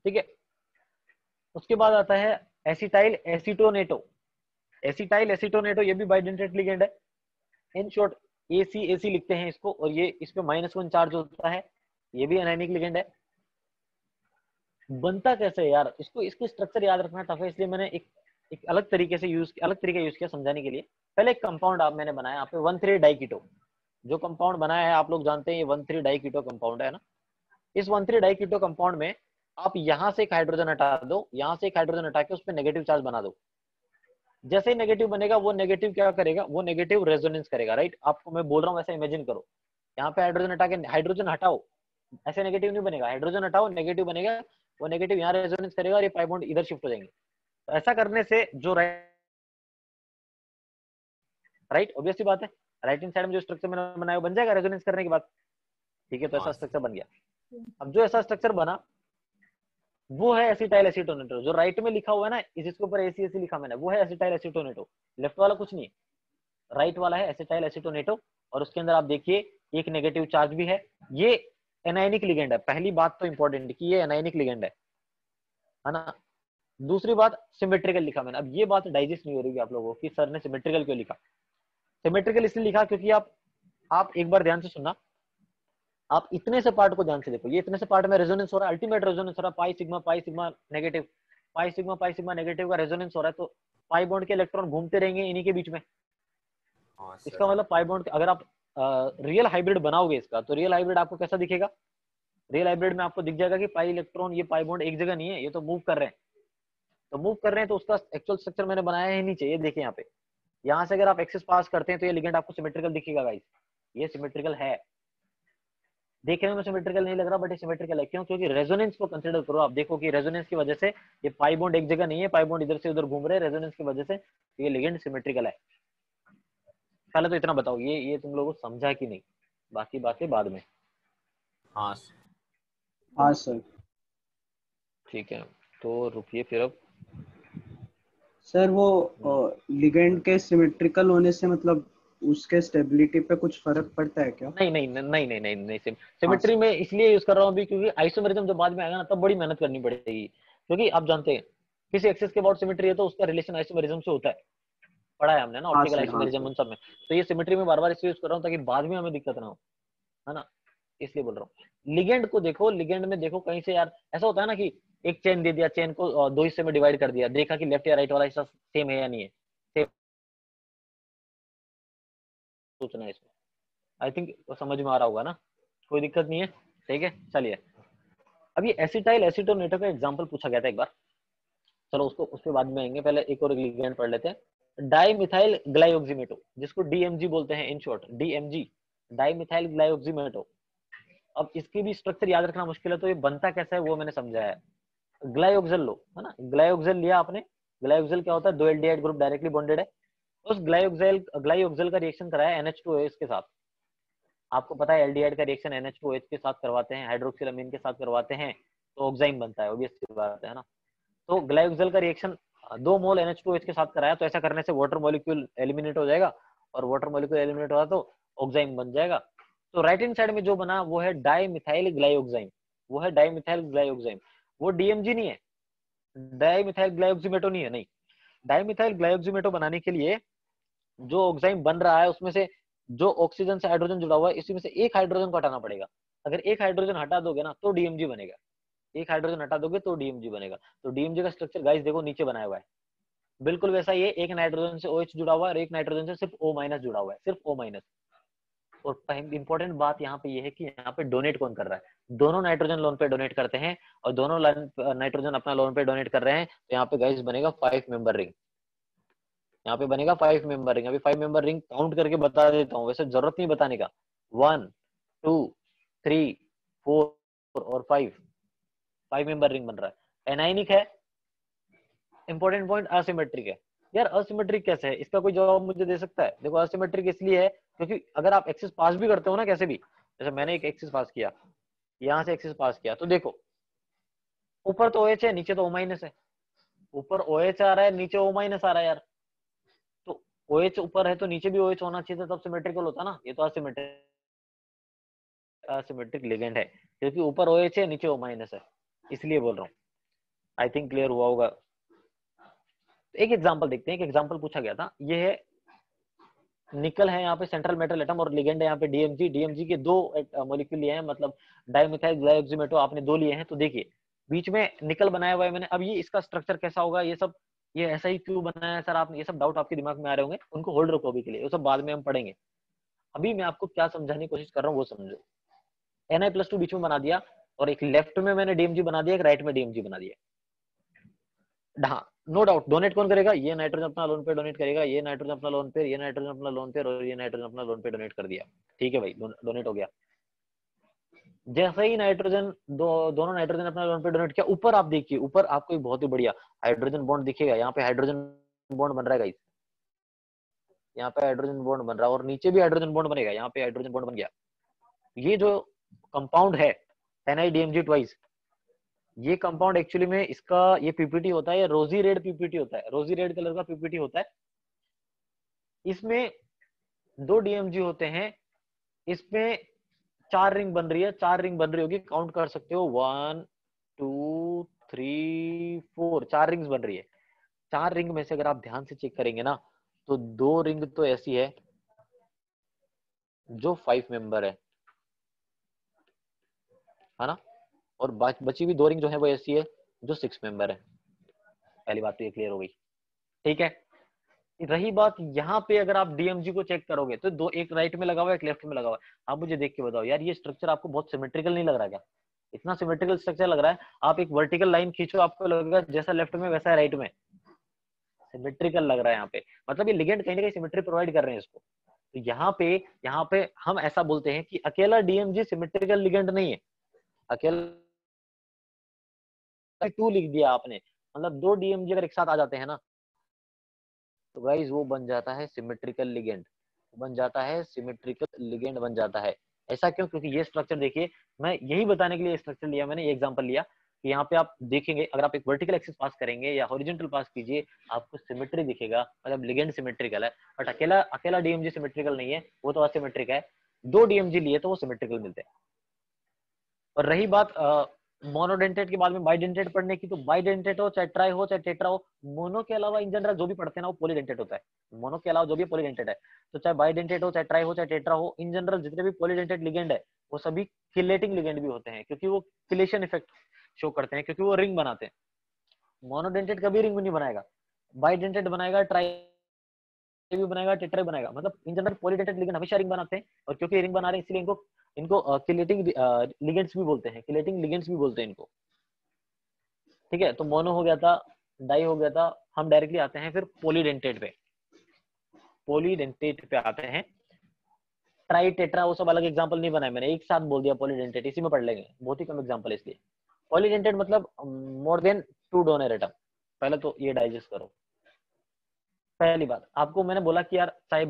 S1: ठीक है, उसके बाद आता है एसिटाइल एसिटोनेटो। एसिटाइल एसिटोनेटो ये भी बाइडेंटेट लिगेंड है, इन शॉर्ट AC लिखते हैं इसको, और ये इस पे -1 चार्ज होता है, ये भी एनायनिक लिगेंड है। बनता कैसे है यार, इसको इसकी स्ट्रक्चर याद रखना टफ है, इसलिए मैंने एक अलग तरीके से अलग तरीका यूज किया समझाने के लिए। पहले एक कंपाउंड आप मैंने बनाया, यहाँ पे 1,3 डाइकीटो जो कंपाउंड बनाया है, आप लोग जानते हैं ये 1,3 डाइकीटो कंपाउंड है ना। इस 1,3 डाइकीटो कंपाउंड में आप यहाँ से एक हाइड्रोजन हटा दो, यहाँ से एक हाइड्रोजन हटा के उस पर नेगेटिव चार्ज बना दो। जैसे ही नेगेटिव बनेगा, वो नेगेटिव क्या करेगा, वो नेगेटिव रेजोनेंस करेगा, राइट। आपको मैं बोल रहा हूँ ऐसा इमेजिन करो, यहाँ पे हाइड्रोजन हटा के, हाइड्रोजन हटाओ, ऐसे नेगेटिव नहीं बनेगा, हाइड्रोजन हटाओ नेगेटिव बनेगा, वो नेगेटिव यहाँ रेजोनेंस करेगा और ये पाई बॉन्ड इधर शिफ्ट हो जाएंगे। तो ऐसा करने से जो राइट ऑब्वियस सी बात है, राइट हैंड साइड में जो स्ट्रक्चर मैंने बनाया बन जाएगा रेजोनेंस करने के बाद। ठीक है, तो ऐसा स्ट्रक्चर बन गया। अब जो ऐसा स्ट्रक्चर बना वो है एसिटाइल एसीटोनेटो, जो राइट में लिखा हुआ है ना, इसके ऊपर ACAC लिखा मैंने, वो है एसिटाइल एसीटोनेटो। लेफ्ट वाला कुछ नहीं है, राइट वाला है एसिटाइल एसीटोनेटो, और उसके अंदर आप देखिए एक नेगेटिव चार्ज भी है। ये एनायनिक लिगेंड है, पहली बात तो इंपॉर्टेंट कि ये एनायनिक लिगेंड है ना। दूसरी बात सिमेट्रिकल लिखा मैंने। अब ये बात डाइजेस्ट नहीं हो रही है आप लोगों की, सर ने सिमेट्रिकल क्यों लिखा। सिमेट्रिकल इसलिए लिखा क्योंकि आप एक बार ध्यान से सुनना, आप इतने से पार्ट को ध्यान से देखो, ये इतने से पार्ट में रेजोनेंस हो रहा है, अल्टीमेट रेजोनेंस हो रहा है, pi sigma negative, pi sigma negative का रेजोनेंस हो रहा है, तो पाई बॉन्ड के इलेक्ट्रॉन घूमते रहेंगे इन्हीं के बीच में। इसका मतलब पाई बॉन्ड, अगर आप रियल हाइब्रिड बनाओगे इसका, तो रियल हाइब्रिड आपको कैसा दिखेगा, रियल हाइब्रिड में आपको दिख जाएगा कि पाई इलेक्ट्रॉन, ये पाई बॉन्ड एक जगह नहीं है, ये तो मूव कर रहे हैं। तो मूव कर रहे हैं तो उसका एक्चुअल स्ट्रक्चर मैंने बनाया है नीचे, ये देखिए यहाँ पे, यहाँ से अगर आप एक्सेस पास करते हैं तो ये लिगेंड आपको सिमेट्रिकल दिखेगा गाइस, ये सिमेट्रिकल है। देखने में सिमेट्रिकल नहीं लग रहा, बट ये सिमेट्रिकल है। क्यों, क्योंकि रेजोनेंस को कंसीडर करो, आप देखो कि रेजोनेंस की वजह से ये पाई बॉन्ड एक जगह नहीं है, पाई बॉन्ड इधर से उधर घूम रहे हैं, रेजोनेंस की वजह से ये लिगेंड सिमेट्रिकल है। पहले तो इतना बताओ, ये तुम लोगों को समझा कि नहीं, बाकी बातें बाद में।
S2: हाँ
S4: हाँ सर।
S1: ठीक है, तो रुकिए फिर अब
S4: सर वो लिगेंड के सिमेट्रिकल होने से मतलब उसके स्टेबिलिटी पे कुछ फर्क पड़ता है क्या?
S1: नहीं नहीं नहीं नहीं नहीं नहीं, सिमेट्री में इसलिए यूज कर रहा हूँ अभी क्योंकि आइसोमेरिज्म जब बाद में आएगा ना तब बड़ी मेहनत करनी पड़ेगी, क्योंकि आप जानते हैं किसी एक्सिस के अबाउट सिमेट्री है तो उसका रिलेशन आइसोमेरिज्म से होता है, पढ़ा है हमने ना
S4: हाँ
S1: ऑप्टिकल
S4: सर, हाँ
S1: आइसोमेरिज्म
S4: सर।
S1: उन सब में। तो ये सिमेट्री में बार बार इसलिए यूज कर रहा हूँ ताकि बाद में हमें दिक्कत ना हो, है ना, इसलिए बोल रहा हूँ। लिगेंड को देखो, लिगेंड में देखो कहीं से यार ऐसा होता है ना कि एक चेन दे दिया, चेन को दो हिस्से में डिवाइड कर दिया, देखा कि लेफ्ट या राइट वाला हिस्सा सेम है या नहीं है, सेम सोचना है इसमें। आई थिंक समझ में आ रहा होगा ना, कोई दिक्कत नहीं है, ठीक है चलिए। अब ये एसिटाइल एसीटोनेटर का एग्जांपल पूछा गया था एक बार, चलो उसको उसके बाद में आएंगे, पहले एक और लिगेंड पढ़ लेते हैं। डाईमिथाइल ग्लाइओक्सीमेटो, जिसको डीएमजी बोलते हैं इन शॉर्ट, डीएमजी, डाईमिथाइल ग्लाइओक्सीमेटो। अब इसकी भी स्ट्रक्चर याद रखना मुश्किल है, तो ये बनता कैसा है वो मैंने समझाया है। ग्लाइओक्सल लो, है ना, ग्लाइओक्सल लिया आपने, ग्लाइओक्सल क्या होता है, दो एल्डिहाइड ग्रुप डायरेक्टली बॉन्डेड है, उस ग्लाइओक्सल का रिएक्शन कराया NH2OH के साथ। आपको पता है एल्डिहाइड का रिएक्शन NH2OH के साथ करवाते हैं, हाइड्रोक्सिलामीन के साथ करवाते हैं तो ऑक्साइन बनता है, ऑब्वियस सी बात है ना। तो ग्लाइकोजेल का रिएक्शन 2 मोल NH2OH के साथ कराया, तो ऐसा करने से वाटर मॉलिक्यूल एलिमिनेट हो जाएगा, और वाटर मॉलिक्यूल एलिमिनेट होगा तो ऑक्साइन बन जाएगा। तो राइट हैंड साइड में जो बना वो है डाईमिथाइल ग्लाइओक्साइन, वो है डाईमिथाइल ग्लाइओक्साइन, वो डीएमजी नहीं है, डाईमिथाइल ग्लाइओक्सीमेटो नहीं है, नहीं। डाईमिथाइल ग्लाइओक्सीमेटो बनाने के लिए जो ऑक्साइन बन रहा है उसमें से जो ऑक्सीजन से हाइड्रोजन जुड़ा हुआ है इसी में से एक हाइड्रोजन को हटाना पड़ेगा। अगर एक हाइड्रोजन हटा दोगे ना तो डीएमजी बनेगा, एक हाइड्रोजन हटा दोगे तो डीएमजी बनेगा। तो डीएमजी का स्ट्रक्चर गाइस देखो नीचे बनाया हुआ है, बिल्कुल वैसा ही है, एक नाइट्रोजन से OH जुड़ा हुआ है और एक नाइट्रोजन से सिर्फ O- जुड़ा हुआ है, सिर्फ O-। और इंपॉर्टेंट बात यहाँ पे ये है कि यहाँ पे डोनेट कौन कर रहा है, दोनों नाइट्रोजन लोन पे डोनेट करते हैं और दोनों नाइट्रोजन अपना लोन पे डोनेट कर रहे हैं, तो यहाँ पे गाइस बनेगा 5 मेंबर रिंग, यहाँ पे बनेगा 5 मेंबर रिंग। अभी 5 मेंबर रिंग काउंट करके बता देता हूँ, वैसे जरूरत नहीं बताने का, 1 2 3 4 और 5 मेंबर रिंग बन रहा है। एनाइनिक है, इंपॉर्टेंट पॉइंट, असिमेट्रिक है। यार असिमेट्रिक कैसे है, इसका कोई जवाब मुझे दे सकता है? देखो असिमेट्रिक इसलिए है क्योंकि अगर आप एक्सिस पास भी करते हो ना कैसे भी, जैसे मैंने एक एक्सिस पास किया, यहाँ से एक्सिस पास किया, तो देखो ऊपर तो OH है नीचे तो O- है, ऊपर OH आ रहा है नीचे O- आ रहा है यार, तो OH ऊपर है तो नीचे भी OH होना चाहिए था, तब सिमेट्रिकल होता ना, ये तो असिमेट्रिक, असिमेट्रिक लिगेंड है क्योंकि ऊपर OH है नीचे O- है, इसलिए बोल रहा हूँ। आई थिंक क्लियर हुआ होगा। एक एग्जांपल देखते हैं, एक एग्जांपल पूछा गया था, ये है निकल है यहाँ पे सेंट्रल मेटल एटम और लिगेंड है यहाँ पे डीएमजी, डीएमजी के 2 मॉलिक्यूल लिए हैं, मतलब डाइमिथाइल ग्लाइओक्सीमेटो आपने 2 लिए हैं, तो देखिए बीच में निकल बनाया हुआ है मैंने। अब ये इसका स्ट्रक्चर कैसा होगा, ये सब ये ऐसा ही क्यों बनाया है सर आपने, ये सब डाउट आपके दिमाग में आ रहे होंगे, उनको होल्ड रखो अभी के लिए, वो सब बाद में हम पढ़ेंगे। अभी मैं आपको क्या समझाने की कोशिश कर रहा हूँ वो समझो। Na+2 बीच में बना दिया और एक लेफ्ट में मैंने डीएमजी बना दिया, एक राइट में डीएमजी बना दिया। हाँ नो डाउट, डोनेट कौन करेगा, ये नाइट्रोजन अपना लोन पे डोनेट करेगा, ये नाइट्रोजन अपना लोन पे, ये नाइट्रोजन अपना लोन पे और ये नाइट्रोजन अपना लोन पे डोनेट कर दिया, ठीक है भाई, डोनेट हो गया। जैसे ही नाइट्रोजन दोनों नाइट्रोजन अपना लोन पे डोनेट किया, ऊपर आप देखिए, ऊपर आपको एक बहुत ही बढ़िया हाइड्रोजन बॉन्ड दिखेगा, यहाँ पे हाइड्रोजन बॉन्ड बन रहा है गाइस, यहाँ पे हाइड्रोजन बॉन्ड बन रहा है और नीचे भी हाइड्रोजन बॉन्ड बनेगा, यहाँ पे हाइड्रोजन बॉन्ड बन गया। ये जो कंपाउंड है NiDMG ट्वाइस, ये कंपाउंड एक्चुअली में इसका ये पीपीटी होता है, ये रोजी रेड पीपीटी होता है, रोजी रेड कलर का पीपीटी होता है। इसमें 2 डीएमजी होते हैं, इसमें 4 रिंग बन रही है, 4 रिंग बन रही होगी, काउंट कर सकते हो 1 2 3 4, 4 रिंग्स बन रही है। 4 रिंग में से अगर आप ध्यान से चेक करेंगे ना तो 2 रिंग तो ऐसी है जो 5 मेंबर है ना, और बची हुई 2 रिंग जो है वो ऐसी है जो 6 मेंबर है। पहली बात तो ये क्लियर हो गई, ठीक है। रही बात यहाँ पे, अगर आप डीएमजी को चेक करोगे तो दो, एक राइट में लगा हुआ है एक लेफ्ट में लगा हुआ है। आप मुझे देख के बताओ यार, ये स्ट्रक्चर आपको बहुत सिमेट्रिकल नहीं लग रहा क्या? इतना सिमेट्रिकल स्ट्रक्चर लग रहा है, आप एक वर्टिकल लाइन खींचो आपको लगेगा जैसा लेफ्ट में वैसा है राइट में, सिमेट्रिकल लग रहा है यहाँ पे, मतलब ये लिगेंड कहीं ना कहीं सिमेट्री प्रोवाइड कर रहे हैं इसको। तो यहाँ पे हम ऐसा बोलते हैं कि अकेला डीएमजी सिमेट्रिकल लिगेंड नहीं है, अकेला 2 लिख दिया आपने, मतलब 2 डीएमजी अगर एक साथ आ जाते हैं ना तो गाइस वो बन जाता है सिमेट्रिकल लिगेंड, बन जाता है सिमेट्रिकल लिगेंड बन जाता है। ऐसा क्यों? क्योंकि ये स्ट्रक्चर देखिए, मैं यही बताने के लिए स्ट्रक्चर लिया मैंने, ये एग्जांपल लिया कि यहाँ पे आप देखेंगे अगर आप एक वर्टिकल एक्सिस पास करेंगे या हॉरिजॉन्टल पास कीजिए आपको सिमेट्री दिखेगा, मतलब लिगेंड सिमेट्रिकल है। बट अकेला अकेला डीएमजी सिमेट्रिकल नहीं है, वो तो असिमेट्रिक है। 2 डीएमजी लिए तो वो सिमेट्रिकल मिलते हैं। और रही बात मोनोडेंटेट के बाद में बाइडेंटेट पढ़ने की, तो बाइडेंटेट हो चाहे ट्राई हो चाहे टेट्रा हो, मोनो के अलावा इन जनरल जो भी पढ़ते हैं ना वो पॉलीडेंटेट होता है। मोनो के अलावा जो भी पॉलीडेंटेट है, तो चाहे बाइडेंटेट हो चाहे ट्राई हो चाहे टेट्रा हो, इन जनरल जितने भी पॉलीडेंटेट लिगेंड है वो सभी किलेटिंग लिगेंड भी होते हैं, क्योंकि वो किलेशन इफेक्ट शो करते हैं, क्योंकि वो रिंग बनाते हैं। मोनोडेंटेट कभी रिंग नहीं बनाएगा, बाइडेंटेट बनाएगा, ट्राई भी बनाएगा, टेट्रा भी बनाएगा। मतलब इन जनरल पॉलीडेंटेट लिगेंड हमेशा रिंग बनाते हैं, और क्योंकि रिंग बना रहे हैं इसलिए इनको इनको किलेटिंग लिगेंड्स भी बोलते हैं, किलेटिंग लिगेंड्स भी बोलते हैं इनको। ठीक है, तो मोनो हो गया था, डाई हो गया था। हम डायरेक्टली आते हैं फिर पॉलीडेंटेट पे। पॉलीडेंटेट पे आते हैं। ट्राई टेट्रा वो सब अलग एग्जांपल नहीं बनाए मैंने, एक साथ बोल दिया पॉलीडेंटेट, इसी में पढ़ लेंगे, बहुत ही कम एग्जांपल है इसलिए। पॉलीडेंटेट मतलब मोर देन 2 डोनर एटम। पहले तो ये डाइजेस्ट करो। पहली बात आपको मैंने बोला कि यार चाहे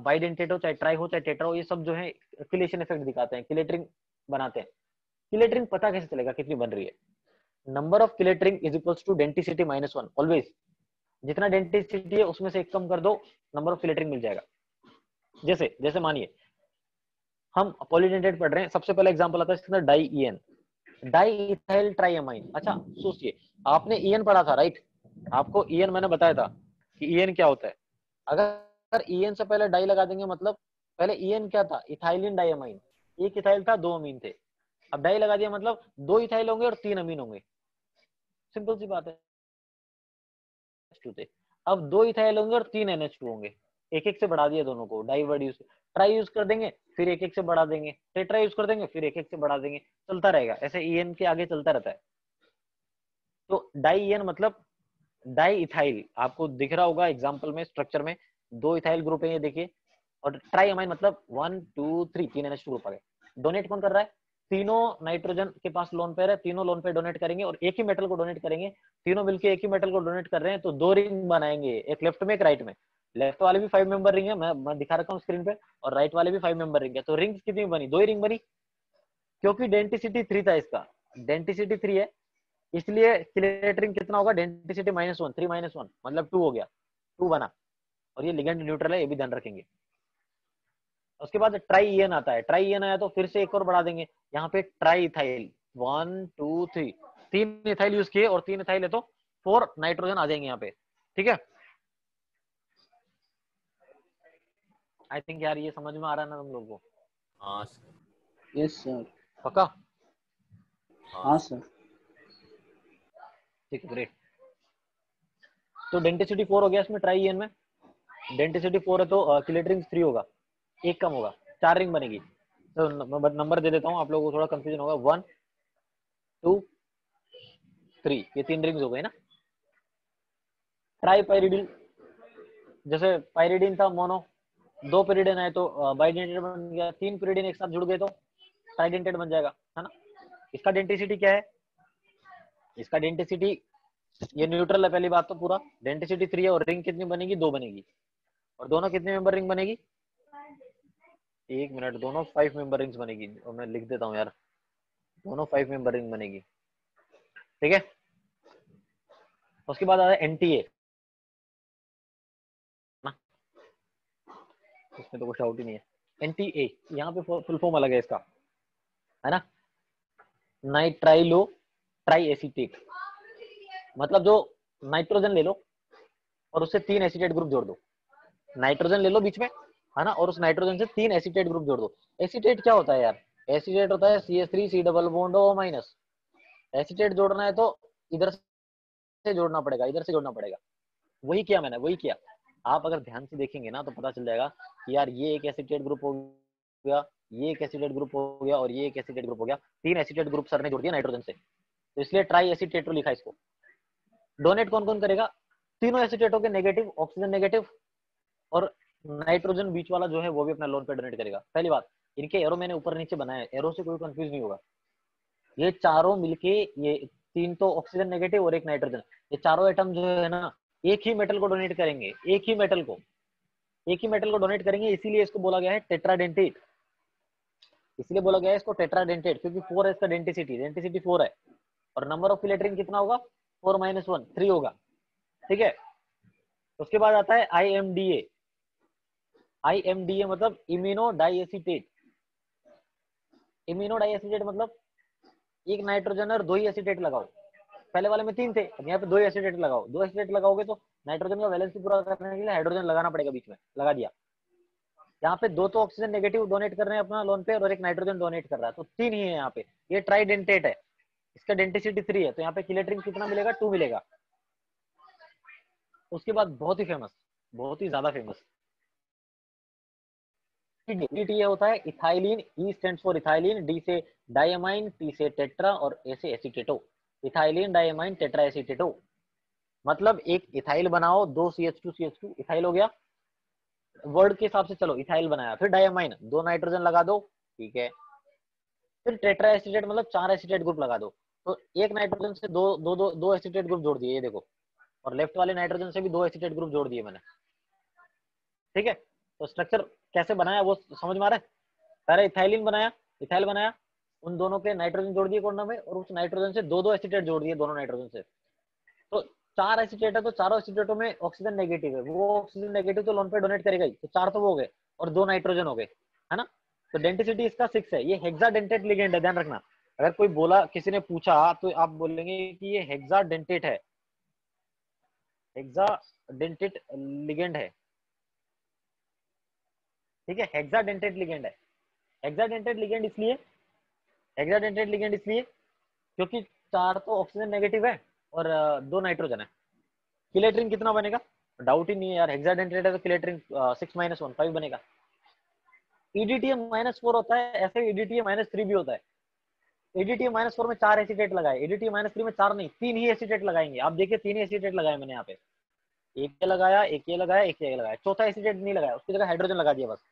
S1: बाइडेंटेट हो चाहे ट्राई हो चाहे टेट्रा हो, ये सब जो है किलेशन इफेक्ट दिखाते हैं, किलेटरिंग बनाते हैं। किलेटरिंग पता कैसे चलेगा कितनी बन रही है? Number of chelate ring is equals to denticity -1 always. जितना डेंसिटी है उसमें से एक कम कर दो, नंबर ऑफ किलेटरिंग मिल जाएगा। जैसे जैसे मानिए हम पॉलीडेंटेट पढ़ रहे हैं, सबसे पहला एग्जांपल आता है इसके अंदर डाई ईएन, डाई इथाइल ट्राइअमाइन। अच्छा सोचिए, आपने ईएन पढ़ा था राइट? आपको ईएन मैंने बताया था कि ईएन क्या होता है। अगर ईएन से पहले डाई लगा देंगे, मतलब पहले ईएन क्या था? Ethylene diamine. एक इथाइल था 2 अमीन थे, अब डाई लगा दिया मतलब 2 इथाइल होंगे और 3 अमीन होंगे। सिंपल सी बात है। अब 2 इथाइल होंगे और 3 NH2 होंगे, एक एक से बढ़ा दिया दोनों को। Di word use, tri use कर देंगे फिर एक एक से बढ़ा देंगे, टेट्रा यूज कर देंगे फिर एक एक से बढ़ा देंगे, चलता रहेगा ऐसे। ईएन के आगे चलता रहता है। तो डाई ईएन मतलब डाई इथाइल, आपको दिख रहा होगा एग्जांपल में, स्ट्रक्चर में 2 इथाइल ग्रुप है ये देखिए। और ट्राई अमाइन मतलब 1 2 3 3 NH2 ग्रुप आ गए। डोनेट कौन कर रहा है? तीनों नाइट्रोजन के पास लोन पेयर है, तीनों लोन पेयर डोनेट करेंगे और एक ही मेटल को डोनेट करेंगे। तीनों मिलके एक ही मेटल को डोनेट कर रहे हैं, तो 2 रिंग बनाएंगे, एक लेफ्ट में एक राइट में। लेफ्ट वाले भी 5 मेंबर रिंग है, मैं दिखा रखा हूँ स्क्रीन पे, और राइट वाले भी 5 मेंबर रिंग है। तो रिंग्स कितनी बनी? 2 ही रिंग बनी, क्योंकि डेंसिटी 3 था इसका, डेंसिटी 3 है, इसलिए किलेटरिंग कितना होगा? डेंसिटी -1, 3 -1 मतलब 2 हो गया, 2 बना। और ये लिगेंड न्यूट्रल है, ये भी ध्यान रखेंगे। उसके बाद ट्राई ईएन आता है, ट्राई ईएन आया तो फिर से एक और बढ़ा देंगे, यहाँ पे ट्राई इथाइल 1 2 3, 3 इथाइल यूज किए और 3 इथाइल है तो 4 नाइट्रोजन आ जाएंगे यहाँ पे। ठीक है, आई थिंक यार ये समझ में आ रहा है ना तुम लोगों को?
S2: हाँ
S4: यस सर।
S1: पक्का?
S4: हाँ सर।
S1: ठीक है, ग्रेट। तो डेंसिटी 4 हो गया इसमें ट्राई ईएन में। डेंसिटी 4 है तो किलेटरिंग 3 होगा, एक कम होगा, 4 रिंग बनेगी। तो नंबर दे देता हूँ, आप लोगों को थोड़ा कंफ्यूजन होगा। 1 2 3, ये 3 रिंग्स हो गए ना। ट्राई पाइरिडिन, जैसे पाइरिडिन था मोनो, 2 pyridine आए तो बाइडेंटेट बन गया, 3 pyridine एक साथ जुड़ गए तो ट्राइडेंटेट बन जाएगा, है ना। इसका डेंसिटी क्या है? इसका डेंसिटी, ये न्यूट्रल है पहली बात तो, पूरा डेंसिटी 3 है, और रिंग कितनी बनेगी? 2 बनेगी। और दोनों कितने मेंबर रिंग बनेगी? 1 मिनट, दोनों 5 मेंबर रिंग्स बनेगी, और मैं लिख देता हूँ यार, दोनों 5 मेंबर रिंग बनेगी। ठीक है, उसके बाद आता है एनटीए, इसमें तो कुछ डाउट ही नहीं है। एनटीए यहाँ पे फुल फॉर्म अलग है इसका, है ना, नाइट्राइलो ट्राई एसीटेट। मतलब जो नाइट्रोजन ले लो और उससे 3 एसीटेट ग्रुप जोड़ दो, नाइट्रोजन ले लो बीच में, है ना, और उस नाइट्रोजन से 3 एसीटेट ग्रुप जोड़ दो। एसीटेट क्या होता है यार? एसीटेट होता है CH3 C double bond O-। Acetate जोड़ना है तो इधर से जोड़ना पड़ेगा, इधर से जोड़ना पड़ेगा। वही किया मैंने, वही किया। आप अगर ध्यान से देखेंगे ना तो पता चल जाएगा कि यार ये एक एसीटेट ग्रुप हो गया, ये एक एसीटेट ग्रुप हो गया, और ये एक एसीटेट ग्रुप हो गया। 3 एसीटेट ग्रुप सर ने जोड़ दिया नाइट्रोजन से, तो इसलिए ट्राई एसीटेट्रो लिखा इसको। डोनेट कौन कौन करेगा? तीनों एसीटेटों के नेगेटिव, ऑक्सीजन नेगेटिव, और नाइट्रोजन बीच वाला जो है वो भी अपना लोन पे डोनेट करेगा। पहली बात, इनके एरो मैंने ऊपर नीचे बनाया है, एरो से कोई कंफ्यूज नहीं होगा। ये चारों मिलके, ये 3 तो ऑक्सीजन नेगेटिव और 1 नाइट्रोजन, ये चारों एटम जो है ना एक ही मेटल को डोनेट करेंगे, एक ही मेटल को डोनेट करेंगे। इसीलिए इसको बोला गया है टेट्राडेंटेट, इसलिए बोला गया है इसको टेट्राडेंटेट, क्योंकि 4 है इसका डेंसिटी 4 है। और नंबर ऑफ किलेटरिंग कितना होगा 4 - 1 3 होगा, ठीक है। उसके बाद आता है IMDA। IMDA मतलब इम्यूनो डाइएसिटेट। इम्यूनो डाइएसिटेट मतलब एक नाइट्रोजन और 2 ही एसिटेट लगाओ, पहले वाले में 3 थे, अब यहाँ पे 2 एसिटेट लगाओ। 2 एसिटेट लगाओगे तो नाइट्रोजन का वैलेंसी पूरा करने के लिए हाइड्रोजन लगाना पड़ेगा, बीच में लगा दिया। यहाँ पे 2 तो ऑक्सीजन नेगेटिव डोनेट कर रहे हैं अपना लोन पे और एक नाइट्रोजन डोनेट कर रहा है, तो 3 ही है यहाँ पे। ये ट्राइडेंटेट है, इसका डेंसिटी 3 है, तो यहाँ पे किलेटरिंग कितना मिलेगा 2 मिलेगा। उसके बाद बहुत ही फेमस, बहुत ही ज्यादा फेमस EDTA होता है ethylene. E stands for ethylene, D से डायमाइन, टी से टेट्रा और ए से एसीटेटो। इथाइलिन डायमाइन टेट्रा एसीटेटो मतलब एक इथाइल बनाओ, 2 CH2 इथाइल हो गया, वर्ड के हिसाब से चलो इथाइल बनाया, फिर डायमाइन 2 नाइट्रोजन लगा दो, ठीक है, फिर टेट्रा एसीटेट मतलब 4 एसीटेट ग्रुप लगा दो, तो एक नाइट्रोजन से दो एसीटेट ग्रुप जोड़ दिए, ये देखो, और लेफ्ट वाले नाइट्रोजन से भी 2 एसीटेट ग्रुप जोड़ दिए मैंने, ठीक है। तो स्ट्रक्चर कैसे बनाया वो समझ में आ रहा है। पहले इथाइलिन बनाया, इथाइल बनाया, उन दोनों के नाइट्रोजन जोड़ दिए कोर्नर में, और उस नाइट्रोजन से 2 एसीटेट जोड़ दिए दोनों नाइट्रोजन से, तो 4 एसीटेट है, तो चारों एसीटेटों में ऑक्सीजन नेगेटिव है, वो ऑक्सीजन नेगेटिव तो लोन पे डोनेट करेगा ही, तो 4 तो वो हो गए और 2 नाइट्रोजन हो गए, है ना। तो डेंसिटी इसका 6 है। ये हेक्साडेंटेट लिगेंड है, ध्यान रखना। अगर कोई बोला, किसी ने पूछा, तो आप बोलेंगे कि ये हेक्साडेंटेट है, हेक्साडेंटेट लिगेंड है, ठीक है, हेक्साडेंटेट लिगेंड है। हेक्साडेंटेट लिगेंड इसलिए, हेक्साडेंटेट लिगेंड इसलिए क्योंकि 4 तो ऑक्सीजन नेगेटिव है और 2 नाइट्रोजन है। किलेटरिंग कितना बनेगा, डाउट ही नहीं है यार, हेक्साडेंटेट है तो किलेटरिंग 6 - 1 5 बनेगा। EDTA -4 होता है, ऐसे EDTA -3 भी होता है। EDTA -4 में 4 एसीटेट लगाए, EDTA -3 में 4 नहीं 3 ही एसीटेट लगाएंगे। आप देखिए 3 ही एसीटेट लगाए मैंने यहाँ पे, एक ये लगाया, एक ये लगाया, एक ये लगाया, चौथा एसीटेट नहीं लगाया, उसकी जगह हाइड्रोजन लगा दिया, बस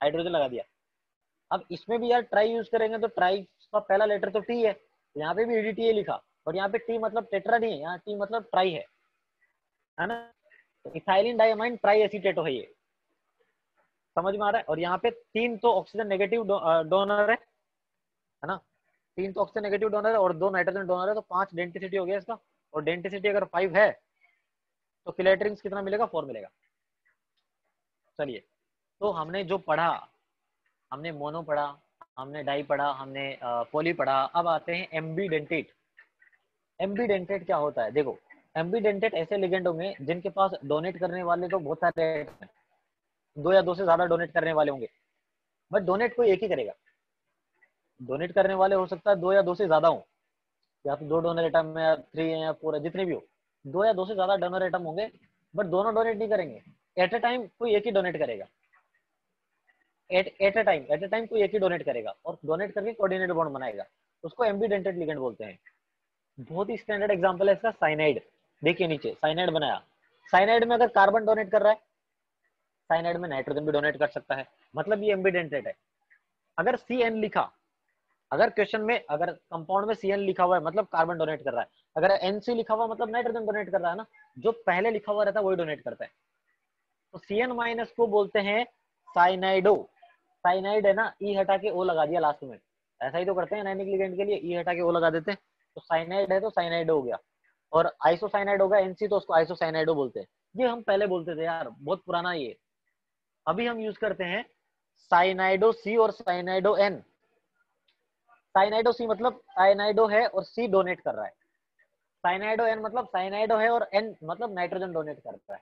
S1: हाइड्रोजन लगा दिया। अब इसमें भी यार ट्राई यूज करेंगे, तो ट्राई का पहला लेटर तो टी है, यहाँ पे भी EDTA लिखा, और यहाँ पे टी मतलब टेट्रा नहीं है, यहाँ टी मतलब ट्राई है ना। तो इथाइलिन डायमाइन ट्राई एसीटेटो है, ये समझ में आ रहा है। और यहाँ पे 3 तो ऑक्सीजन नेगेटिव डोनर है ना, 3 तो ऑक्सीजन नेगेटिव डोनर है और 2 नाइट्रोजन डोनर है, तो 5 डेंसिटी हो गया इसका। और डेंसिटी अगर 5 है तो किलेटरिंग्स कितना मिलेगा 4 मिलेगा। चलिए, तो हमने जो पढ़ा, हमने मोनो पढ़ा, हमने डाई पढ़ा, हमने पॉली पढ़ा। अब आते हैं एम्बीडेंटेट। एम्बीडेंटेट क्या होता है, देखो, एम्बीडेंटेट ऐसे लिगेंड होंगे जिनके पास डोनेट करने वाले तो बहुत सारे हैं, 2 या 2 से ज्यादा डोनेट करने वाले होंगे, बट डोनेट कोई एक ही करेगा। डोनेट करने वाले हो सकता है 2 या 2 से ज्यादा हो, या तो 2 डोनर एटम है, या 3 है, या 4 है, जितने भी हो, 2 या 2 से ज्यादा डोनर एटम होंगे, बट दोनों डोनेट नहीं करेंगे। एट ए टाइम कोई एक ही डोनेट करेगा, एट ए टाइम कोई एक ही डोनेट करेगा, और डोनेट करके कोऑर्डिनेट बॉन्ड बनाएगा, उसको एम्बीडेंटेट लिगेंड बोलते हैं। बहुत ही स्टैंडर्ड एग्जांपल है इसका साइनाइड। देखिए नीचे साइनाइड बनाया, साइनाइड में अगर कार्बन डोनेट कर रहा है, साइनाइड में नाइट्रोजन भी डोनेट कर सकता है, मतलब ये एम्बीडेंटेट है। अगर CN लिखा, अगर क्वेश्चन में अगर कंपाउंड में CN लिखा हुआ है मतलब कार्बन डोनेट कर रहा है, अगर NC लिखा हुआ मतलब नाइट्रोजन डोनेट कर रहा है ना, जो पहले लिखा हुआ रहता है वही डोनेट करता है। तो CN- को बोलते हैं साइनाइडो। साइनाइड है ना, ई हटा के ओ लगा दिया लास्ट में, ऐसा ही तो करते हैं नाइट्रिक लिगेंड के लिए, ई हटा के ओ लगा देते हैं, तो साइनाइड है तो साइनाइडो हो गया। और आइसोसाइनाइड होगा NC, तो उसको आइसोसाइनाइडो बोलते हैं। ये हम पहले बोलते थे यार, बहुत पुराना ये। अभी हम यूज करते हैं साइनाइडो C और साइनाइडो N। साइनाइडो C मतलब साइनाइडो है और C डोनेट कर रहा है, साइनाइडो N मतलब साइनाइडो है और N मतलब नाइट्रोजन डोनेट कर रहा है,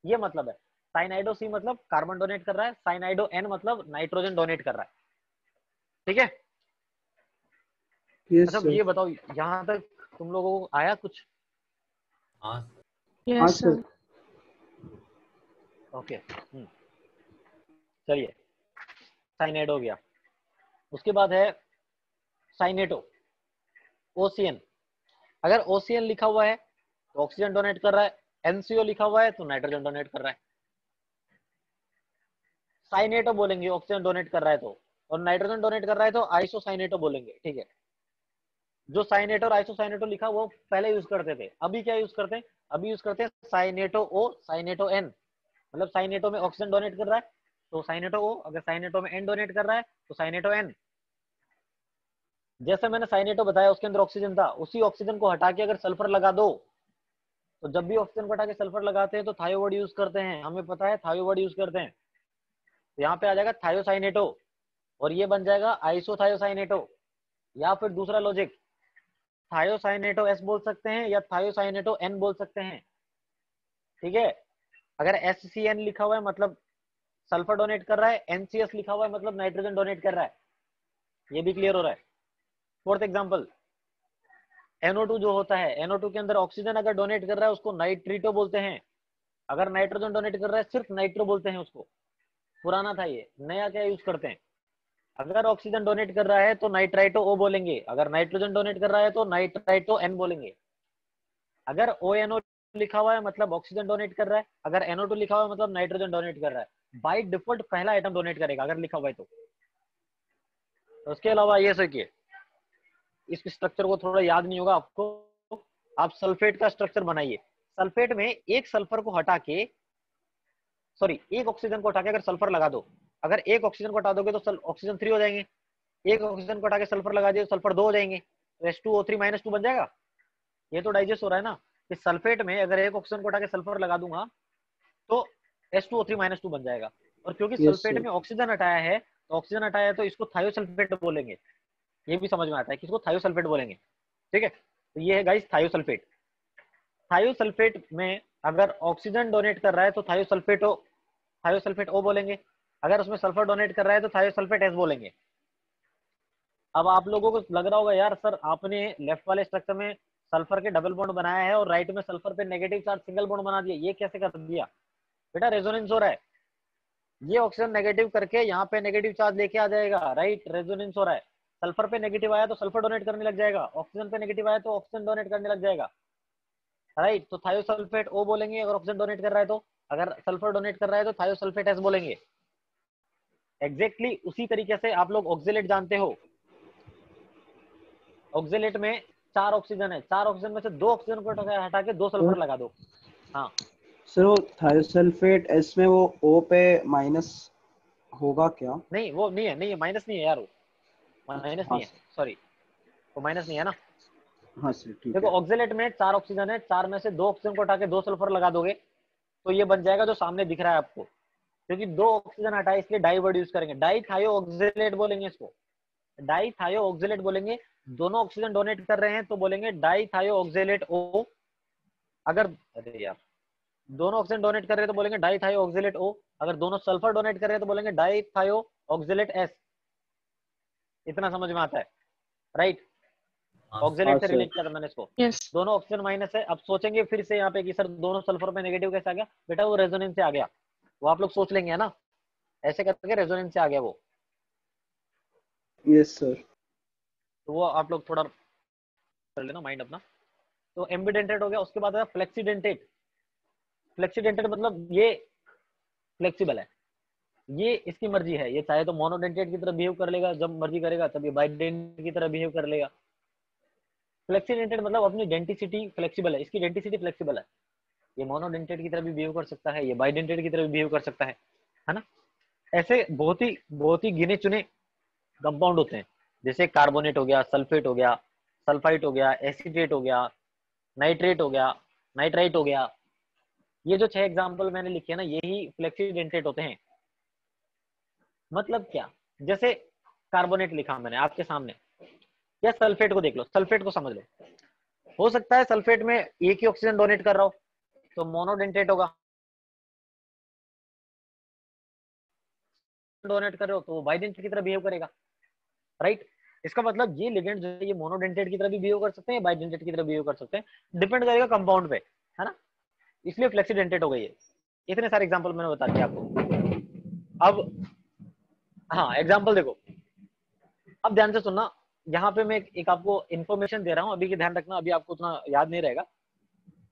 S1: ये मतलब है। साइनाइडो C मतलब कार्बन डोनेट कर रहा है, साइनाइडो N मतलब नाइट्रोजन डोनेट कर रहा है, ठीक है।
S4: यस
S1: अच्छा
S4: सर।
S1: ये बताओ, यहाँ तक तुम लोगों को आया कुछ?
S2: हाँ
S4: हाँ
S3: यस
S4: सर।
S3: सर।
S1: ओके, चलिए, साइनाइड हो गया। उसके बाद है साइनेटो, OCN। अगर OCN लिखा हुआ है तो ऑक्सीजन डोनेट कर रहा है, NCO लिखा हुआ है तो नाइट्रोजन डोनेट कर रहा है। साइनेटो बोलेंगे ऑक्सीजन डोनेट कर रहा है तो, और नाइट्रोजन डोनेट कर रहा है तो आइसोसाइनेटो बोलेंगे, ठीक है। जो साइनेटो और आइसोसाइनेटो लिखा वो पहले यूज करते थे, अभी क्या यूज करते हैं, अभी यूज करते हैं साइनेटो O साइनेटो N। मतलब साइनेटो में ऑक्सीजन डोनेट कर रहा है तो साइनेटो O, अगर साइनेटो में N डोनेट कर रहा है तो साइनेटो N। जैसे मैंने साइनेटो बताया उसके अंदर ऑक्सीजन था, उसी ऑक्सीजन को हटा के अगर सल्फर लगा दो, तो जब भी ऑक्सीजन को हटा के सल्फर लगाते हैं तो थायो वर्ड यूज करते हैं, हमें पता है थायो वर्ड यूज करते हैं। तो यहाँ पे आ जाएगा थायोसाइनेटो और ये बन जाएगा आइसोथायोसाइनेटो। या फिर दूसरा लॉजिक, थायोसाइनेटो एस बोल सकते हैं या थायोसाइनेटो एन बोल सकते हैं, ठीक है। अगर SCN लिखा हुआ है मतलब सल्फर डोनेट कर रहा है, NCS लिखा हुआ है मतलब नाइट्रोजन डोनेट कर रहा है, ये भी क्लियर हो रहा है। फोर्थ एग्जांपल, NO2 जो होता है, NO2 के अंदर ऑक्सीजन अगर डोनेट कर रहा है उसको नाइट्रीटो बोलते हैं, अगर नाइट्रोजन डोनेट कर रहा है सिर्फ नाइट्रो बोलते हैं उसको। पुराना था ये, नया क्या यूज करते हैं, अगर ऑक्सीजन डोनेट कर रहा है तो नाइट्राइटो O बोलेंगे, अगर नाइट्रोजन डोनेट कर रहा है तो नाइट्राइटो N बोलेंगे। अगर ONO लिखा हुआ है मतलब ऑक्सीजन डोनेट कर रहा है, अगर NO2 लिखा हुआ है मतलब नाइट्रोजन डोनेट कर रहा है। बाय डिफॉल्ट पहला आइटम डोनेट करेगा अगर लिखा हुआ है तो। उसके अलावा ये सोचिए, इस स्ट्रक्चर को थोड़ा याद नहीं होगा आपको, आप सल्फेट का स्ट्रक्चर बनाइए। सल्फेट में एक सल्फर को हटा के, सॉरी एक ऑक्सीजन को हटा के अगर सल्फर लगा दो, अगर एक ऑक्सीजन को हटा दोगे तो ऑक्सीजन 3 हो जाएंगे, एक ऑक्सीजन को हटा के सल्फर लगा दिए तो सल्फर 2 हो जाएंगे, तो H2O3 -2 बन जाएगा। ये तो डाइजेस्ट हो रहा है ना, कि सल्फेट में अगर एक ऑक्सीजन को हटा के सल्फर लगा दूंगा तो H2O3 - 2 बन जाएगा। और क्योंकि
S4: यस
S1: सल्फेट
S4: सर।
S1: में ऑक्सीजन हटाया है, तो ऑक्सीजन हटाया है तो इसको थायोसल्फेट बोलेंगे। ये भी समझ में आता है कि इसको थायोसल्फेट बोलेंगे, ठीक है। तो ये है गाइस थायोसल्फेट। थायोसल्फेट में अगर ऑक्सीजन डोनेट कर रहा है तो थायोसल्फेट O बोलेंगे, अगर उसमें सल्फर डोनेट कर रहा है तो थायोसल्फेट S बोलेंगे। अब आप लोगों को लग रहा होगा यार सर आपने लेफ्ट वाले स्ट्रक्चर में सल्फर के डबल बॉन्ड बनाया है और राइट में सल्फर पे नेगेटिव चार्ज सिंगल बॉन्ड बना दिया, ये कैसे कर दिया? बेटा रेजोनेंस हो रहा है, ये ऑक्सीजन नेगेटिव करके यहाँ पे नेगेटिव चार्ज लेके आ जाएगा, राइट, रेजोनेंस हो रहा है। सल्फर पे नेगेटिव आया तो सल्फर डोनेट करने लग जाएगा, ऑक्सीजन पे नेगेटिव आया तो ऑक्सीजन डोनेट करने लग जाएगा, राइट। तो थायोसल्फेट O बोलेंगे अगर ऑक्सीजन डोनेट कर रहा है तो, अगर सल्फर डोनेट कर रहा है तो थायोसल्फेट S बोलेंगे। एग्जैक्टली उसी तरीके से आप लोग ऑक्सीलेट जानते हो, ऑक्सीलेट में 4 ऑक्सीजन है, 4 ऑक्सीजन में से 2 ऑक्सीजन को हटा के 2 सल्फर लगा दो। हाँ
S4: सर वो थायोसल्फेट एस में वो O पे माइनस होगा क्या?
S1: नहीं वो नहीं है, नहीं है माइनस नहीं है यार, वो माइनस
S4: हाँ
S1: नहीं है, सॉरी वो माइनस नहीं है ना।
S4: हाँ सर ठीक
S1: देखो
S4: है।
S1: ऑक्सीलेट में 4 ऑक्सीजन है, 4 में से 2 ऑक्सीजन को हटा के 2 सल्फर लगा दोगे तो ये बन जाएगा जो सामने दिख रहा है आपको, क्योंकि 2 ऑक्सीजन हटाए इसलिए डाई वर्ड यूज करेंगे, डाई थायो ऑक्सीलेट बोलेंगे इसको, डाई थायो ऑक्सीलेट बोलेंगे। दोनों ऑक्सीजन डोनेट कर रहे हैं तो बोलेंगे डाई थायो ऑक्सीलेट O। अगर अरे यार दोनों ऑक्सीजन डोनेट कर रहे हैं तो बोलेंगे डाई थायो ऑक्सीलेट O, अगर दोनों सल्फर डोनेट कर रहे हैं तो बोलेंगे डाई थायो ऑक्सीलेट S। इतना समझ में आता है, राइट।
S4: हाँ
S1: ऑक्सीलेट से
S4: सर।
S1: रिलेट किया था मैंने इसको।
S3: यस
S1: दोनों ऑक्सीजन माइनस है, अब सोचेंगे फिर से यहाँ पे कि सर दोनों सल्फर पे नेगेटिव कैसे आ गया, बेटा वो रेजोनेंस से आ गया, वो आप लोग सोच लेंगे है ना, ऐसे करके रेजोनेंस से आ गया वो,
S4: यस सर।
S1: तो वो आप लोग थोड़ा कर लेना माइंड अपना। तो एम्बिडेंटेट हो गया, उसके बाद फ्लेक्सीडेंटेट। फ्लेक्सीडेंटेट मतलब ये फ्लेक्सिबल है, ये इसकी मर्जी है, ये चाहे तो मोनोडेंटेट की तरह बिहेव कर लेगा जब मर्जी करेगा, तब ये बाइडेंटेट की तरह बिहेव कर लेगा। फ्लेक्सीडेंटेट मतलब अपनी डेंटिसिटी फ्लेक्सिबल है, इसकी डेंटिसिटी फ्लेक्सिबल है, ये मोनोडेंटेट की तरह भी बिहेव कर सकता है, ये बाइडेंटेट की तरह भी बिहेव कर सकता है ना। ऐसे बहुत ही गिने चुने कंपाउंड होते हैं, जैसे कार्बोनेट हो गया, सल्फेट हो गया, सल्फाइट हो गया, एसिटेट हो गया, नाइट्रेट हो गया, नाइट्राइट हो गया। ये जो 6 एग्जाम्पल मैंने लिखे हैं ना, यही फ्लेक्सीडेंटेट होते हैं। मतलब क्या, जैसे कार्बोनेट लिखा मैंने आपके सामने, या सल्फेट को देख लो, सल्फेट को समझ लो, हो सकता है सल्फेट में एक ही ऑक्सीजन डोनेट कर रहा हो तो मोनोडेंटेट होगा, डोनेट कर रहे हो तो बाइडेंटेट की तरह बिहेव करेगा, राइट। इसका मतलब ये लिगेंड जो है ये मोनोडेंटेट की तरह भी बिहेव कर सकते हैं, बाइडेंटेट की तरह बिहेव कर सकते हैं, डिपेंड करेगा कंपाउंड पे, है ना। इसलिए फ्लेक्सीडेंटेट हो गई है। इतने सारे एग्जांपल मैंने बता दिया आपको। अब हाँ एग्जांपल देखो, अब ध्यान से सुनना, यहाँ पे मैं एक आपको इन्फॉर्मेशन दे रहा हूँ, अभी की ध्यान रखना, अभी आपको उतना याद नहीं रहेगा।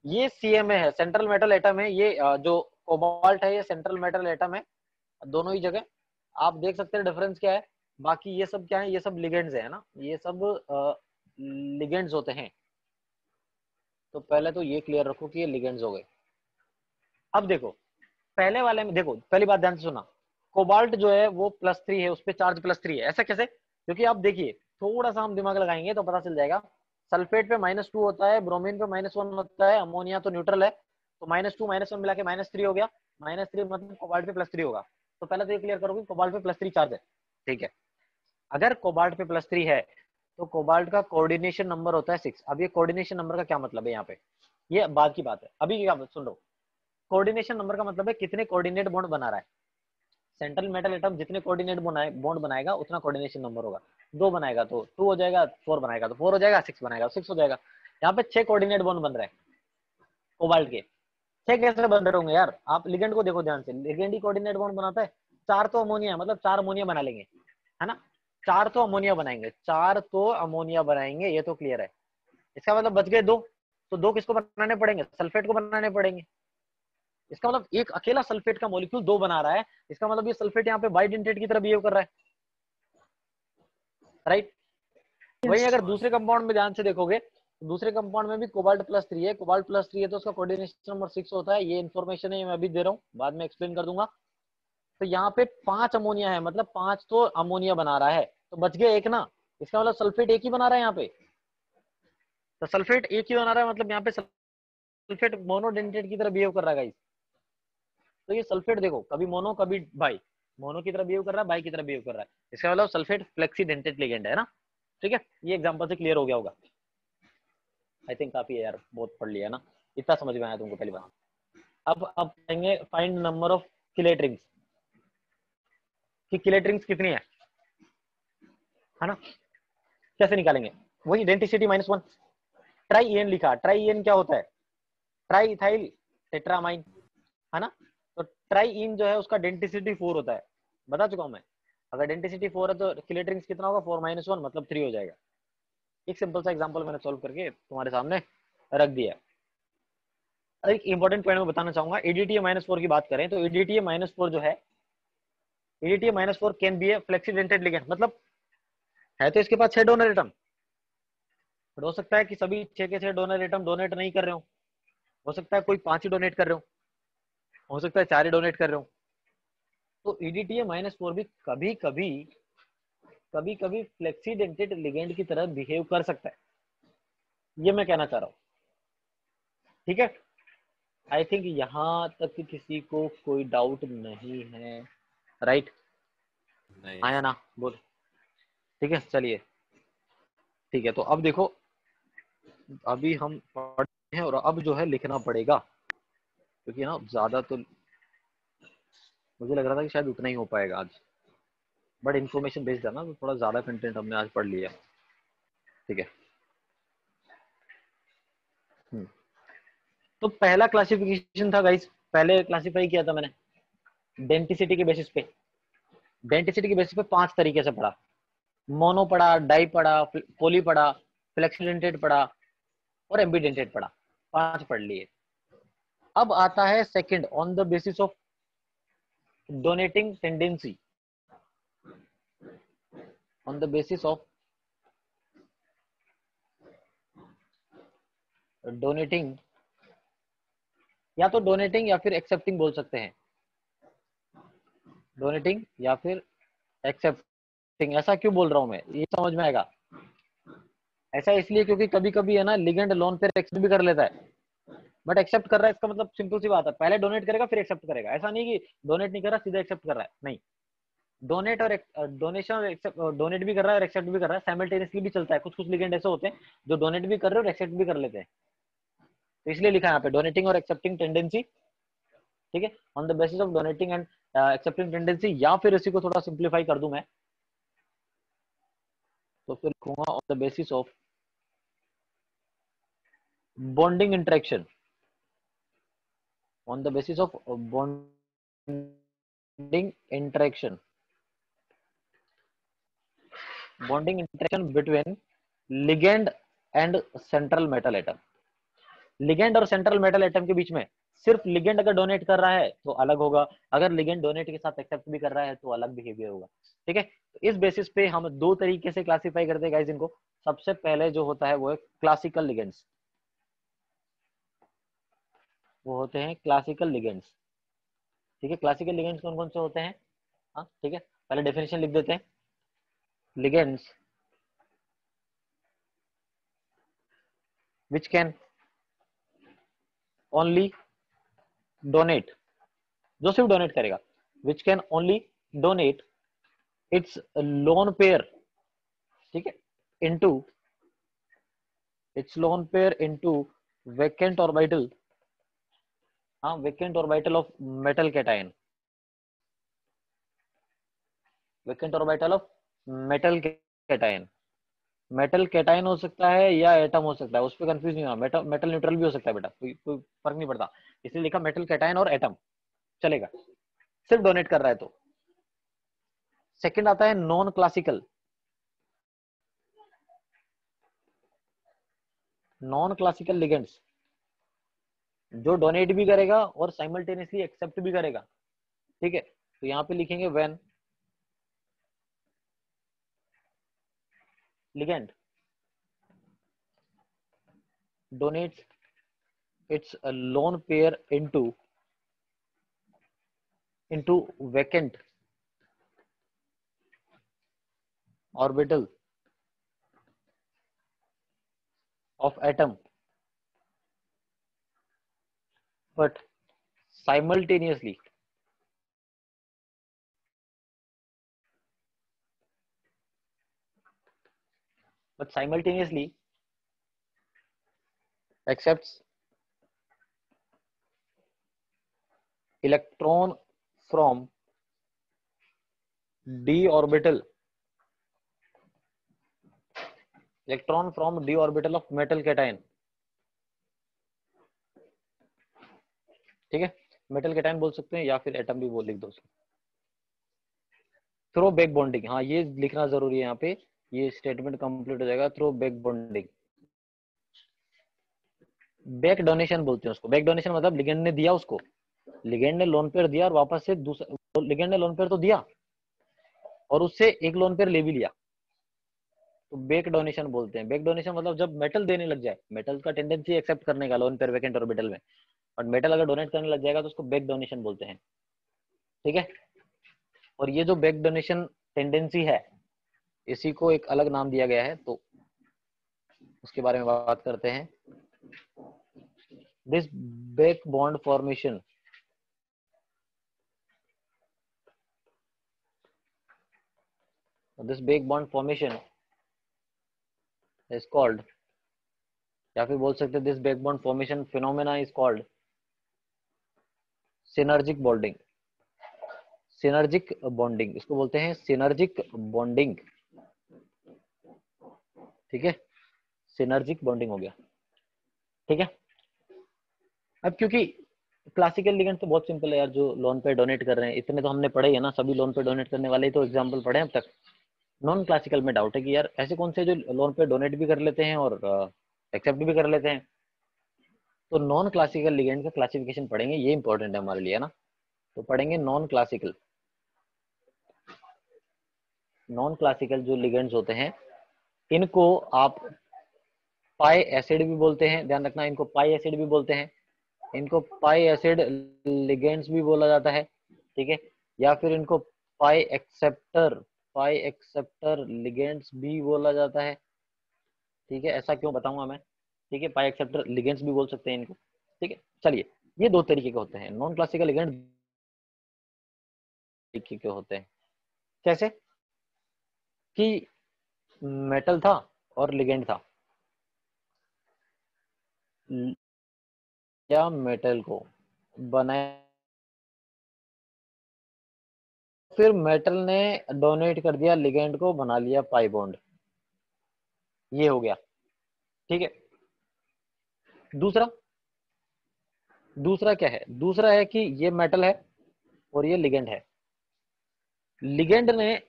S1: ये CMA है, सेंट्रल मेटल एटम है, ये जो कोबाल्ट है ये सेंट्रल मेटल एटम है, दोनों ही जगह आप देख सकते हैं डिफरेंस क्या है। बाकी ये सब क्या है, ये सब लिगेंड्स है ना, ये सब लिगेंड्स होते हैं। तो पहले तो ये क्लियर रखो कि ये लिगेंड्स हो गए। अब देखो पहले वाले में, देखो पहली बात ध्यान से सुना, कोबाल्ट जो है वो +3 है, उस पर चार्ज +3 है, ऐसा कैसे? क्योंकि आप देखिए
S5: थोड़ा सा हम दिमाग लगाएंगे तो पता चल जाएगा। सल्फेट पे -2 होता है, ब्रोमीन पे -1 होता है, अमोनिया तो न्यूट्रल है, तो -2 -1 मिला के -3 हो गया। -3 मतलब कोबाल्ट पे +3 होगा। तो पहले तो ये क्लियर करोगे कोबाल्ट पे +3 चार्ज है, ठीक है। अगर कोबाल्ट पे +3 है तो कोबाल्ट का कोऑर्डिनेशन नंबर होता है 6। अब ये कोऑर्डिनेशन नंबर का क्या मतलब है यहाँ पे, ये बाद की बात है, अभी क्या सुन लो। कोऑर्डिनेशन नंबर का मतलब है कितने कोऑर्डिनेट बॉन्ड बना रहा है। सेंट्रल मेटल एटम जितने कोऑर्डिनेट बॉन्ड बनाएगा उतना कोऑर्डिनेशन नंबर होगा। 2 बनाएगा तो 2 हो जाएगा, 4 बनाएगा तो 4 हो जाएगा, 6 बनाएगा तो 6 हो जाएगा। यहाँ पे 6 कोऑर्डिनेट बॉन्ड बन रहे हैं कोबाल्ट के। 6 कैसे बन रहे होंगे यार, आप लिगेंड को देखो ध्यान से, लिगेंड ही कोऑर्डिनेट बॉन्ड बनाता है। 4 तो अमोनिया, मतलब 4 अमोनिया बना लेंगे, है ना। 4 तो अमोनिया बनाएंगे, 4 तो अमोनिया बनाएंगे, ये तो क्लियर है। इसका मतलब बच गए 2, तो 2 किसको बनाने पड़ेंगे, सल्फेट को बनाने पड़ेंगे। इसका मतलब एक अकेला सल्फेट का मॉलिक्यूल 2 बना रहा है, इसका मतलब ये सल्फेट यहाँ पे बाइडेंटेट की तरह बिहेव कर रहा है, राइट। वही अगर दूसरे कंपाउंड में ध्यान से देखोगे, दूसरे कंपाउंड में भी कोबाल्ट +3 है, कोबाल्ट +3 है तो उसका कोऑर्डिनेशन नंबर 6 होता है। ये इन्फॉर्मेशन है मैं अभी दे रहा हूँ, बाद में एक्सप्लेन कर दूंगा। तो यहाँ पे 5 अमोनिया है, मतलब 5 तो अमोनिया बना रहा है, तो बच गए एक ना। इसका मतलब सल्फेट एक ही बना रहा है यहाँ पे, तो सल्फेट एक ही बना रहा है, मतलब यहाँ पे सल्फेट मोनोडेंटेट की तरह बिहेव कर रहा है गाइस। तो ये सल्फेट देखो कभी मोनो कभी बाई, मोनो की तरह बिहेव कर रहा है, बाई की तरह बिहेव कर रहा है। इसका मतलब सल्फेट फ्लेक्सीडेंटेट लिगेंड है ना, ठीक है। ये एग्जांपल से क्लियर हो गया होगा, आई थिंक काफी है यार, बहुत पढ़ लिया ना, इतना समझ में आया तुमको पहली बार। अब कहेंगे find number of chelate rings, कि किलेट रिंग्स कितनी है ना, कैसे निकालेंगे, वही डेंसिटी -1। ट्राई लिखा, ट्राई क्या होता है, ट्राई इथाइल टेट्रामाइन, है ना। तो ट्राई जो है उसका डेंसिटी 4 होता है, बता चुका हूं मैं। अगर डेंसिटी 4 है तो किलेट रिंग्स कितना होगा, 4 - 1 मतलब 3 हो जाएगा। एक सिंपल सा एग्जांपल मैंने सॉल्व करके तुम्हारे सामने रख दिया। एक इंपॉर्टेंट पॉइंट मैं बताना चाहूंगा, एडीटीए -4 की बात करें तो एडीटीए -4 जो है, एडीटीए -4 कैन बी ए फ्लेक्सीडेंटेड लिगेंड, मतलब है तो इसके पास 6 डोनर एटम, हो सकता है कि सभी 6 के 6 डोनर एटम डोनेट नहीं कर रहे हो सकता है कोई 5 ही डोनेट कर रहे हो सकता है 4 ही डोनेट कर रहे हो। तो ईडीटीए -4 भी कभी कभी फ्लेक्सीडेंटेड लिगेंड की तरह बिहेव कर सकता है, ये मैं कहना चाह रहा हूँ, ठीक है। आई थिंक यहाँ तक किसी को कोई डाउट नहीं है, राइट। आया ना, बोल, ठीक है चलिए, ठीक है। तो अब देखो, अभी हम पढ़ते हैं और अब जो है लिखना पड़ेगा, क्योंकि ना ज्यादा तो मुझे लग रहा था कि शायद उतना ही हो पाएगा आज, बट इन्फॉर्मेशन बेस्ड है ना, तो थोड़ा ज्यादा कंटेंट हमने आज पढ़ लिया, ठीक है। तो पहला क्लासिफिकेशन था गाइस, पहले क्लासिफाई किया था मैंने डेंटिसिटी के बेसिस पे। डेंटिसिटी के बेसिस पे 5 तरीके से पढ़ा, मोनो पढ़ा, डाई पढ़ा, पोली पढ़ा, फ्लेक्सीडेंटेड पढ़ा और एम्बीडेंटेड पढ़ा, 5 पढ़ लिए। अब आता है second, on the basis of donating tendency, on the basis of donating, या तो डोनेटिंग या फिर एक्सेप्टिंग बोल सकते हैं, डोनेटिंग या फिर एक्सेप्टिंग। ऐसा क्यों बोल रहा हूं मैं, ये समझ में आएगा। ऐसा इसलिए क्योंकि कभी कभी है ना लिगेंड लोन पे एक्सेप्ट भी कर लेता है, बट एक्सेप्ट कर रहा है, इसका मतलब सिंपल सी बात है, पहले डोनेट करेगा फिर एक्सेप्ट करेगा। ऐसा नहीं कि डोनेट नहीं कर रहा सीधा एक्सेप्ट कर रहा है, नहीं। डोनेट और डोनेशन और एक्सेप्ट, डोनेट भी कर रहा है और एक्सेप्ट भी कर रहा है, साइमल्टेनियसली भी चलता है। कुछ लिगेंड ऐसे होते हैं जो डोनेट भी कर रहे हैं और एक्सेप्ट भी कर लेते हैं, तो इसलिए लिखा है यहाँ पे डोनेटिंग और एक्सेप्टिंग टेंडेंसी, ठीक है, on the basis of donating and accepting tendency. या फिर इसी को थोड़ा सिंप्लीफाई कर दूं मैं, तो फिर लिखूंगा on the basis of bonding interaction, on the basis of bonding interaction between ligand and central metal atom। Ligand और सेंट्रल मेटल एटम के बीच में सिर्फ लिगेंड अगर डोनेट कर रहा है तो अलग होगा, अगर लिगेंड डोनेट के साथ एक्सेप्ट भी कर रहा है तो अलग बिहेवियर होगा, ठीक है। तो इस बेसिस पे हम 2 तरीके से क्लासिफाई करते हैं गाइस इनको। सबसे पहले जो होता है वो है क्लासिकल लिगेंड्स, वो होते हैं क्लासिकल लिगेंड्स, ठीक है। क्लासिकल लिगेंड्स कौन कौन से होते हैं, हाँ ठीक है, पहले डेफिनेशन लिख देते हैं। Ligands which can only donate, जो सिर्फ डोनेट करेगा, which can only donate its lone pair, ठीक है, into its lone pair into vacant orbital, हाँ vacant orbital of metal cation, vacant orbital of metal cation, metal cation हो सकता है या एटम हो सकता है, उस पर कंफ्यूज नहीं होना, मेटल मेटल न्यूट्रल भी हो सकता है बेटा, कोई फर्क नहीं पड़ता, इसलिए लिखा मेटल कैटायन और एटम चलेगा, सिर्फ डोनेट कर रहा है तो। सेकंड आता है non classical, non classical ligands, जो डोनेट भी करेगा और साइमल्टेनियसली एक्सेप्ट भी करेगा, ठीक है, तो यहां पे लिखेंगे when ligand donates its lone pair into vacant orbital of atom, but simultaneously accepts electron from d orbital of metal cation, ठीक है, मेटल कैटायन बोल सकते हैं या फिर एटम भी बोल लिख दो, थ्रो बैक बॉन्डिंग, हाँ ये लिखना जरूरी है यहाँ पे, ये स्टेटमेंट कंप्लीट हो जाएगा, through back bonding. Back donation बोलते हैं उसको, बैक डोनेशन मतलब लिगेंड ने दिया उसको, लिगेंड ने लोन पेयर दिया और वापस से दूसरा, लिगेंड ने लोन पेयर तो दिया और उससे एक लोन पेयर ले भी लिया, तो बैक डोनेशन बोलते हैं। बैक डोनेशन मतलब जब मेटल देने लग जाए, मेटल का टेंडेंसी एक्सेप्ट करने का लोन पेयर वैकेंट ऑर्बिटल में, और मेटल अगर डोनेट करने लग जाएगा तो उसको बैक डोनेशन बोलते हैं, ठीक है। और ये जो बैक डोनेशन टेंडेंसी है, इसी को एक अलग नाम दिया गया है, तो उसके बारे में बात करते हैं। This back bond formation is called, या फिर बोल सकते हैं this back bond formation phenomena is called synergic bonding. Synergic bonding इसको बोलते हैं, सिनर्जिक बॉन्डिंग, ठीक है, सिनर्जिक बॉन्डिंग हो गया, ठीक है। अब क्योंकि क्लासिकल लिगेंड तो बहुत सिंपल है यार, जो लोन पे डोनेट कर रहे हैं इतने तो हमने पढ़े ही है ना, सभी लोन पे डोनेट करने वाले ही तो एग्जांपल पढ़े हैं अब तक। नॉन क्लासिकल में डाउट है कि यार ऐसे कौन से जो लोन पे डोनेट भी कर लेते हैं और एक्सेप्ट भी कर लेते हैं, तो नॉन क्लासिकल लिगेंड का क्लासिफिकेशन पढ़ेंगे, ये इंपॉर्टेंट है हमारे लिए, है ना। तो पढ़ेंगे नॉन क्लासिकल, नॉन क्लासिकल जो लिगेंड्स होते हैं इनको आप पाई एसिड भी बोलते हैं, ध्यान रखना, इनको पाई एसिड भी बोलते हैं, इनको पाई एसिड लिगेंड्स भी बोला जाता है, ठीक है, या फिर इनको पाई एक्सेप्टर लिगेंड्स भी बोला जाता है, ठीक है। ऐसा क्यों बताऊंगा मैं, ठीक है, पाई एक्सेप्टर लिगेंड्स भी बोल सकते हैं इनको, ठीक है। चलिए, ये दो तरीके के होते हैं नॉन क्लासिकल लिगेंड, तरीके के होते हैं। कैसे कि मेटल था और लिगेंड था, या मेटल को बनाया, फिर मेटल ने डोनेट कर दिया लिगेंड को, बना लिया पाई बॉन्ड, ये हो गया, ठीक है। दूसरा क्या है, दूसरा है कि ये मेटल है और ये लिगेंड है। लिगेंड ने,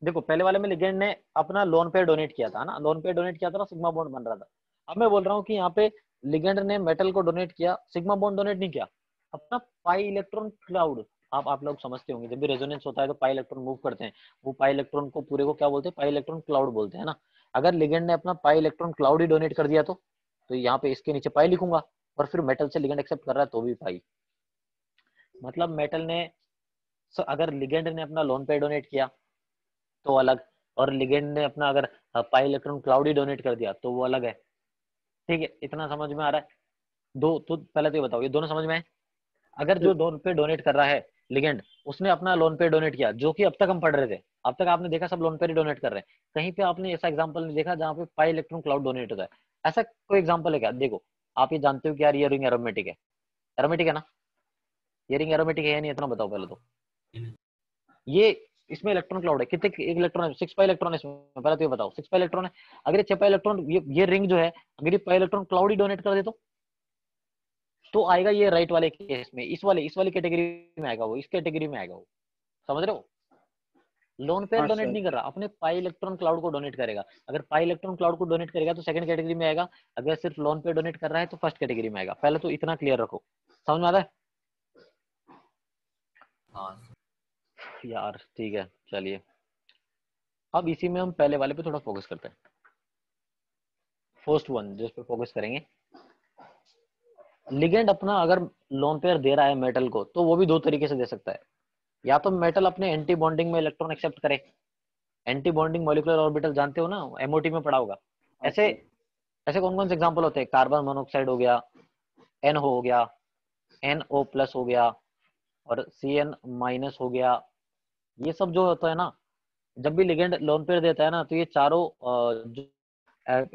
S5: देखो पहले वाले में लिगेंड ने अपना लोन पेयर डोनेट किया था ना, लोन पेयर डोनेट किया था ना, सिग्मा बॉन्ड बन रहा था। अब मैं बोल रहा हूँ कि यहाँ पे लिगेंड ने मेटल को डोनेट किया, सिग्मा बॉन्ड डोनेट नहीं किया, अपना पाई इलेक्ट्रॉन क्लाउड, आप लोग समझते होंगे जब भी रेजोनेंस होता है तो पाई इलेक्ट्रॉन मूव करते हैं, वो पाई इलेक्ट्रॉन को पूरे को क्या बोलते हैं, पाई इलेक्ट्रॉन क्लाउड बोलते हैं ना। अगर लिगेंड ने अपना पाई इलेक्ट्रॉन क्लाउड ही डोनेट कर दिया तो यहाँ पे इसके नीचे पाई लिखूंगा, और फिर मेटल से लिगेंड एक्सेप्ट कर रहा है तो भी पाई, मतलब मेटल ने, अगर लिगेंड ने अपना लोन पेयर डोनेट किया तो अलग, और लिगेंड ने अपना अगर पाई इलेक्ट्रॉन क्लाउड ही डोनेट कर दिया तो वो अलग है, ठीक है, इतना समझ में आ रहा है? दो तो पहले तो ये बताओ, ये दोनों समझ में है? अगर जो लोन पे डोनेट कर रहा है लिगेंड, उसने अपना लोन पे डोनेट किया, जो कि अब तक हम पढ़ रहे थे, अब तक आपने देखा सब लोन पे ही डोनेट कर रहे हैं, कहीं पे आपने ऐसा एग्जांपल नहीं देखा जहाँ पे पाई इलेक्ट्रॉन क्लाउड डोनेट होता है? ऐसा कोई एग्जांपल है क्या? देखो, आप ये जानते हो कि यार ये रिंग एरोमेटिक है, एरोमेटिक है ना? ये रिंग एरोमेटिक है या नहीं, इतना बताओ पहले तो। ये इसमें इलेक्ट्रॉन क्लाउड है, कितने एक इलेक्ट्रॉन है? 6 पाई इलेक्ट्रॉन है इसमें, पहले तो ये बताओ। 6 पाई इलेक्ट्रॉन है, अगर ये 6 पाई इलेक्ट्रॉन, ये रिंग जो है, अगर ये पाई इलेक्ट्रॉन क्लाउड ही डोनेट कर दे तो आएगा ये राइट वाले केस में, इस वाली कैटेगरी में आएगा वो, इस कैटेगरी में आएगा वो, समझ रहे हो? लोन पेयर
S4: हाँ
S5: डोनेट
S4: सर।
S5: नहीं कर रहा, अपने पाई इलेक्ट्रॉन क्लाउड को डोनेट करेगा। अगर पाई इलेक्ट्रॉन क्लाउड को डोनेट करेगा तो सेकंड कैटेगरी में आएगा, अगर सिर्फ लोन पे डोनेट कर रहा है तो फर्स्ट कैटेगरी में आएगा। पहले तो इतना क्लियर रखो, समझ में आता है?
S1: हाँ
S5: यार ठीक है, चलिए अब इसी में हम पहले वाले पे थोड़ा फोकस करते हैं, फर्स्ट वन जिस पे फोकस करेंगे। लिगेंड अपना अगर लोन पेयर दे रहा है मेटल को, तो वो भी दो तरीके से दे सकता है। या तो मेटल अपने एंटी बॉन्डिंग में इलेक्ट्रॉन एक्सेप्ट करे, एंटी बॉन्डिंग मॉलिक्यूलर ऑर्बिटल जानते हो ना, एमओटी में पढ़ा होगा।
S4: हाँ
S5: ऐसे
S4: सर।
S5: ऐसे कौन कौन से एग्जांपल होते हैं? कार्बन मोनोऑक्साइड हो गया, एन हो गया, NO प्लस हो गया, और CN माइनस हो गया। ये सब जो होता है ना, जब भी लिगेंड लोन पेयर देता है ना, तो ये चारों जो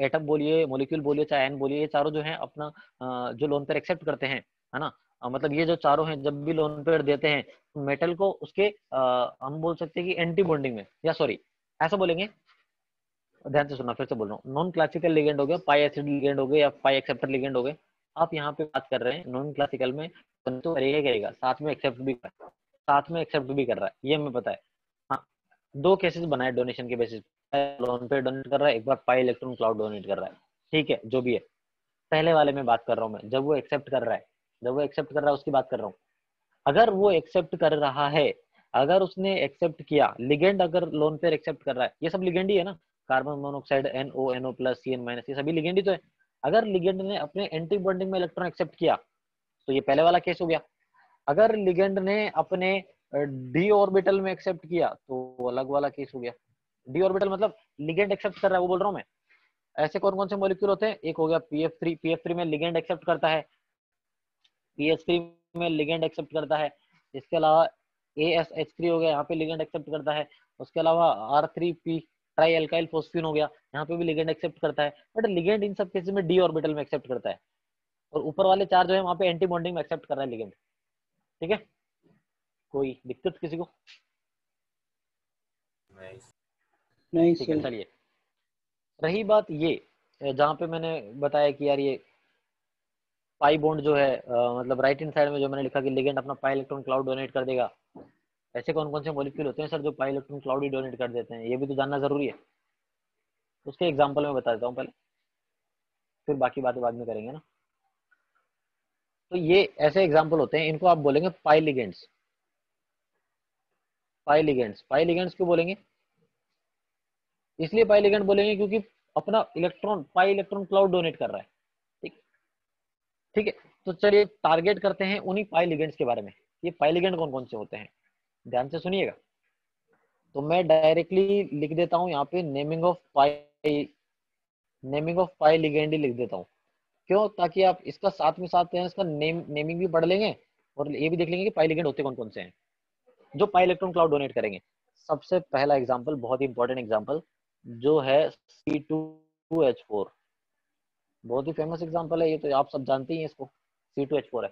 S5: एटम बोलिए, मॉलिक्यूल बोलिए, चाहे एन बोलिए, ये चारों जो है अपना जो लोन पेयर एक्सेप्ट करते हैं, है ना, मतलब ये जो चारों हैं जब भी लोन पेयर देते हैं मेटल को, उसके हम बोल सकते हैं कि एंटी बॉन्डिंग में, या सॉरी ऐसा बोलेंगे, ध्यान से सुनना, फिर से बोल रहा हूँ। नॉन क्लासिकल लिगेंड हो गया, पाई एसिड लिगेंड हो गया, या पाई एक्सेप्टर लिगेंड हो गए। आप यहाँ पे बात कर रहे हैं नॉन क्लासिकल में, तो करेगा साथ में एक्सेप्ट भी कर रहा है, साथ में एक्सेप्ट भी कर रहा है, ये हमें पता है। हाँ, दो केसेस बनाए डोनेशन के बेसिस पे, लोन पे डोनेट कर रहा है, एक बार पाई इलेक्ट्रॉन क्लाउड डोनेट कर रहा है, ठीक है, जो भी है। पहले वाले में बात कर रहा हूँ मैं, जब वो एक्सेप्ट कर रहा है, जब वो एक्सेप्ट कर रहा है उसकी बात कर रहा हूँ। अगर वो एक्सेप्ट कर रहा है, अगर उसने एक्सेप्ट किया, लिगेंड अगर लोन पेयर एक्सेप्ट कर रहा है, ये सब लिगेंड ही है ना, carbon monoxide, NO plus, CN minus, ये सभी लिगेंड ही तो है। अगर लिगेंड ने अपने एंटी बॉन्डिंग में इलेक्ट्रॉन एक्सेप्ट किया, तो ये पहले वाला केस हो गया। अगर लिगेंड ने अपने डी ऑर्बिटल में एक्सेप्ट किया, तो वो अलग वाला केस हो गया। डी ऑर्बिटल मतलब लिगेंड एक्सेप्ट कर रहा है, वो बोल रहा हूँ मैं। ऐसे कौन कौन से मॉलिक्यूल होते हैं? एक हो गया PF3, PF3 में लिगेंड एक्सेप्ट करता है, PH3 में लिगेंड एक्सेप्ट करता है। इसके अलावा ASH3 हो गया, यहाँ पे लिगेंड एक्सेप्ट करता है। उसके अलावा R3P ट्राई एल्काइल फोस्फीन हो गया, यहाँ पे भी लिगेंड एक्सेप्ट करता है। बट लिगेंड इन सब केसेस में डी ऑर्बिटल में एक्सेप्ट करता है, और ऊपर वाले चार जो है वहाँ पे एंटी बॉन्डिंग में एक्सेप्ट कर रहा है लिगेंड। ठीक है, कोई दिक्कत किसी को?
S4: नहीं
S5: ठीक है,
S4: सर।
S5: चलिए। रही बात ये, जहाँ पे मैंने बताया कि यार ये पाई बॉन्ड जो है, मतलब राइट हैंड साइड में जो मैंने लिखा कि लिगेंड अपना पाई इलेक्ट्रॉन क्लाउड डोनेट कर देगा, ऐसे कौन कौन से मॉलिक्यूल होते हैं सर जो पाई इलेक्ट्रॉन क्लाउड ही डोनेट कर देते हैं? ये भी तो जानना जरूरी है। उसके एग्जांपल मैं बता देता हूँ पहले, फिर बाकी बातें बाद में करेंगे ना। तो ये ऐसे एग्जांपल होते हैं, इनको आप बोलेंगे पाई लिगेंड्स। पाई लिगेंड्स, पाई लिगेंड्स क्यों बोलेंगे? इसलिए पाई लिगेंड बोलेंगे क्योंकि अपना electron, pi electron cloud donate कर रहा है। ठीक, ठीक है। तो चलिए टारगेट करते हैं उन्हीं पाई लिगेंड्स के बारे में। ये पाई लिगेंड कौन कौन से होते हैं, ध्यान से सुनिएगा। तो मैं डायरेक्टली लिख देता हूँ यहाँ पे naming of pi, naming of pi ligand ही लिख देता हूँ। क्यों? ताकि आप इसका साथ में साथ इसका नेमिंग भी पढ़ लेंगे, और ये भी देख लेंगे कि पाई लिगेंड होते कौन कौन से हैं जो पाई इलेक्ट्रॉन क्लाउड डोनेट करेंगे। सबसे पहला एग्जांपल, बहुत ही इंपॉर्टेंट एग्जांपल, जो है C2H4। बहुत ही फेमस एग्जांपल है ये, तो आप सब जानते ही हैं इसको। C2H4 है।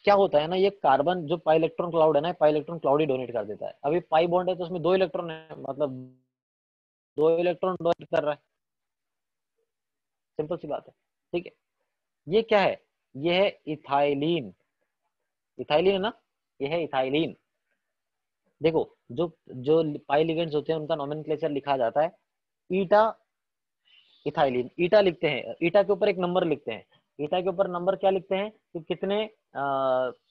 S5: क्या होता है ना, ये कार्बन जो पाई इलेक्ट्रॉन क्लाउड है ना, पाई इलेक्ट्रॉन क्लाउड ही डोनेट कर देता है। अभी पाई बॉन्ड है तो उसमें दो इलेक्ट्रॉन है, मतलब दो इलेक्ट्रॉन डोनेट कर रहा है, सिंपल सी बात है। ठीक है, ये क्या है? ये है इथाइलिन। इथाइलिन है ना, ये है इथाइलिन। देखो, जो जो पाई लिगेंड्स होते हैं उनका नोमेनक्लेचर लिखा जाता है ईटा इथाइलिन। ईटा लिखते हैं, ईटा के ऊपर एक नंबर लिखते हैं। ईटा के ऊपर नंबर क्या लिखते हैं कि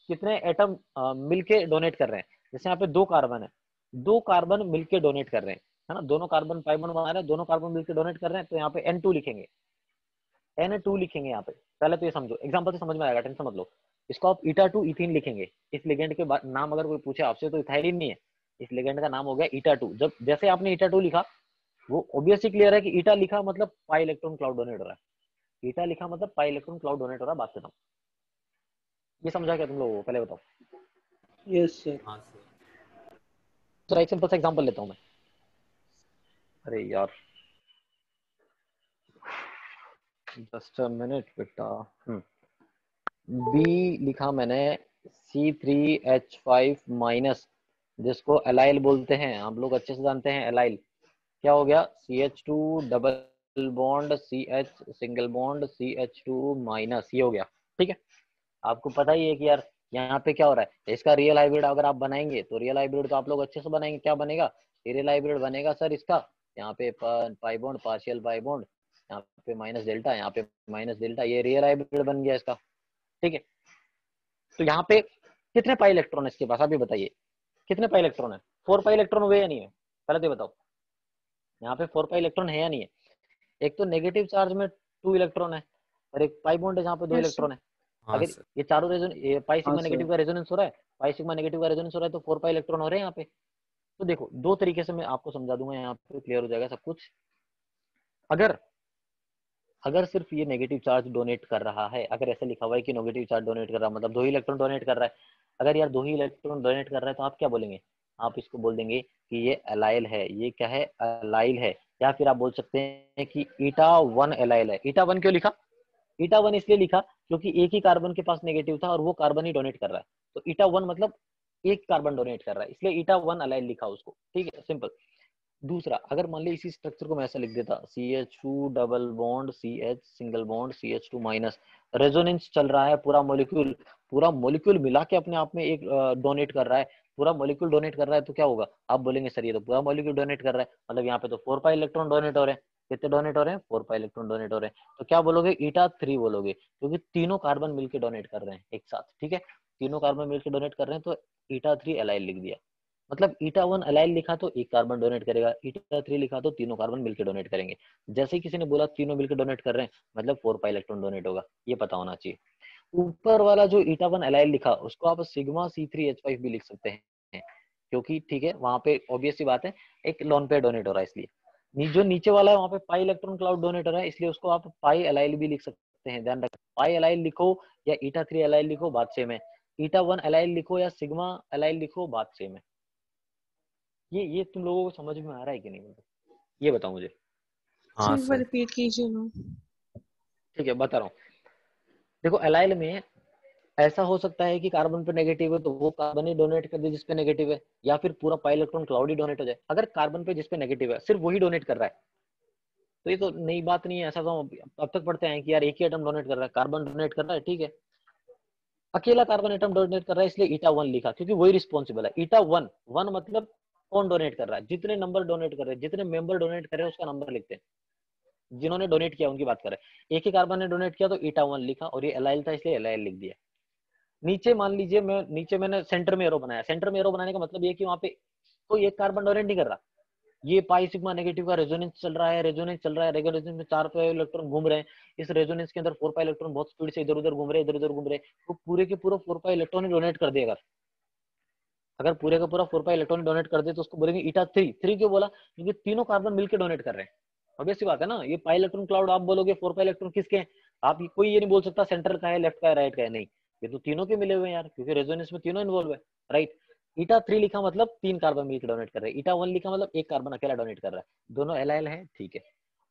S5: कितने एटम मिलके डोनेट कर रहे हैं। जैसे यहाँ पे दो कार्बन है, दो कार्बन मिलके डोनेट कर रहे हैं, है ना, दोनों कार्बन पाई बॉन्ड बना रहे हैं, दोनों कार्बन मिलके डोनेट कर रहे हैं, तो यहाँ पे N2 लिखेंगे, Na2 लिखेंगे यहाँ पे। पहले तो ये समझो, एग्जांपल से समझ में आएगा, टेंशन मत लो। इसको आप ईटा2 इथीन लिखेंगे। इस लिगेंड के नाम अगर कोई पूछे आपसे, तो इथाइलिन नहीं है, इस लिगेंड का नाम हो गया ईटा2। जब जैसे आपने ईटा2 लिखा, वो ऑब्वियसली क्लियर है कि ईटा लिखा मतलब पाई इलेक्ट्रॉन क्लाउड डोनेट हो रहा है। ईटा लिखा मतलब पाई इलेक्ट्रॉन क्लाउड डोनेट हो रहा है, बात खत्म। ये समझा क्या तुम लोगों को? पहले बताओ।
S4: Yes sir.
S2: हाँ सर।
S5: तो एक सिंपल सा एग्जांपल लेता हूं मैं। अरे यार जस्ट अ मिनट बेटा। बी लिखा मैंने C3H5 माइनस, जिसको एलाइल बोलते हैं, हम लोग अच्छे से जानते हैं एलाइल क्या हो गया। CH2 double bond CH single bond CH2 minus, ये हो गया। ठीक है, आपको पता ही है कि यार यहाँ पे क्या हो रहा है। इसका रियल हाइब्रिड अगर आप बनाएंगे तो रियल हाइब्रिड तो आप लोग अच्छे से बनाएंगे, क्या बनेगा, रियल हाइब्रिड बनेगा सर इसका, यहाँ पे pi bond partial pi bond, यहाँ पे माइनस डेल्टा, यहाँ पे माइनस डेल्टा, ये रियल हाइब्रिड बन गया इसका। ठीक है, तो यहाँ पे कितने पाई इलेक्ट्रॉन है इसके पास, आप ये बताइए कितने पाई इलेक्ट्रॉन है। 4 पाई इलेक्ट्रॉन हुए या नहीं है, पहले तो ये बताओ। यहाँ पे 4 पाई इलेक्ट्रॉन है या नहीं है। एक तो नेगेटिव चार्ज में 2 इलेक्ट्रॉन है, और एक पाई बॉन्ड है जहाँ पे 2
S3: यस सर।
S5: इलेक्ट्रॉन है।
S2: हाँ
S5: अगर
S2: सर।
S5: ये चारों पाई
S4: हाँ
S5: सिग्मा
S4: सर।
S5: नेगेटिव का रेजोनेंस हो रहा है, पाई सिग्मा नेगेटिव का रेजोनेंस हो रहा है, तो 4 पाई इलेक्ट्रॉन हो रहे हैं यहाँ पे। तो देखो दो तरीके से मैं आपको समझा दूंगा, यहाँ पे क्लियर हो जाएगा सब कुछ। अगर अगर सिर्फ ये नेगेटिव चार्ज डोनेट कर रहा है, अगर ऐसा लिखा हुआ है कि नेगेटिव चार्ज डोनेट कर रहा है मतलब 2 ही इलेक्ट्रॉन डोनेट कर रहा है, अगर यार 2 ही इलेक्ट्रॉन डोनेट कर रहा है तो आप क्या बोलेंगे, आप इसको बोल देंगे कि ये एलाइल है, ये क्या है, एलाइल है। या फिर आप बोल सकते हैं कि ईटा 1 एलाइल है। ईटा 1 क्यों लिखा, ईटा 1 इसलिए लिखा क्योंकि एक ही कार्बन के पास नेगेटिव था और वो कार्बन ही डोनेट कर रहा है, तो ईटा 1 मतलब एक कार्बन डोनेट कर रहा है, इसलिए ईटा 1 एलाइल लिखा उसको। ठीक है, सिंपल। दूसरा, अगर मान ली इसी स्ट्रक्चर को मैं ऐसा लिख देता, CH2 double bond CH single bond CH2 minus, resonance चल रहा है, पूरा मॉलिक्यूल मिला के अपने आप में एक डोनेट कर रहा है, पूरा मॉलिक्यूल डोनेट कर रहा है, तो क्या होगा, आप बोलेंगे सर ये तो पूरा मॉलिक्यूल डोनेट कर रहा है, मतलब यहाँ पे तो 4 पाई इलेक्ट्रॉन डोनेट हो रहे हैं। कितने डोनेट हो रहे हैं, 4 पाई इलेक्ट्रॉन डोनेट हो रहे हैं। तो क्या बोलोगे, ईटा 3 बोलोगे, क्योंकि तीनों कार्बन मिलकर डोनेट कर रहे हैं एक साथ। ठीक है, तीनों कार्बन मिलकर डोनेट कर रहे हैं, तो ईटा 3 एलाइल लिख दिया। मतलब ईटा 1 एलाइल लिखा तो एक कार्बन डोनेट करेगा, ईटा 3 लिखा तो तीनों कार्बन मिलकर डोनेट करेंगे। जैसे ही किसी ने बोला तीनों मिलकर डोनेट कर रहे हैं, मतलब 4 पाई इलेक्ट्रॉन डोनेट होगा, ये पता होना चाहिए। ऊपर वाला जो ईटा 1 एलाइल लिखा उसको आप सिग्मा C3H5 भी लिख सकते हैं, क्योंकि ठीक है वहां पे ऑब्वियस सी बात है एक लोन पेयर डोनेट हो रहा है, इसलिए जो नीचे वाला है वहां पे पाई इलेक्ट्रॉन क्लाउड डोनेट हो रहा है, इसलिए उसको आप पाई एलाइल भी लिख सकते हैं। ध्यान रखना, पाई एलाइल लिखो या ईटा 3 एलाइल लिखो, बात सेम है। ईटा 1 एलाइल लिखो या सिग्मा एलाइल लिखो, बात सेम है। ये तुम लोगों को समझ में आ रहा है कि नहीं, मतलब ये बताओ मुझे।
S2: हाँ
S3: एक बार
S2: सर।
S3: रिपीट कीजिए ना।
S5: ठीक है, बता रहा हूँ। देखो एलाइल में ऐसा हो सकता है कि कार्बन पे नेगेटिव है तो वो कार्बन ही डोनेट कर दे जिसपे नेगेटिव है, या फिर पूरा पाई इलेक्ट्रॉन क्लाउड ही डोनेट हो जाए। अगर कार्बन पे जिसपे नेगेटिव है सिर्फ वही डोनेट कर रहा है, तो ये तो नई बात नहीं है। ऐसा तो अब तक पढ़ते हैं कि यार एक ही एटम डोनेट कर रहा है, कार्बन डोनेट कर रहा है, ठीक है, अकेला कार्बन एटम डोनेट कर रहा है, इसलिए ईटा 1 लिखा, क्योंकि वही रिस्पॉन्सिबल है। ईटा 1 1 मतलब कौन डोनेट कर रहा है, जितने नंबर डोनेट कर रहे हैं, जितने मेंबर डोनेट कर रहे हैं उसका नंबर लिखते हैं, जिन्होंने डोनेट किया उनकी बात कर रहे हैं। एक ही कार्बन ने डोनेट किया तो ईटा 1 लिखा, और ये एलाइल था इसलिए एलाइल लिख दिया। नीचे मान लीजिए मैंने सेंटर में एरो बनाया। सेंटर में एरो बनाने का मतलब ये कि वहां पे कोई एक कार्बन डोनेट नहीं कर रहा, ये पाई सिग्मा नेगेटिव का रेजोनेंस चल रहा है, रेजोनेंस में 4 पाई इलेक्ट्रॉन घूम रहे हैं, इस रेजोनेंस के अंदर 4 पाई इलेक्ट्रॉन बहुत स्पीड से इधर उधर घूम रहे हैं, इधर उधर घूम रहे हैं, तो पूरे के पूरा 4 पाई इलेक्ट्रॉन ही डोनेट कर देगा। अगर पूरे का पूरा 4 पाई इलेक्ट्रॉन डोनेट कर दे तो उसको बोलेंगे ईटा 3। 3 क्यों बोला, क्योंकि तीनों कार्बन मिलकर डोनेट कर रहे हैं। ऑब्वियस सी बात है ना, ये पाई इलेक्ट्रॉन क्लाउड आप बोलोगे 4 पाई इलेक्ट्रॉन किसके हैं, आप कोई ये नहीं बोल सकता सेंटर का है, लेफ्ट का है, राइट का है, नहीं, ये तो तीनों के मिले हुए हैं यार, क्योंकि रेजोनेंस में तीनों इन्वॉल्व है, राइट। ईटा 3 लिखा मतलब 3 कार्बन मिलकर डोनेट कर रहे हैं, ईटा 1 लिखा मतलब एक कार्बन अकेला डोनेट कर रहा है, दोनों एलाइल है, ठीक है।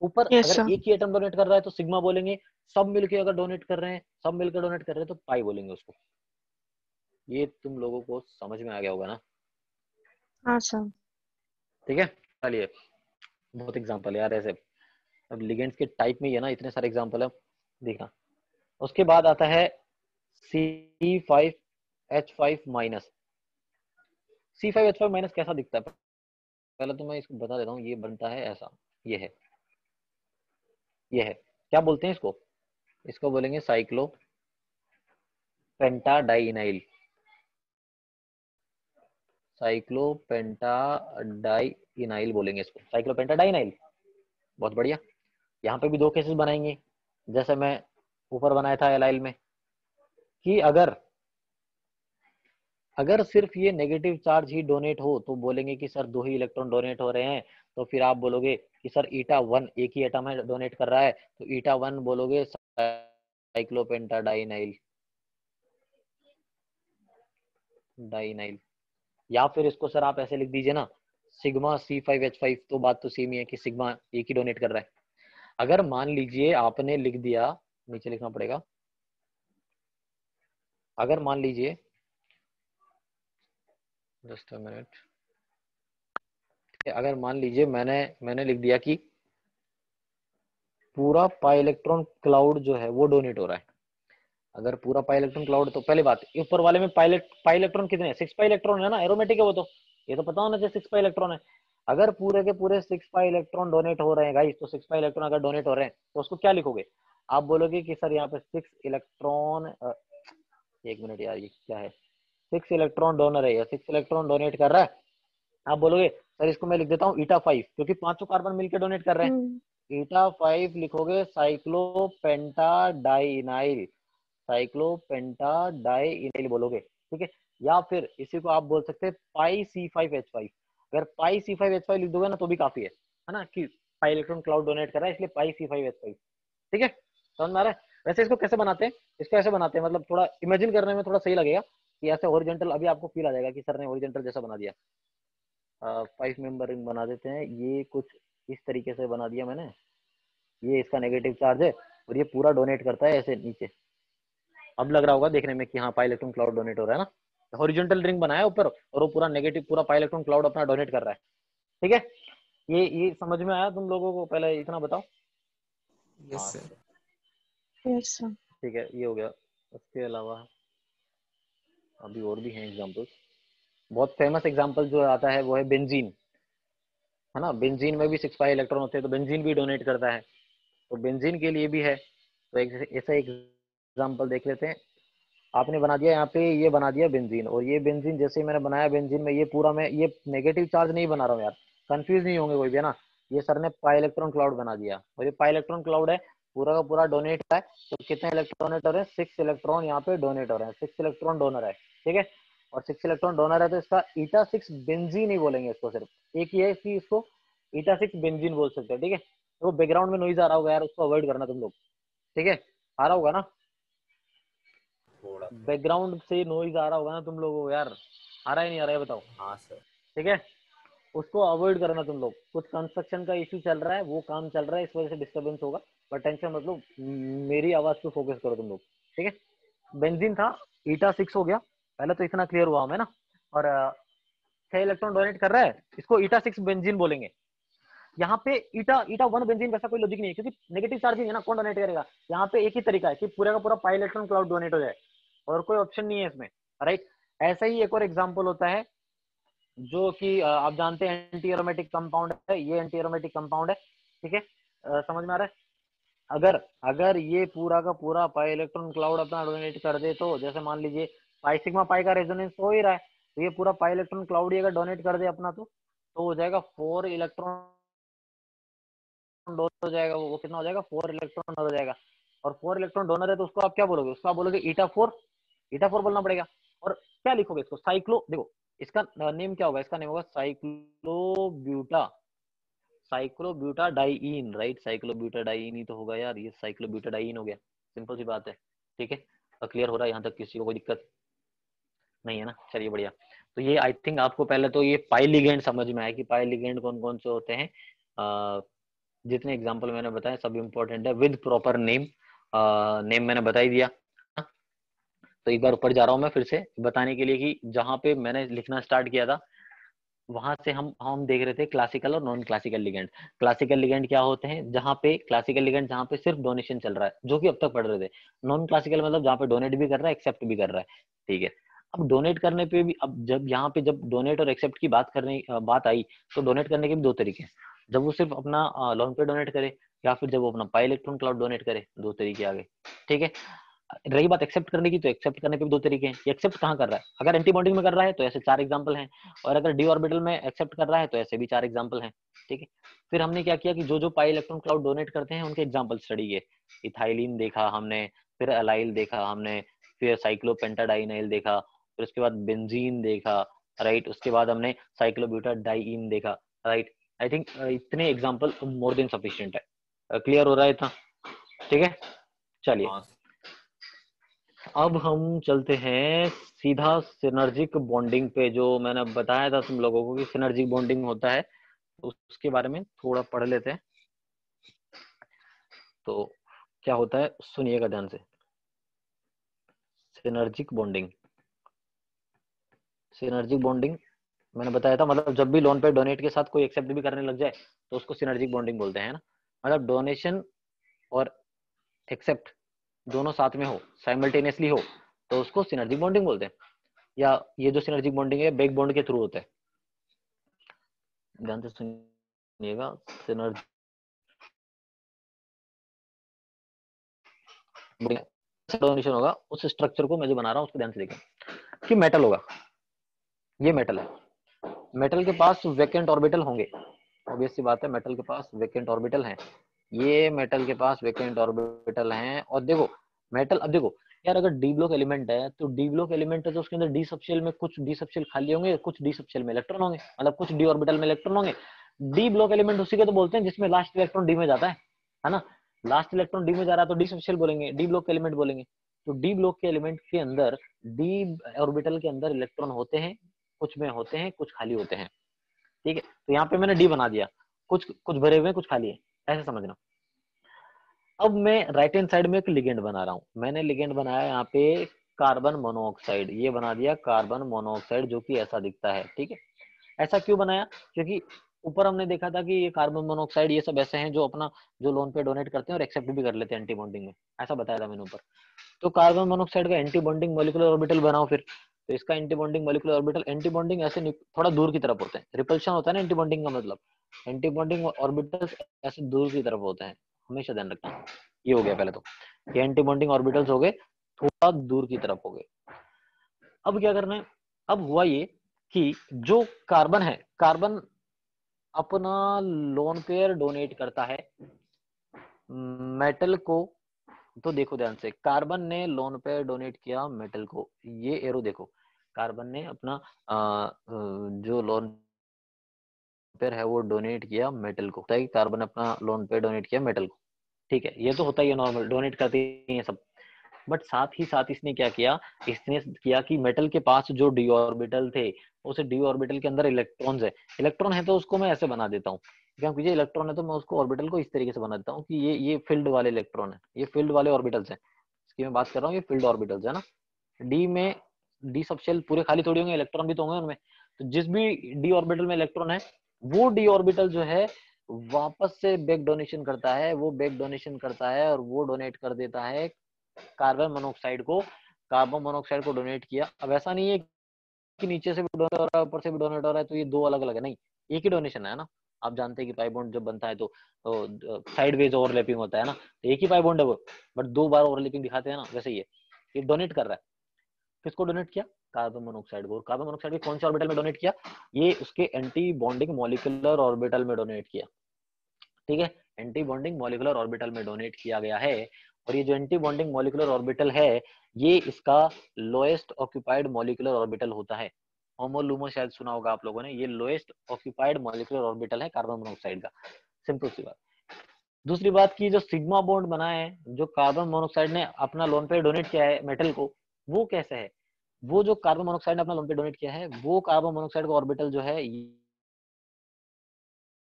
S5: ऊपर
S3: यस
S5: अगर
S3: सर।
S5: एक ही एटम डोनेट कर रहा है तो सिग्मा बोलेंगे, सब मिलकर अगर डोनेट कर रहे हैं, सब मिलकर डोनेट कर रहे हैं तो पाई बोलेंगे उसको। ये तुम लोगों को समझ में आ गया होगा ना।
S3: हाँ सर।
S5: ठीक है, चलिए, बहुत एग्जांपल है यार ऐसे। अब लिगेंड्स के टाइप में ही है ना, इतने सारे एग्जांपल है, देखना। उसके बाद आता है C5H5 माइनस। C5H5 माइनस कैसा दिखता है, पहले तो मैं इसको बता देता हूँ। ये बनता है ऐसा, ये है क्या बोलते हैं इसको, इसको बोलेंगे साइक्लो पेंटाडाइनाइल, साइक्लोपेंटाडाइनाइल बोलेंगे इसको, साइक्लोपेंटाडाइनाइल। बहुत बढ़िया। यहाँ पे भी दो केसेस बनाएंगे, जैसे मैं ऊपर बनाया था एलाइल में, कि अगर सिर्फ ये नेगेटिव चार्ज ही डोनेट हो तो बोलेंगे कि सर 2 ही इलेक्ट्रॉन डोनेट हो रहे हैं, तो फिर आप बोलोगे कि सर ईटा 1 एक ही एटम है डोनेट कर रहा है, तो ईटा 1 बोलोगे साइक्लोपेंटाडाइनाइल डाइनाइल। या फिर इसको सर आप ऐसे लिख दीजिए ना, सिग्मा C5H5, तो बात तो सेम ही है कि सिग्मा एक ही डोनेट कर रहा है। अगर मान लीजिए आपने लिख दिया, नीचे लिखना पड़ेगा, अगर मान लीजिए, जस्ट अ मिनट, अगर मान लीजिए मैंने लिख दिया कि पूरा पाई इलेक्ट्रॉन क्लाउड जो है वो डोनेट हो रहा है। अगर पूरा पाई इलेक्ट्रॉन क्लाउड, तो पहली बात ऊपर वाले में पाई इलेक्ट्रॉन कितने हैं, 6 पाई इलेक्ट्रॉन है ना, एरोमेटिक है वो, तो ये तो पता होना चाहिए 6 पाई इलेक्ट्रॉन है। अगर पूरे के पूरे 6 पाई इलेक्ट्रॉन डोनेट हो रहे हैं गाइस, तो 6 पाई इलेक्ट्रॉन अगर डोनेट हो रहे हैं तो उसको क्या लिखोगे, आप बोलोगे कि सर यहाँ पे 6 इलेक्ट्रॉन, एक मिनट यार ये क्या है, 6 इलेक्ट्रॉन डोनर है या 6 इलेक्ट्रॉन डोनेट कर रहा है। आप बोलोगे सर इसको मैं लिख देता हूँ ईटा 5, क्योंकि पांचों कार्बन मिलकर डोनेट कर रहे हैं। ईटा 5 लिखोगे साइक्लोपेंटाडाइनाइल, साइक्लोपेंटाडाइनाइल बोलोगे, ठीक है। या फिर इसी को आप बोल सकते हैं पाई C5H5। अगर पाई C5H5 लिख दोगे ना तो भी काफी है ना, कि पाई इलेक्ट्रॉन क्लाउड डोनेट कर रहा है, इसलिए पाई C5H5, ठीक है, समझ में आ रहा है। वैसे इसको कैसे बनाते हैं, इसको ऐसे बनाते हैं, मतलब थोड़ा इमेजिन करने में थोड़ा सही लगेगा कि ऐसे हॉरिजॉन्टल, अभी आपको फील आ जाएगा कि सर ने हॉरिजॉन्टल जैसा बना दिया। 5 मेंबर रिंग बना देते हैं, ये कुछ इस तरीके से बना दिया मैंने, ये इसका नेगेटिव चार्ज है और ये पूरा डोनेट करता है ऐसे नीचे। अब लग रहा होगा देखने में कि हाँ पाई इलेक्ट्रॉन क्लाउड डोनेट हो रहा है ना, हॉरिजॉन्टल रिंग बनाया ऊपर और वो पूरा नेगेटिव, पूरा पाई इलेक्ट्रॉन क्लाउड अपना डोनेट कर रहा है, ठीक है। ये समझ में आया तुम लोगों को, पहले इतना बताओ।
S2: Yes sir.
S3: Yes sir.
S5: ठीक है, ये हो गया। उसके अलावा अभी और भी हैं एग्जांपल्स। बहुत फेमस एग्जांपल जो आता है वो है बेंजीन, है ना। बेंजीन में भी 6 पाई इलेक्ट्रॉन होते हैं, तो बेंजीन भी डोनेट करता है, तो बेंजीन के लिए भी है। तो एक ऐसा एग्जांपल देख लेते हैं। आपने बना दिया यहाँ पे, ये बना दिया बेंजीन, और ये बेंजीन जैसे ही मैंने बनाया बेंजीन में, ये पूरा मैं ये नेगेटिव चार्ज नहीं बना रहा हूँ यार, कंफ्यूज नहीं होंगे कोई भी, है ना। ये सर ने पाई इलेक्ट्रॉन क्लाउड बना दिया, और ये पाई इलेक्ट्रॉन क्लाउड है, पूरा का पूरा डोनेट है। तो कितने इलेक्ट्रॉन डोनेट हो रहे हैं, 6 इलेक्ट्रॉन यहाँ पे डोनेट हो रहे हैं, 6 इलेक्ट्रॉन डोनर है, ठीक है। और 6 इलेक्ट्रॉन डोनर है, तो इसका ईटा 6 बेंजीन ही बोलेंगे इसको, सिर्फ एक ही है कि इसको ईटा 6 बेंजीन बोल सकते हैं, ठीक है। तो बैकग्राउंड में नॉइज आ रहा होगा यार, उसको अवॉइड करना तुम लोग, ठीक है। आ रहा होगा ना, बैकग्राउंड से नॉइज आ रहा होगा ना तुम लोगों को यार, आ रहा है नहीं आ रहा है बताओ।
S2: हाँ सर।
S5: ठीक है, उसको अवॉइड करना तुम लोग। कुछ कंस्ट्रक्शन का इश्यू चल रहा है, वो काम चल रहा है, इस वजह से डिस्टरबेंस होगा, पर टेंशन मत लो, मेरी आवाज पे फोकस करो तुम लोग, ठीक है। बेंजीन था, ईटा 6 हो गया, पहले तो इतना क्लियर हुआ हमें ना। और 6 इलेक्ट्रॉन डोनेट कर रहा है, इसको ईटा 6 बेंजीन बोलेंगे। यहाँ पे ईटा ईटा 1 बेंजीन वैसा कोई लॉजिक नहीं है, क्योंकि नेगेटिव चार्ज ही है ना, कौन डोनेट करेगा। यहाँ पे एक ही तरीका है कि पूरा का पूरा पाई इलेक्ट्रॉन क्लाउड डोनेट हो जाए, और कोई ऑप्शन नहीं है इसमें, राइट। ऐसा ही एक और एग्जांपल होता है, जो कि आप जानते हैं एंटी एरोमेटिक कंपाउंड है, ये एंटी एरोमेटिक कंपाउंड है, ठीक है। समझ में आ रहा है। अगर अगर ये पूरा का पूरा पाई इलेक्ट्रॉन क्लाउड अपना डोनेट कर दे, तो जैसे मान लीजिए पाई सिग्मा पाई का रेजोनेंस हो ही रहा है, तो ये पूरा पाई इलेक्ट्रॉन क्लाउड ही अगर डोनेट कर दे अपना, तो हो जाएगा 4 इलेक्ट्रॉन डोनर हो जाएगा, वो कितना हो जाएगा, 4 इलेक्ट्रॉन हो जाएगा। और 4 इलेक्ट्रॉन डोनर है, तो उसको आप क्या बोलोगे, उसको आप बोलोगे ईटा 4, ईटा 4 बोलना पड़ेगा। और क्या लिखोगे इसको, साइक्लो, देखो इसका नेम क्या होगा, इसका नेम होगा साइक्लोब्यूटा, साइक्लोब्यूटाडाइइन, राइट। साइक्लोब्यूटाडाइइन ही तो होगा यार, ये साइक्लोब्यूटाडाइइन हो गया, सिंपल सी बात है, ठीक है। क्लियर हो रहा है यहाँ तक, किसी को कोई दिक्कत नहीं है ना, चलिए बढ़िया। तो ये आई थिंक आपको पहले तो ये पाई लिगेंड समझ में आया कि पाई लिगेंड कौन कौन से होते हैं। जितने एग्जांपल मैंने बताए सब इंपॉर्टेंट है, विद प्रॉपर नेम, नेम मैंने बता ही दिया। तो एक बार ऊपर जा रहा हूं मैं फिर से बताने के लिए कि जहां पे मैंने लिखना स्टार्ट किया था, वहां से हम देख रहे थे क्लासिकल और non classical ligand. Classical ligand क्या होते हैं, जहां पे क्लासिकल लिगेंड जहां पे सिर्फ डोनेशन चल रहा है, जो कि अब तक पढ़ रहे थे। नॉन क्लासिकल मतलब जहां पे डोनेट भी कर रहा है, एक्सेप्ट भी कर रहा है, ठीक है। अब डोनेट करने पे भी, अब जब यहाँ पे जब डोनेट और एक्सेप्ट की बात आई, तो डोनेट करने के भी दो तरीके हैं। जब वो सिर्फ अपना लोन पे डोनेट करे, या फिर जब वो अपना पाई इलेक्ट्रॉन क्लाउड डोनेट करे, दो तरीके आ गए, ठीक है। रही बात एक्सेप्ट करने की, तो एक्सेप्ट करने पे भी दो तरीके हैं। एक्सेप्ट कहाँ कर रहा है, अगर एंटी बॉन्डिंग में कर रहा है तो ऐसे 4 एग्जांपल हैं, और अगर डी ऑर्बिटल में एक्सेप्ट कर रहा है तो ऐसे भी 4 एग्जांपल हैं, ठीक है। फिर हमने क्या किया कि जो जो पाई इलेक्ट्रॉन क्लाउड डोनेट करते हैं उनके एग्जांपल स्टडी किए। इथाइलिन देखा हमने, फिर अलाइल देखा हमने, फिर साइक्लोपेंटाडाइनाइल देखा, फिर उसके बाद बेंजीन देखा, राइट। उसके बाद हमने साइक्लोब्यूटाडाइइन देखा, राइट। आई थिंक इतने एग्जाम्पल मोर देन सफिशिएंट है। क्लियर हो रहा है इतना? ठीक है, चलिए
S1: हाँ
S5: अब हम चलते हैं सीधा सिनर्जिक बॉन्डिंग पे। जो मैंने बताया था तुम लोगों को कि सिनर्जिक बॉन्डिंग होता है, उसके बारे में थोड़ा पढ़ लेते हैं। तो क्या होता है सुनिएगा ध्यान से। सिनर्जिक बॉन्डिंग, सिनर्जिक बॉन्डिंग मैंने बताया था, मतलब जब भी लोन पे डोनेट के साथ कोई एक्सेप्ट भी करने लग जाए तो उसको सिनर्जिक बॉन्डिंग बोलते हैं ना। मतलब डोनेशन और एक्सेप्ट दोनों साथ में हो, साइमल्टेनियसली हो, तो उसको सिनर्जिक बॉन्डिंग बोलते हैं। या ये जो सिनर्जिक बॉन्डिंग है बैक बॉन्ड के थ्रू होता है। ध्यान से सुनिएगा। सिनर्जी डोनेशन होगा, उस स्ट्रक्चर को मैं जो बना रहा हूँ उसको ध्यान से देखें कि मेटल होगा, ये मेटल है, मेटल के पास वैकेंट ऑर्बिटल होंगे, ऑब्वियस सी बात है, मेटल के पास वैकेंट ऑर्बिटल हैं, ये मेटल के पास वैकेंट ऑर्बिटल हैं। और देखो मेटल, अब देखो यार अगर डी ब्लॉक एलिमेंट है तो डी ब्लॉक एलिमेंट है तो उसके अंदर डी सबशेल में कुछ डी सबशेल खाली होंगे, कुछ डी सबशेल में इलेक्ट्रॉन होंगे, मतलब कुछ डी ऑर्बिटल में इलेक्ट्रॉन होंगे। डी ब्लॉक एलिमेंट उसी के तो बोलते हैं जिसमें लास्ट इलेक्ट्रॉन डी में जाता है ना। लास्ट इलेक्ट्रॉन डी में जा रहा है तो डी सबशेल बोलेंगे, डी ब्लॉक एलिमेंट बोलेंगे। तो डी ब्लॉक के एलिमेंट के अंदर डी ऑर्बिटल के अंदर इलेक्ट्रॉन होते हैं, कुछ में होते हैं, कुछ खाली होते हैं। ठीक है, तो यहाँ पे मैंने डी बना दिया, कुछ कुछ भरे हुए कुछ खाली है, ऐसे समझना। अब मैं राइट हैंड साइड में एक लिगेंड बना रहा हूँ, मैंने लिगेंड बनाया यहाँ पे कार्बन मोनोऑक्साइड, ये बना दिया कार्बन मोनोऑक्साइड जो कि ऐसा दिखता है। ठीक है, ऐसा क्यों बनाया? क्योंकि ऊपर हमने देखा था कि ये कार्बन मोनोऑक्साइड ये सब ऐसे हैं जो अपना जो लोन पे डोनेट करते हैं और एक्सेप्ट भी कर लेते हैं एंटी बॉन्डिंग में, ऐसा बताया था मैंने ऊपर। तो कार्बन मोनोऑक्साइड का एंटी बॉन्डिंग मॉलिक्यूलर ऑर्बिटल बनाओ फिर। तो इसका anti bonding molecular orbital, anti bonding ऐसे थोड़ा दूर की तरफ होते हैं, रिपल्शन होता है ना एंटी बॉन्डिंग का मतलब, एंटी बॉन्डिंग ऑर्बिटल्स ऐसे दूर की तरफ होते हैं, हमेशा ध्यान रखना। ये हो गया पहले तो, ये एंटी बॉन्डिंग ऑर्बिटल्स हो गए, थोड़ा दूर की तरफ हो गए। अब क्या करना है? अब हुआ ये कि जो कार्बन है, कार्बन अपना लोन पेयर डोनेट करता है मेटल को। तो देखो ध्यान से, कार्बन ने लोन पेयर डोनेट किया मेटल को, ये एरो देखो, कार्बन ने अपना जो लोन पेयर है वो डोनेट किया मेटल को, ताकि कार्बन अपना लोन पेयर डोनेट किया मेटल को। ठीक है, ये तो होता ही है, नॉर्मल डोनेट करते ही है सब। बट साथ ही साथ इसने क्या किया, इसने किया कि मेटल के पास जो डी ऑर्बिटल थे, उस डी ऑर्बिटल के अंदर इलेक्ट्रॉन्स है, इलेक्ट्रॉन है तो उसको मैं ऐसे बना देता हूँ, क्योंकि ये इलेक्ट्रॉन है तो मैं उसको ऑर्बिटल को इस तरीके से बना देता हूँ कि ये फील्ड वाले इलेक्ट्रॉन है, ये फील्ड वाले ऑर्बिटल्स हैं, इसकी मैं बात कर रहा हूँ, ये फील्ड ऑर्बिटल्स है ना। डी में डी सब शेल पूरे खाली थोड़ी होंगे, इलेक्ट्रॉन भी तो होंगे उनमें। तो जिस भी डी ऑर्बिटल में इलेक्ट्रॉन है, वो डी ऑर्बिटल जो है वापस से बैक डोनेशन करता है, वो बैक डोनेशन करता है और वो डोनेट कर देता है कार्बन मोनोऑक्साइड को। कार्बन मोनोऑक्साइड को डोनेट किया। अब ऐसा नहीं है कि नीचे से भी डोनेट हो रहा है ऊपर से भी डोनेट हो रहा है, तो ये दो अलग अलग है, नहीं, एक ही डोनेशन है ना। आप जानते हैं कि पाई बॉन्ड जब बनता है तो साइडवेज ओवरलैपिंग होता है ना, तो एक ही पाई बॉन्ड है वो, बट दो बार ओवरलैपिंग दिखाते हैं ना, वैसे ही है, ये डोनेट कर रहा है। किसको डोनेट किया? कार्बन मोनोऑक्साइड को। कार्बन मोनोऑक्साइड के कौन से ऑर्बिटल में डोनेट किया? ये उसके एंटी बॉन्डिंग मॉलिक्यूलर ऑर्बिटल में डोनेट किया। ठीक है, एंटी बॉन्डिंग मॉलिक्यूलर ऑर्बिटल में डोनेट किया गया है। और ये जो एंटी बॉन्डिंग मॉलिक्यूलर ऑर्बिटल है, ये इसका लोएस्ट ऑक्यूपाइड मॉलिक्यूलर ऑर्बिटल होता है। होमोलुमो शायद सुना होगा आप लोगों ने, ये लोएस्ट ऑक्यूपाइड मॉलिक्यूलर ऑर्बिटल है कार्बन मोनोऑक्साइड का। सिंपल सी बात। दूसरी बात की जो सिग्मा बॉन्ड बना है, जो कार्बन मोनोऑक्साइड ने अपना लोन पे डोनेट किया है मेटल को, वो कैसे है? वो जो कार्बन मोनोऑक्साइड ने अपना लोन पे डोनेट किया है, वो कार्बन मोनोऑक्साइड का ऑर्बिटल जो है,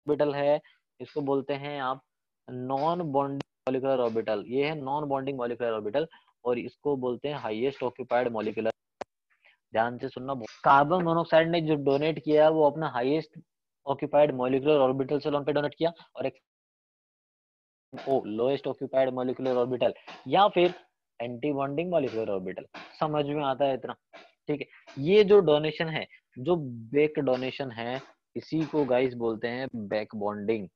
S5: ऑर्बिटल है, इसको बोलते हैं आप नॉन बॉन्डिंग मॉलिक्यूलर ऑर्बिटल। ये है नॉन बॉन्डिंग मॉलिक्यूलर ऑर्बिटल, और इसको बोलते हैं हाईएस्ट ऑक्यूपाइड मॉलिक्यूलर। ध्यान से सुनना, कार्बन मोनोऑक्साइड ने जो डोनेट किया वो अपना हाईएस्ट ऑक्यूपाइड मॉलिक्यूलर ऑर्बिटल से लोन पे डोनेट किया, और एक लोएस्ट ऑक्यूपाइड मॉलिक्यूलर ऑर्बिटल या फिर एंटी बॉन्डिंग मॉलिक्यूलर ऑर्बिटल। समझ में आता है इतना? ठीक है, ये जो डोनेशन है, जो बैक डोनेशन है, इसी को गाइस बोलते हैं बैक बॉन्डिंग,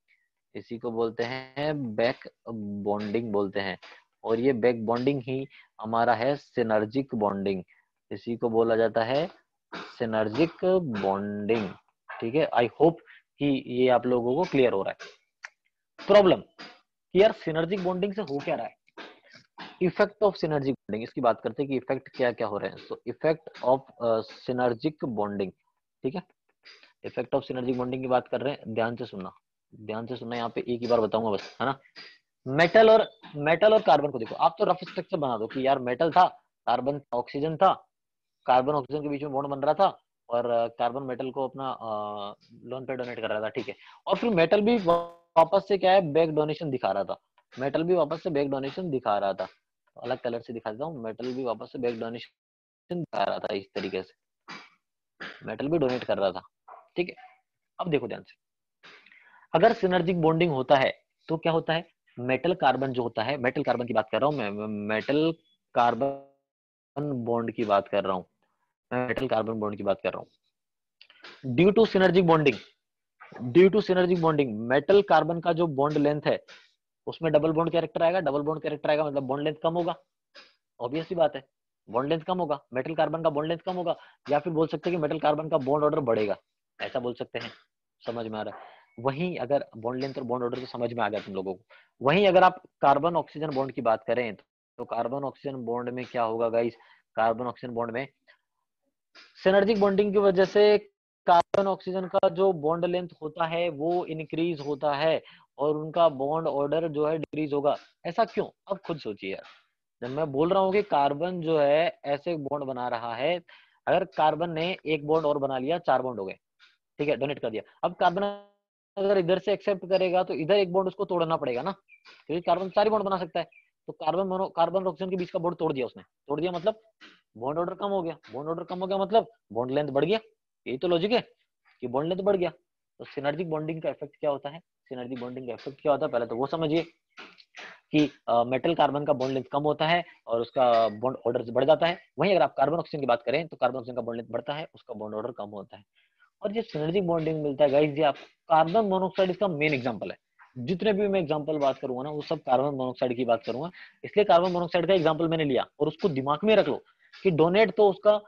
S5: इसी को बोलते हैं बैक बॉन्डिंग बोलते हैं। और ये बैक बॉन्डिंग ही हमारा है सिनर्जिक बॉन्डिंग, इसी को बोला जाता है सिनर्जिक बॉन्डिंग। ठीक है, आई होप कि ये आप लोगों को क्लियर हो रहा है। प्रॉब्लम कि यार सिनर्जिक बॉन्डिंग से हो क्या रहा है, इफेक्ट ऑफ सिनर्जिक बॉन्डिंग, इसकी बात करते हैं कि इफेक्ट क्या क्या हो रहे हैं। सो इफेक्ट ऑफ सिनर्जिक बॉन्डिंग, ठीक है, इफेक्ट ऑफ सिनर्जिक बॉन्डिंग की बात कर रहे हैं, ध्यान से सुनना, ध्यान से सुनना, यहाँ पे एक ही बार बताऊंगा बस, है ना। मेटल और कार्बन को देखो, आप तो रफ स्ट्रक्चर बना दो कि यार मेटल था, कार्बन ऑक्सीजन था, कार्बन ऑक्सीजन के बीच में बॉन्ड बन रहा था, और कार्बन मेटल को अपना लोन पे डोनेट कर रहा था, ठीक है। और फिर मेटल भी वापस से क्या है, बैक डोनेशन दिखा रहा था, मेटल भी वापस से बैक डोनेशन दिखा रहा था। तो अलग कलर से दिखा देता हूँ, मेटल भी वापस से बैक डोनेशन दिखा रहा था, इस तरीके से मेटल भी डोनेट कर रहा था, ठीक है। अब देखो ध्यान से, अगर सिनर्जिक बॉन्डिंग होता है तो क्या होता है, मेटल कार्बन जो होता है, मेटल कार्बन की बात कर रहा हूं मैं, मेटल कार्बन बॉन्ड की बात कर रहा हूं मैं, मेटल कार्बन बॉन्ड की बात कर रहा हूं। Due to synergic bonding, due to synergic bonding metal carbon का जो बॉन्ड लेंथ है उसमें डबल बॉन्ड कैरेक्टर आएगा, डबल बॉन्ड कैरेक्टर आएगा मतलब बॉन्ड लेंथ कम होगा, ऑब्वियस सी बात है, बॉन्ड लेंथ कम होगा, मेटल कार्बन का बॉन्ड लेंथ कम होगा, या फिर बोल सकते हैं कि मेटल कार्बन का बॉन्ड ऑर्डर बढ़ेगा, ऐसा बोल सकते हैं, समझ में आ रहा है। वहीं अगर बॉन्ड लेंथ और बॉन्ड ऑर्डर तो समझ में आ गया तुम लोगों को, वहीं अगर आप कार्बन ऑक्सीजन बॉन्ड की बात करें तो कार्बन ऑक्सीजन बॉन्ड में क्या होगा गाइस, कार्बन ऑक्सीजन बॉन्ड में सिनर्जिक बॉन्डिंग की वजह से कार्बन ऑक्सीजन का जो बॉन्ड लेंथ होता है वो इंक्रीज होता है और उनका बॉन्ड ऑर्डर जो है डिक्रीज होगा। ऐसा क्यों, अब खुद सोचिए यार, जब मैं बोल रहा हूँ कि कार्बन जो है ऐसे बॉन्ड बना रहा है, अगर कार्बन ने एक बॉन्ड और बना लिया, 4 बॉन्ड हो गए, ठीक है, डोनेट कर दिया, अब कार्बन अगर इधर से एक्सेप्ट करेगा तो इधर एक बॉन्ड उसको तोड़ना पड़ेगा ना, क्योंकि कार्बन 4 ही बॉन्ड बना सकता है। तो कार्बन और ऑक्सीजन के बीच का बॉन्ड तोड़ दिया उसने, तोड़ दिया मतलब बॉन्ड ऑर्डर कम हो गया, बॉन्ड ऑर्डर कम हो गया मतलब बॉन्ड लेंथ बढ़ गया, यही तो लॉजिक है कि बॉन्ड लेंथ बढ़ गया। तो सिनर्जिक बॉन्डिंग का इफेक्ट क्या होता है, सिनर्जिक बॉन्डिंग का इफेक्ट क्या होता है, पहले तो वो समझिए कि मेटल कार्बन का बॉन्ड लेंथ कम होता है और उसका बॉन्ड ऑर्डर बढ़ जाता है। वहीं अगर आप कार्बन ऑक्सीजन की बात करें तो कार्बन ऑक्सीजन का बॉन्ड लेंथ बढ़ता है, उसका बॉन्ड ऑर्डर कम होता है। और ये सिनर्जिक बॉन्डिंग मिलता है गाइस, ये आप कार्बन मोनोऑक्साइड इसका मेन एग्जांपल है। जितने भी मैं एग्जांपल बात करूंगा ना वो सब कार्बन मोनोऑक्साइड की बात करूंगा, इसलिए कार्बन मोनोऑक्साइड का एग्जांपल मैंने लिया और उसको दिमाग में रख लो कि डोनेट तो उसका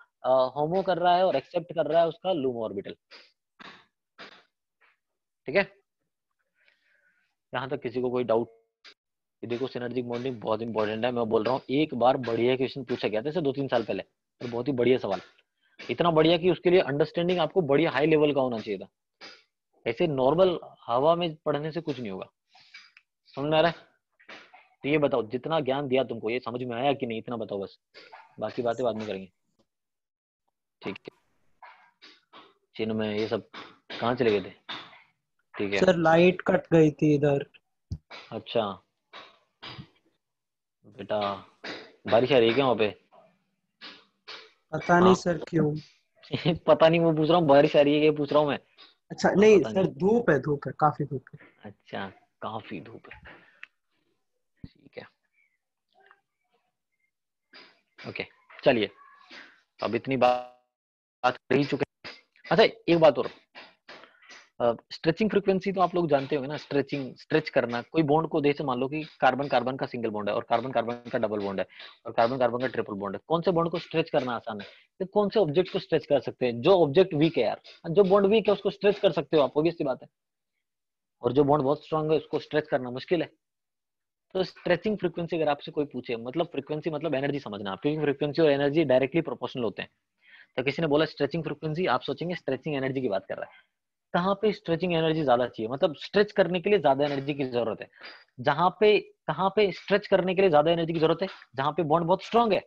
S5: होमो कर रहा है और एक्सेप्ट कर रहा है उसका लूमो ऑर्बिटल, ठीक है। यहां तक किसी को कोई डाउट? देखो सिनर्जिक बॉन्डिंग बहुत इंपॉर्टेंट है, मैं बोल रहा हूँ, एक बार बढ़िया क्वेश्चन पूछा गया था जैसे 2-3 साल पहले, और बहुत ही बढ़िया सवाल, इतना बढ़िया कि उसके लिए अंडरस्टैंडिंग आपको बढ़िया हाई लेवल का होना चाहिए था, ऐसे नॉर्मल हवा में पढ़ने से कुछ नहीं होगा, समझ में आ रहा है। तो ये बताओ जितना ज्ञान दिया तुमको ये समझ में आया कि नहीं, इतना बताओ बस, बाकी बातें बाद में करेंगे, ठीक है। चिन्ह में ये सब कहाँ चले गए थे, ठीक है।
S4: सर लाइट कट गई थी इधर।
S5: अच्छा बेटा, बारिश आ रही है क्या वहाँ पे?
S4: पता नहीं
S5: हाँ
S4: सर क्यों।
S5: पता नहीं, वो पूछ रहा हूँ बारिश आ रही है ये पूछ रहा हूँ मैं।
S4: अच्छा
S5: हाँ
S4: नहीं
S5: पता नहीं,
S4: सर, धूप है, काफी धूप है।
S5: अच्छा काफी धूप है, ठीक है, ओके। चलिए अब इतनी बात कर ही चुके हैं। अच्छा एक बात और, स्ट्रेचिंग फ्रीक्वेंसी तो आप लोग जानते होंगे ना, स्ट्रेचिंग, स्ट्रेच करना कोई बॉन्ड को, जैसे मान लो कि कार्बन कार्बन का सिंगल बॉन्ड है और कार्बन कार्बन का डबल बॉन्ड है और कार्बन कार्बन का ट्रिपल बॉन्ड है, कौन से बॉन्ड को स्ट्रेच करना आसान है, तो कौन से ऑब्जेक्ट को स्ट्रेच कर सकते हैं, जो ऑब्जेक्ट वीक है यार, जो बॉन्ड वीक है उसको स्ट्रेच कर सकते हो आप, ऑब्वियस सी बात है, और जो बॉन्ड बहुत स्ट्रांग है उसको स्ट्रेच करना मुश्किल है। तो स्ट्रेचिंग फ्रीक्वेंसी अगर आपसे कोई पूछे, मतलब फ्रीक्वेंसी मतलब एनर्जी समझना आप, क्योंकि फ्रीक्वेंसी और एनर्जी डायरेक्टली प्रोपोर्शनल होते हैं। तो किसी ने बोला स्ट्रेचिंग फ्रीक्वेंसी, आप सोचेंगे स्ट्रेचिंग एनर्जी की बात कर रहा है, कहाँ पे स्ट्रेचिंग एनर्जी ज्यादा चाहिए, मतलब स्ट्रेच करने के लिए ज्यादा एनर्जी की जरूरत है, जहां पे, कहाँ पे स्ट्रेच करने के लिए ज्यादा एनर्जी की जरूरत है, जहां पे बॉन्ड बहुत स्ट्रांग है।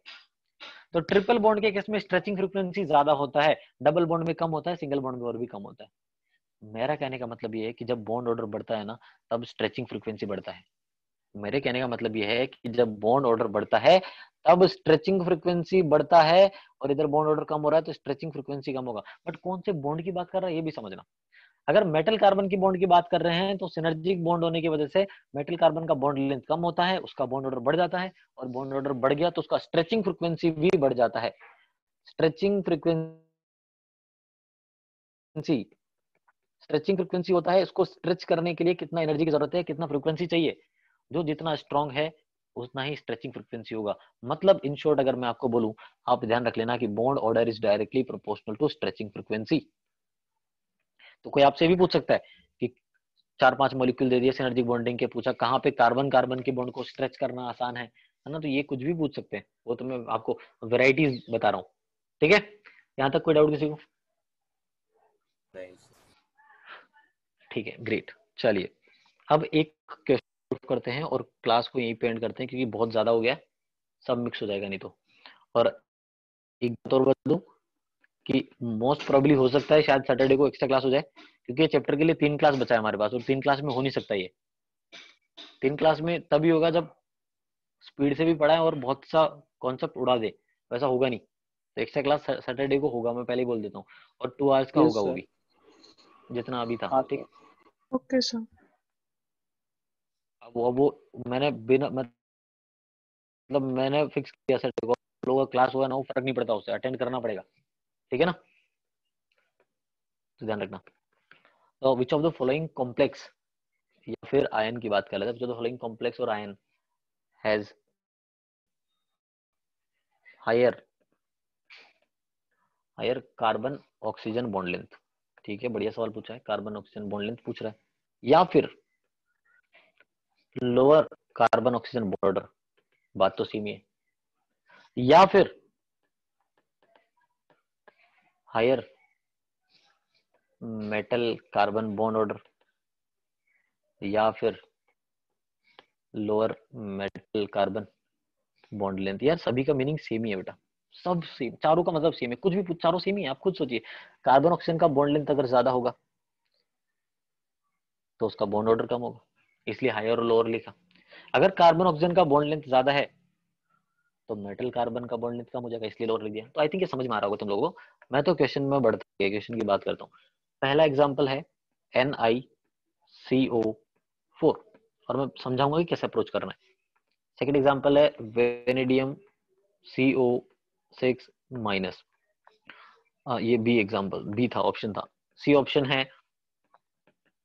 S5: तो ट्रिपल बॉन्ड के केस में स्ट्रेचिंग फ्रीक्वेंसी ज्यादा होता है, डबल बॉन्ड में कम होता है, सिंगल बॉन्ड में और भी कम होता है। मेरा कहने का मतलब ये है कि जब बॉन्ड ऑर्डर बढ़ता है ना तब स्ट्रेचिंग फ्रीक्वेंसी बढ़ता है। मेरे कहने का मतलब यह है कि जब बॉन्ड ऑर्डर बढ़ता है तब स्ट्रेचिंग फ्रीक्वेंसी बढ़ता है, और इधर बॉन्ड ऑर्डर कम हो रहा है तो स्ट्रेचिंग फ्रीक्वेंसी कम होगा। बट कौन से बॉन्ड की बात कर रहा है ये भी समझना, अगर मेटल कार्बन की बॉन्ड की बात कर रहे हैं तो सिनर्जिक बॉन्ड होने की वजह से मेटल कार्बन का बॉन्ड लेंथ कम होता है, उसका बॉन्ड ऑर्डर बढ़ जाता है, और बॉन्ड ऑर्डर बढ़ गया तो उसका स्ट्रेचिंग फ्रीक्वेंसी भी बढ़ जाता है। स्ट्रेचिंग फ्रीक्वेंसी, स्ट्रेचिंग फ्रीक्वेंसी होता है उसको स्ट्रेच करने के लिए कितना एनर्जी की जरूरत है, कितना फ्रीक्वेंसी चाहिए, जो जितना स्ट्रांग है उतना ही स्ट्रेचिंग फ्रीक्वेंसी होगा। मतलब इन शॉर्ट अगर मैं आपको बोलूं, आप ध्यान रख लेना कि bond order is directly proportional to stretching frequency. तो कोई आपसे भी पूछ सकता है कि 4-5 मॉलिक्यूल दे दिए सिनर्जिक बॉन्डिंग के, पूछा कहाँ पे कार्बन कार्बन के बॉन्ड को स्ट्रेच करना आसान है ना, तो ये कुछ भी पूछ सकते हैं, वो तो मैं आपको वेराइटीज बता रहा हूँ, ठीक है। यहाँ तक कोई डाउट किसी को? ठीक है, ग्रेट। चलिए अब एक क्वेश्चन करते हैं और क्लास को यहीं पे एंड करते हैं, क्योंकि बहुत ज्यादा हो गया है, सब मिक्स हो जाएगा नहीं तो। और एक बात और बता दूं कि मोस्ट प्रोबेबली हो सकता है शायद सैटरडे को एक्स्ट्रा क्लास हो जाए, क्योंकि ये चैप्टर के लिए 3 क्लास बचा है हमारे पास, और 3 क्लास में हो नहीं सकता ये। 3 क्लास में तभी होगा जब स्पीड से भी पढ़ाए और बहुत सा कॉन्सेप्ट उड़ा दे, वैसा होगा नहीं। तो एक्स्ट्रा क्लास सैटरडे को होगा, मैं पहले ही बोल देता हूँ, और 2 आवर्स का
S4: यस
S5: होगा वो
S4: सर।
S5: भी, जितना अभी था।
S4: हाँ
S5: ठीक।
S4: सर।
S3: Okay sir.
S5: अब वो मैंने बिना मतलब मैंने फिक्स किया सैटरडे को, लोगों का क्लास होगा ना, वो फर्क नहीं पड़ता, उससे अटेंड करना पड़ेगा। ठीक है ना, तो ध्यान रखना। तो which of the following complex, या फिर आयन की बात कर लेते हैं, which of the following complex और ion has higher higher carbon oxygen bond length. ठीक है, बढ़िया सवाल पूछा है, कार्बन ऑक्सीजन बॉन्ड लेंथ पूछ रहा है, या फिर लोअर कार्बन ऑक्सीजन बॉर्डर, बात तो सेम ही है, या फिर higher metal carbon bond order, या फिर lower metal carbon bond length. यार सभी का मीनिंग सेम ही है बेटा, सब सेम, चारों का मतलब सेम है, कुछ भी चारों सेम ही है। आप खुद सोचिए, कार्बन ऑक्सीजन का बॉन्ड लेंथ अगर ज्यादा होगा तो उसका बॉन्ड ऑर्डर कम होगा, इसलिए हायर और लोअर लिखा। अगर कार्बन ऑक्सीजन का बॉन्ड लेंथ ज्यादा है तो मेटल कार्बन का बॉन्ड लेंथ कम हो जाएगा, इसलिए लोअर लिख दिया। तो आई थिंक ये समझ में आ रहा होगा तुम लोगों को। मैं तो क्वेश्चन में बढ़ता हूँ, क्वेश्चन की बात करता हूँ। पहला एग्जाम्पल है NiCO4, और मैं समझाऊंगा कि कैसे अप्रोच करना है। सेकंड एग्जाम्पल है वेनेडियम CO6 माइनस। ये बी एग्जाम्पल, बी था, ऑप्शन था। सी ऑप्शन है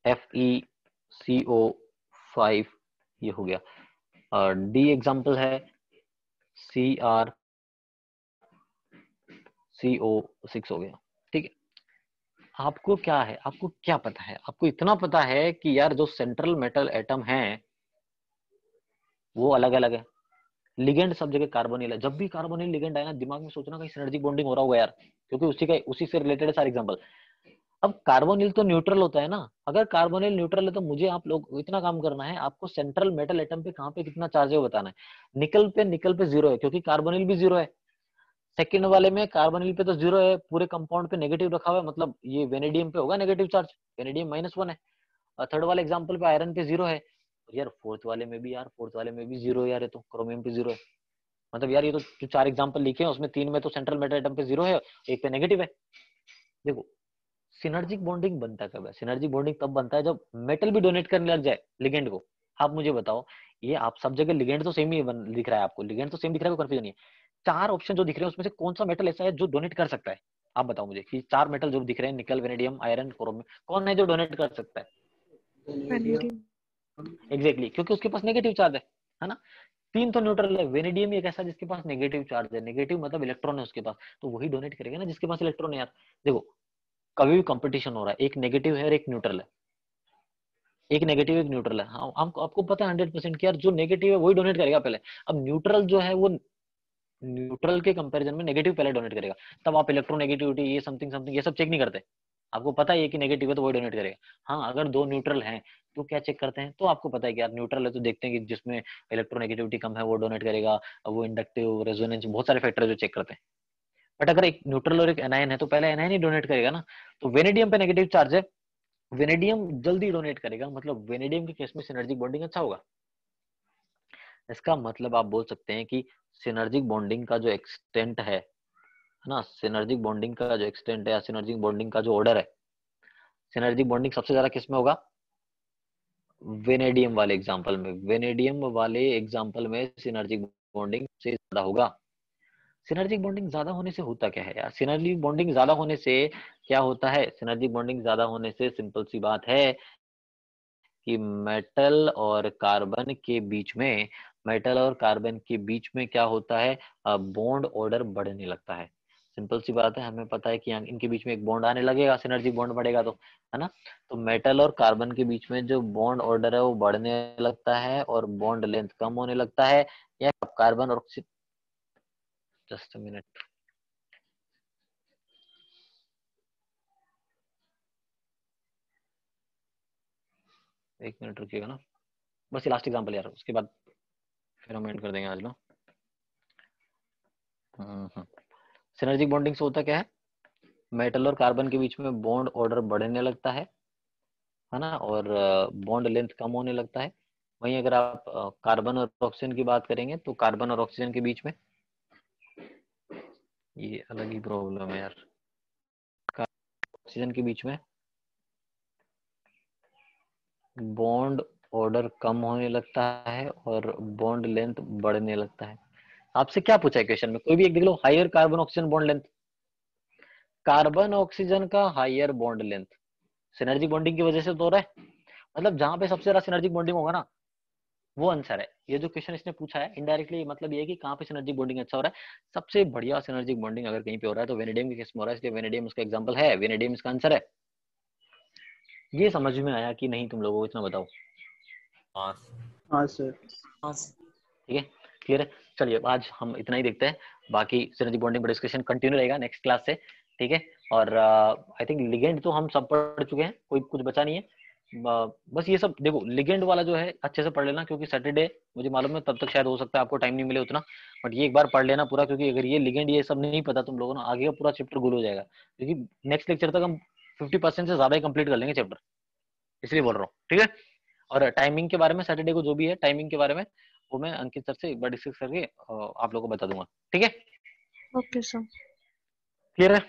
S5: FeCO5, ये हो गया। डी एग्जाम्पल है CrCO6 हो गया। ठीक है, आपको क्या है, आपको क्या पता है, आपको इतना पता है कि यार जो सेंट्रल मेटल एटम है वो अलग अलग है, लिगेंड सब जगह कार्बोनिल है। जब भी कार्बोनिल लिगेंड आए ना, दिमाग में सोचना कहीं सिनर्जिक बॉन्डिंग हो रहा होगा यार, क्योंकि उसी से रिलेटेड है सारे एग्जांपल। अब कार्बोनिल तो न्यूट्रल होता है ना, अगर कार्बोनिल न्यूट्रल है तो मुझे आप लोग इतना काम करना है, आपको सेंट्रल मेटल एटम पे कहाँ पे कितना चार्ज है वो बताना है। निकल पे जीरो है, क्योंकि कार्बोनिल भी जीरो है। सेकंड वाले में कार्बोनिल पे तो जीरो है, पूरे कंपाउंड पे नेगेटिव रखा हुआ है, मतलब ये वेनेडियम पे होगा नेगेटिव चार्ज, वेनेडियम -1 है। और थर्ड वाले एग्जांपल पे आयरन पे जीरो है। यार फोर्थ वाले में भी जीरो है यार, ये तो क्रोमियम पे जीरो है। मतलब यार ये तो जो 4 एग्जांपल लिखे हैं उसमें 3 में तो सेंट्रल मेटल एटम पे जीरो है, एक पे नेगेटिव है। देखो, सिनर्जिक बॉन्डिंग बनता कब है? सिनर्जिक बॉन्डिंग तब बनता है जब मेटल भी डोनेट करने लग जाए लिगेंड को। आप मुझे बताओ, ये आप सब जगह लिगेंड तो सेम ही दिख रहा है आपको, लिगेंड तो सेम दिख रहा है, कोई कंफ्यूजन नहीं है। 4 ऑप्शन जो दिख रहे हैं उसमें से कौन सा मेटल ऐसा है जो डोनेट कर सकता है? आप बताओ मुझे कि 4 मेटल जो दिख रहे हैं, निकल, वेनेडियम, आयरन, क्रोमियम, कौन है जो डोनेट कर सकता है?
S3: वेनेडियम।
S5: एग्जैक्टली, क्योंकि उसके पास नेगेटिव चार्ज है ना। 3 तो न्यूट्रल है, वेनेडियम एक ऐसा जिसके पास नेगेटिव चार्ज है, नेगेटिव मतलब इलेक्ट्रॉन है उसके पास, तो वही डोनेट करेगा ना जिसके पास इलेक्ट्रॉन है यार। देखो, कभी भी कंपटीशन हो रहा है, एक नेगेटिव है और एक न्यूट्रल है, एक नेगेटिव एक न्यूट्रल है। हाँ, आपको पता है 100% कि यार जो नेगेटिव है वही डोनेट करेगा पहले। अब न्यूट्रल जो है वो न्यूट्रल के कंपैरिजन में नेगेटिव पहले डोनेट करेगा, तब आप इलेक्ट्रोनेगेटिविटी ये समथिंग समथिंग ये सब चेक नहीं करते। आपको पता है कि नेगेटिव है तो वही डोनेट करेगा। हाँ, अगर 2 न्यूट्रल हैं तो क्या चेक करते हैं? तो आपको पता है कि यार न्यूट्रल है तो देखते हैं कि जिसमें इलेक्ट्रोनेगेटिविटी कम है वो डोनेट करेगा, वो इंडक्टिव, रेजोनेंस, बहुत सारे फैक्टर है जो चेक करते हैं। बट अगर एक न्यूट्रल और एक एनायन है तो पहले एनायन ही डोनेट करेगा ना। तो वेनेडियम पे नेगेटिव चार्ज है, वेनेडियम जल्दी डोनेट करेगा, मतलब वेनेडियम के केस में सिनर्जिक बॉन्डिंग अच्छा होगा। इसका मतलब आप बोल सकते हैं कि सिनर्जिक बॉन्डिंग का जो एक्सटेंट है ना, सिनर्जिक बॉन्डिंग का जो एक्सटेंट है या सिनर्जिक बॉन्डिंग का जो ऑर्डर है, सिनर्जिक बॉन्डिंग सबसे ज्यादा किस में होगा? वेनेडियम वाले एग्जांपल में, वेनेडियम वाले एग्जांपल में सिनर्जिक बॉन्डिंग से ज्यादा होगा। सिनर्जिक बॉन्डिंग ज्यादा होने से होता क्या है यार? सिनर्जिक बॉन्डिंग ज्यादा होने से क्या होता है? सिनर्जिक बॉन्डिंग ज्यादा होने से सिंपल सी बात है कि मेटल और कार्बन के बीच में क्या होता है? बॉन्ड ऑर्डर बढ़ने लगता है। सिंपल सी बात है, हमें पता है कि इनके बीच में एक बॉन्ड आने लगेगा, सिनर्जी बॉन्ड बढ़ेगा तो, है ना। तो मेटल और कार्बन के बीच में जो बॉन्ड ऑर्डर है वो बढ़ने लगता है और बॉन्ड लेंथ कम होने लगता है। या कार्बन और, जस्ट मिनट, एक मिनट रुकिएगा ना, बस ये लास्ट एग्जांपल यार, उसके बाद फिर हम एंड कर देंगे आज ना। सिनर्जिक बॉन्डिंग से होता क्या है, मेटल और कार्बन के बीच में बॉन्ड ऑर्डर बढ़ने लगता है ना, और बॉन्ड लेंथ कम होने लगता है। वहीं अगर आप कार्बन और ऑक्सीजन की बात करेंगे तो कार्बन और ऑक्सीजन के बीच में, ये अलग ही प्रॉब्लम है यार, ऑक्सीजन के बीच में बॉन्ड ऑर्डर कम होने लगता है और बॉन्ड लेंथ बढ़ने लगता है। आपसे क्या पूछा है क्वेश्चन में, कोई भी एक देख लो, higher carbon oxygen bond length, carbon oxygen का higher bond length synergic bonding की वजह से तो हो रहा है। मतलब जहां पे सबसे ज्यादा सिनर्जिक बॉन्डिंग होगा ना, वो आंसर है। ये जो क्वेश्चन इसने पूछा है इनडायरेक्टली मतलब ये है कि कहाँ पे सिनर्जिक बॉन्डिंग अच्छा हो रहा है। सबसे बढ़िया सिनर्जिक बॉन्डिंग अगर कहीं पे हो रहा है तो वेनेडियम के केस में हो रहा है, इसलिए वेनेडियम उसका एग्जांपल है, वेनेडियम इसका आंसर है। ये समझ में आया कि नहीं तुम लोगों को, इतना बताओ।
S4: हाँ सर।
S5: ठीक है, क्लियर है। चलिए आज हम इतना ही देखते हैं, बाकी सिनर्जिक बॉन्डिंग पर डिस्कशन कंटिन्यू रहेगा नेक्स्ट क्लास से। ठीक है, और आई थिंक लिगेंड तो हम सब पढ़ चुके हैं, कोई कुछ बचा नहीं है। बस ये सब देखो, लिगेंड वाला जो है अच्छे से पढ़ लेना, क्योंकि सैटरडे मुझे मालूम है तब तक शायद हो सकता है आपको टाइम नहीं मिले उतना, बट ये एक बार पढ़ लेना पूरा, क्योंकि अगर ये लिगेंड ये सब नहीं पता तुम लोगों को ना, आगे का पूरा चैप्टर गुल हो जाएगा, क्योंकि नेक्स्ट लेक्चर तक हम 50% से ज्यादा ही कंप्लीट कर लेंगे चैप्टर, इसलिए बोल रहा हूँ। ठीक है, और टाइमिंग के बारे में सैटरडे को जो भी है टाइमिंग के बारे में वो मैं अंकित सर से एक बार डिस्कस करके आप लोगों को बता दूंगा। ठीक है,
S3: ओके सर।
S5: क्लियर है।